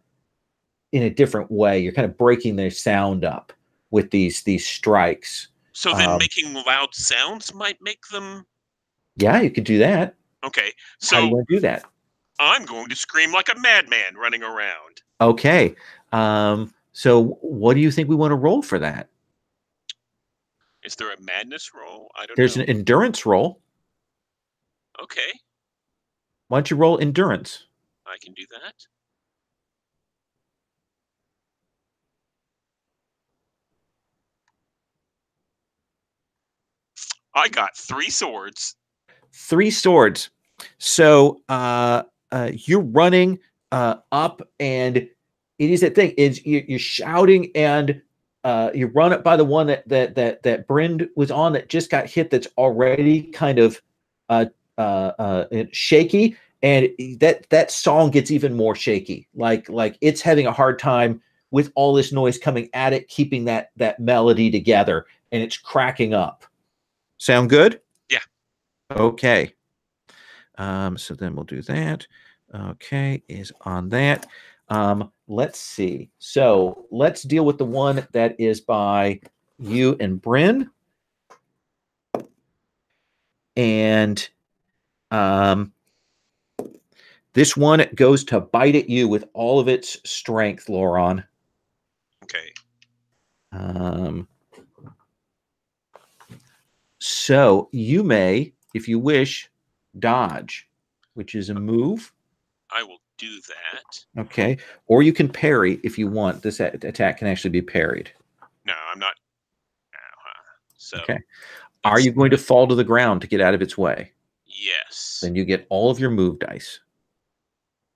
in a different way. You're kind of breaking their sound up with these strikes. So then making loud sounds might make them... Yeah, you could do that. Okay, so how do you want to do that? I'm going to scream like a madman running around. Okay. So what do you think we want to roll for that? Is there a madness roll? I don't know. There's an endurance roll. Okay. Why don't you roll endurance? I can do that. I got 3 swords. 3 swords. So you're running up, and it is that thing. You're shouting, and you run up by the one that Bryn was on that just got hit. That's already kind of shaky, and that song gets even more shaky. Like it's having a hard time with all this noise coming at it, keeping that melody together, and it's cracking up. Sound good? Yeah. Okay. So then we'll do that. Okay, is on that. Let's see. So let's deal with the one that is by you and Bryn. And this one goes to bite at you with all of its strength, Lauron. Okay. So you may, if you wish, dodge, which is a move. I will do that. Okay. Or you can parry if you want. This attack can actually be parried. No, I'm not. So. Okay. Are you going to fall to the ground to get out of its way? Yes. Then you get all of your move dice.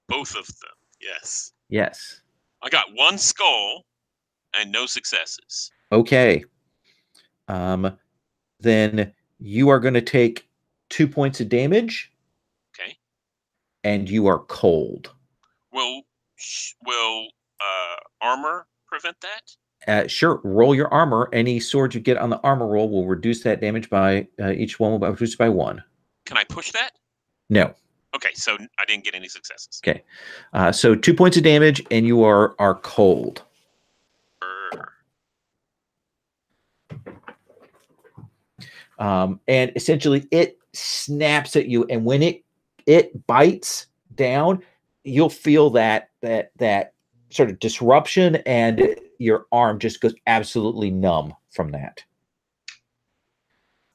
Both of them. Yes. Yes. I got one skull and no successes. Okay. Then you are going to take 2 points of damage. Okay. And you are cold. Will armor prevent that? Sure. Roll your armor. Any sword you get on the armor roll will reduce that damage by each one will be reduced by 1. Can I push that? No. Okay, so I didn't get any successes. Okay. So 2 points of damage, and you are cold. And essentially, it snaps at you, and when it bites down, you'll feel that sort of disruption, and your arm just goes absolutely numb from that.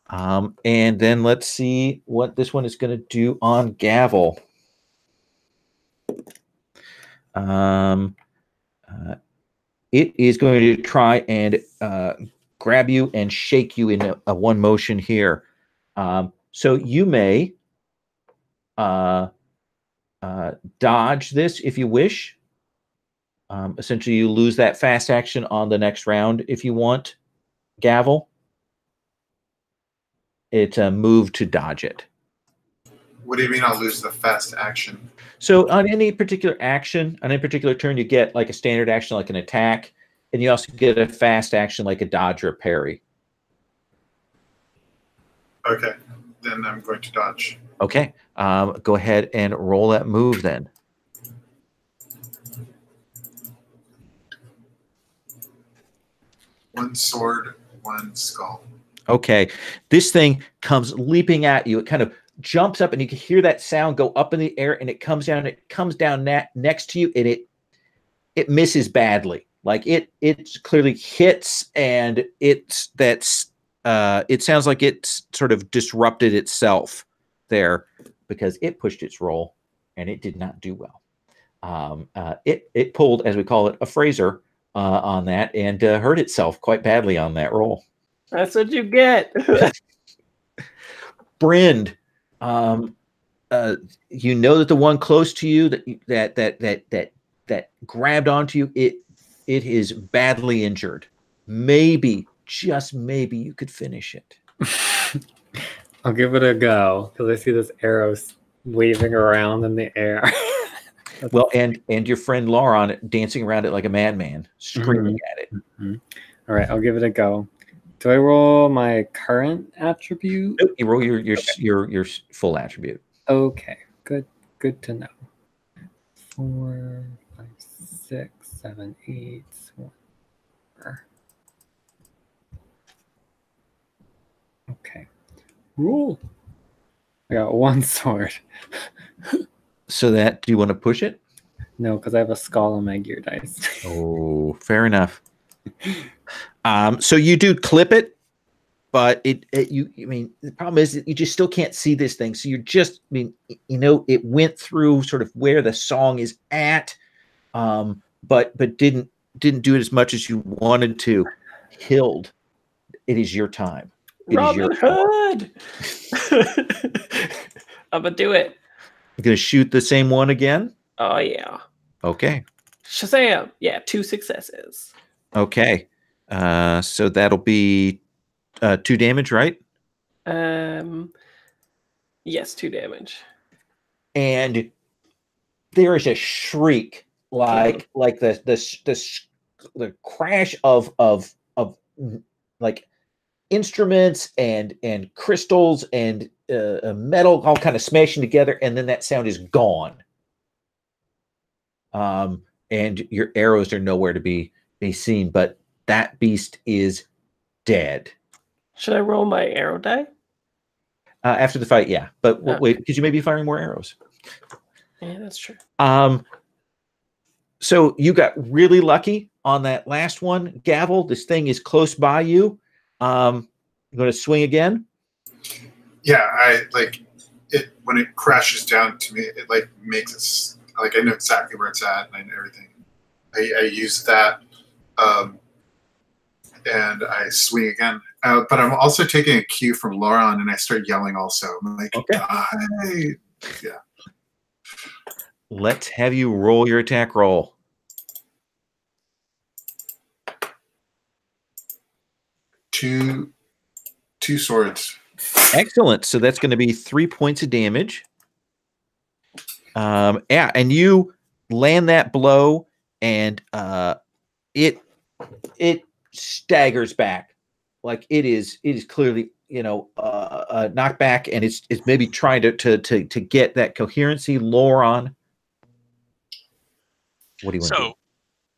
And then let's see what this one is going to do on Gavel. It is going to try and grab you and shake you in a one motion here. So you may dodge this if you wish. Essentially, you lose that fast action on the next round if you want, Gavel. It's a move to dodge it. What do you mean I'll lose the fast action? So on any particular action, on any particular turn, you get like a standard action like an attack, and you also get a fast action like a dodge or a parry. Okay, then I'm going to dodge. Okay, go ahead and roll that move then. One sword, one skull. Okay, this thing comes leaping at you. It kind of jumps up, and you can hear that sound go up in the air, and it comes down. It comes down next to you, and it misses badly. Like it clearly hits, and it sounds like it's sort of disrupted itself there because it pushed its roll, and it did not do well. It pulled, as we call it, a Fraser on that, and hurt itself quite badly on that roll. That's what you get. Bryn, you know that the one close to you that grabbed onto you, it is badly injured. Maybe, just maybe, you could finish it. I'll give it a go because I see this arrow waving around in the air. Well, and your friend Lauron dancing around it like a madman, screaming at it. All right, I'll give it a go. Do I roll my current attribute? Nope, you roll your full attribute. Okay, good to know. 4, 5, 6, 7, 8, 4. Okay. Rule. I got one sword. So that, do you want to push it? No, because I have a skull on my gear dice. Oh, fair enough. So you do clip it, but I mean, the problem is that you just still can't see this thing. So you're just, I mean, it went through sort of where the song is at, but didn't do it as much as you wanted to. Hild, it is your time. Robin Hood. I'm gonna do it. You're gonna shoot the same one again? Oh yeah. Okay. Shazam! Yeah, 2 successes. Okay. So that'll be 2 damage, right? Yes, 2 damage. And there is a shriek, like the crash of like instruments and crystals and metal all kind of smashing together, and then that sound is gone. And your arrows are nowhere to be seen, but that beast is dead. Should I roll my arrow die? After the fight, yeah. But Okay. wait, because you may be firing more arrows. Yeah, that's true. So you got really lucky on that last one, Gavel. This thing is close by you. You're going to swing again? Yeah, I like it when it crashes down to me. It like makes it like I know exactly where it's at and I know everything. I use that, and I swing again. But I'm also taking a cue from Lauren, and I start yelling. Also, I'm like, okay. Die. Yeah. Let's have you roll your attack roll. Two swords. Excellent. So that's going to be 3 points of damage. Yeah, and you land that blow, and it staggers back, like it is clearly knocked back, and it's maybe trying to get that coherency. Lauron, what do you want to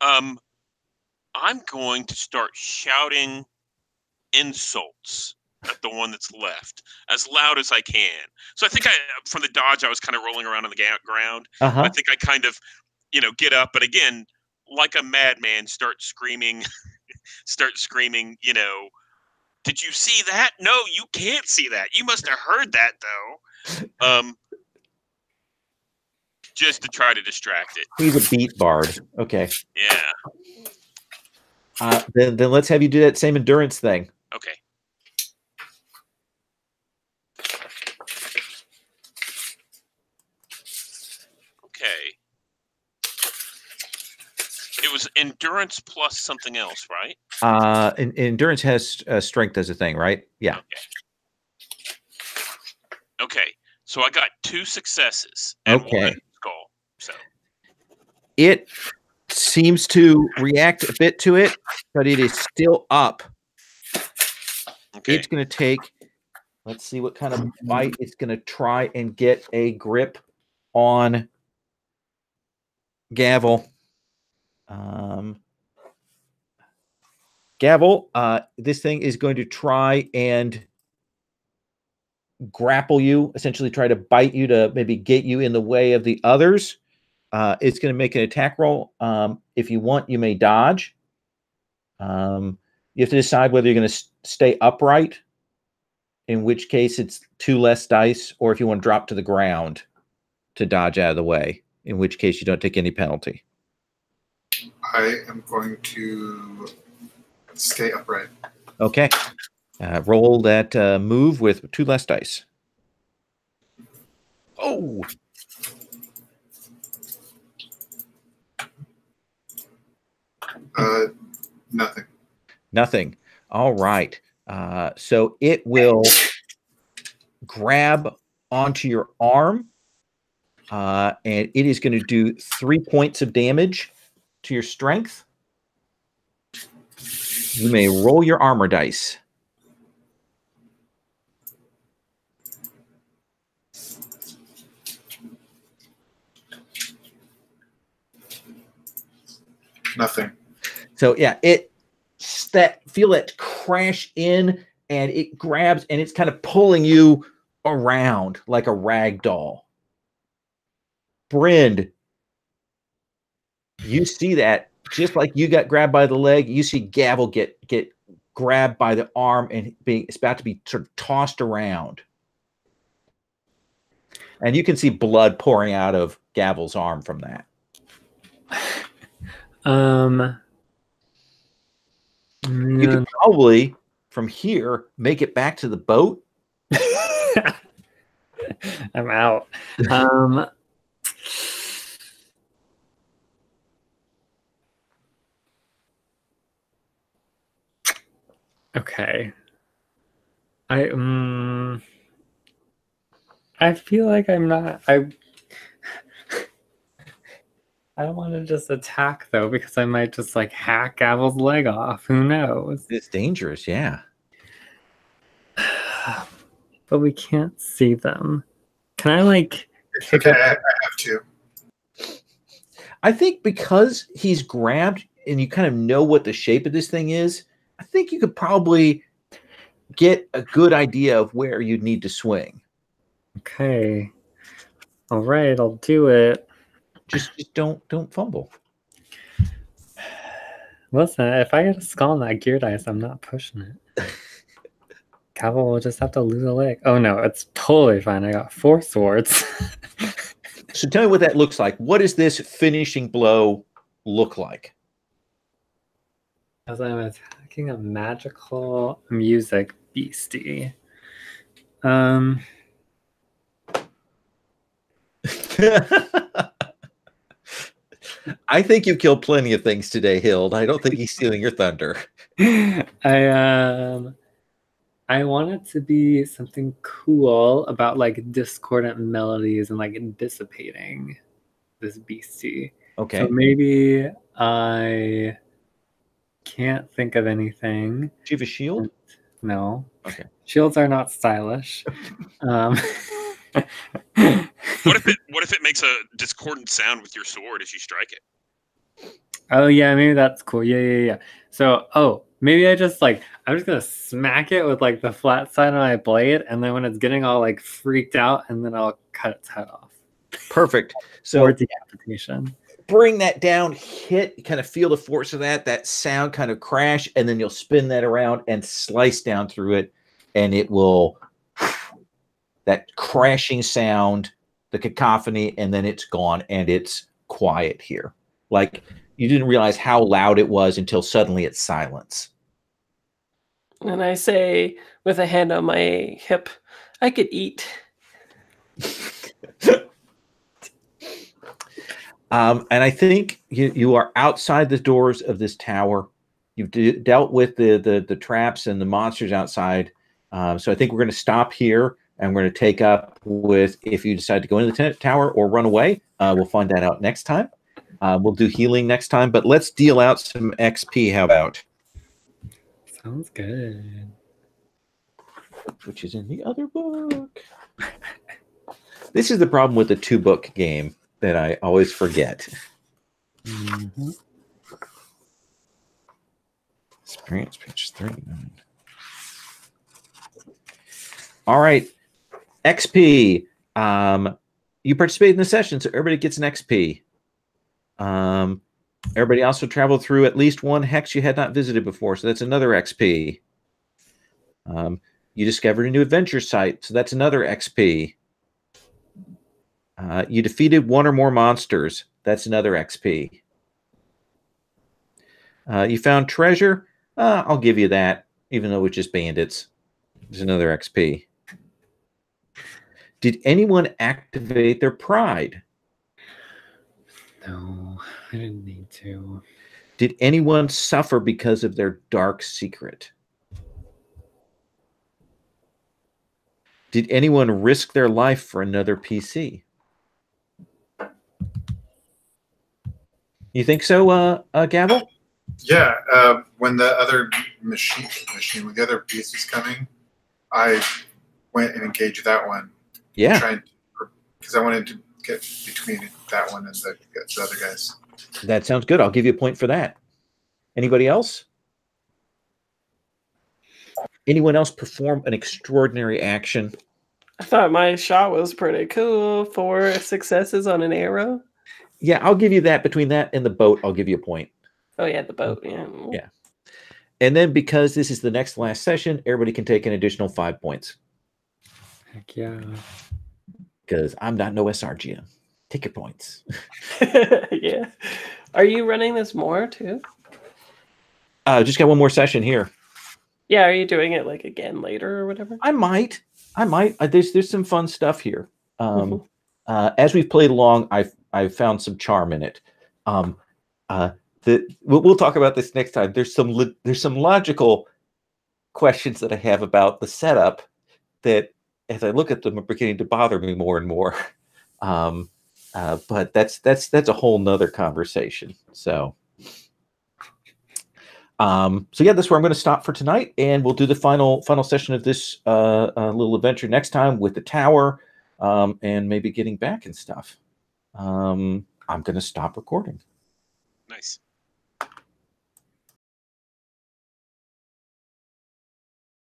do? I'm going to start shouting insults at the one that's left as loud as I can. So I think from the dodge, I was kind of rolling around on the ground. I think I kind of, get up, but again, like a madman, start screaming, did you see that? No, you can't see that. You must have heard that though. Just to try to distract it. He's a beat bard. Okay. Yeah. Then let's have you do that same endurance thing. Okay. Okay. It was endurance plus something else, right? Endurance has strength as a thing, right? Yeah. Okay. So I got 2 successes and one skull. So it seems to react a bit to it, but it is still up. Okay. It's going to take. Let's see what kind of bite it's going to try and get a grip on Gavel. Gavel, this thing is going to try and grapple you, essentially try to bite you to maybe get you in the way of the others. It's going to make an attack roll. If you want, you may dodge. You have to decide whether you're going to stay upright, in which case it's 2 less dice, or if you want to drop to the ground to dodge out of the way, in which case you don't take any penalty. I am going to stay upright. Okay. Roll that move with 2 less dice. Oh! Nothing. Nothing. All right. So it will grab onto your arm, and it is going to do 3 points of damage to your strength. You may roll your armor dice. Nothing. So yeah, feel it crash in, and it grabs, and it's kind of pulling you around like a rag doll. Bryn, you see that just like you got grabbed by the leg, you see Gavel get grabbed by the arm, and it's about to be sort of tossed around. And you can see blood pouring out of Gavel's arm from that. You could probably, from here, make it back to the boat. I'm out. Okay. I feel like I'm not. I don't want to just attack though, because I might just like hack Gavel's leg off. Who knows? It's dangerous, yeah. but we can't see them. Can I like It's pick okay. up? I have to. I think because he's grabbed and you kind of know what the shape of this thing is, I think you could probably get a good idea of where you'd need to swing. Okay. All right, I'll do it. Just don't fumble. Listen, if I get a skull on that gear dice, I'm not pushing it. Cavill will just have to lose a leg. Oh no, it's totally fine. I got 4 swords. So tell me what that looks like. What does this finishing blow look like? As I'm attacking a magical music beastie. I think you've killed plenty of things today, Hild. I don't think he's stealing your thunder. I want it to be something cool about like discordant melodies and like dissipating this beastie. Okay. So maybe I can't think of anything. Do you have a shield? No. Okay. Shields are not stylish. What if it makes a discordant sound with your sword as you strike it? Oh yeah, maybe that's cool. Yeah. So maybe I'm just gonna smack it with like the flat side of my blade, and then when it's getting all like freaked out, and then I'll cut its head off. Perfect. So or decapitation. Bring that down, hit, kind of feel the force of that sound kind of crash, and then you'll spin that around and slice down through it, and it will, that crashing sound, the cacophony, and then it's gone, and it's quiet here. Like, you didn't realize how loud it was until suddenly it's silence. And I say, with a hand on my hip, I could eat. And I think you are outside the doors of this tower. You've dealt with the traps and the monsters outside. So I think we're going to stop here, and we're going to take up with if you decide to go into the tower or run away. We'll find that out next time. We'll do healing next time, but let's deal out some XP. How about? Sounds good. Which is in the other book. This is the problem with the 2-book game that I always forget. Mm-hmm. Experience page 39. All right. XP. You participate in the session, so everybody gets an XP. Everybody also traveled through at least one hex you had not visited before, so that's another XP. You discovered a new adventure site, so that's another XP. You defeated one or more monsters, that's another XP. You found treasure, I'll give you that, even though it's just bandits. There's another XP. Did anyone activate their pride? No, I didn't need to. Did anyone suffer because of their dark secret? Did anyone risk their life for another PC? You think so, Gavel? Yeah. When the other machine, when the other piece was coming, I went and engaged that one. Yeah. Because I wanted to get between that one and the other guys. That sounds good. I'll give you a point for that. Anybody else? Anyone else perform an extraordinary action? I thought my shot was pretty cool. 4 successes on an arrow. Yeah, I'll give you that. Between that and the boat, I'll give you a point. Oh, yeah, the boat. Yeah. Yeah. And then because this is the next last session, everybody can take an additional 5 points. Heck yeah. Because I'm not no SRGM. Take your points. Yeah. Are you running this more too? Just got one more session here. Yeah. Are you doing it like again later or whatever? I might. There's some fun stuff here. As we've played along, I've found some charm in it. We'll talk about this next time. There's some logical questions that I have about the setup that, as I look at them, are beginning to bother me more and more. But that's a whole nother conversation. So, So yeah, that's where I'm going to stop for tonight, and we'll do the final session of this little adventure next time with the tower, and maybe getting back and stuff. I'm going to stop recording. Nice.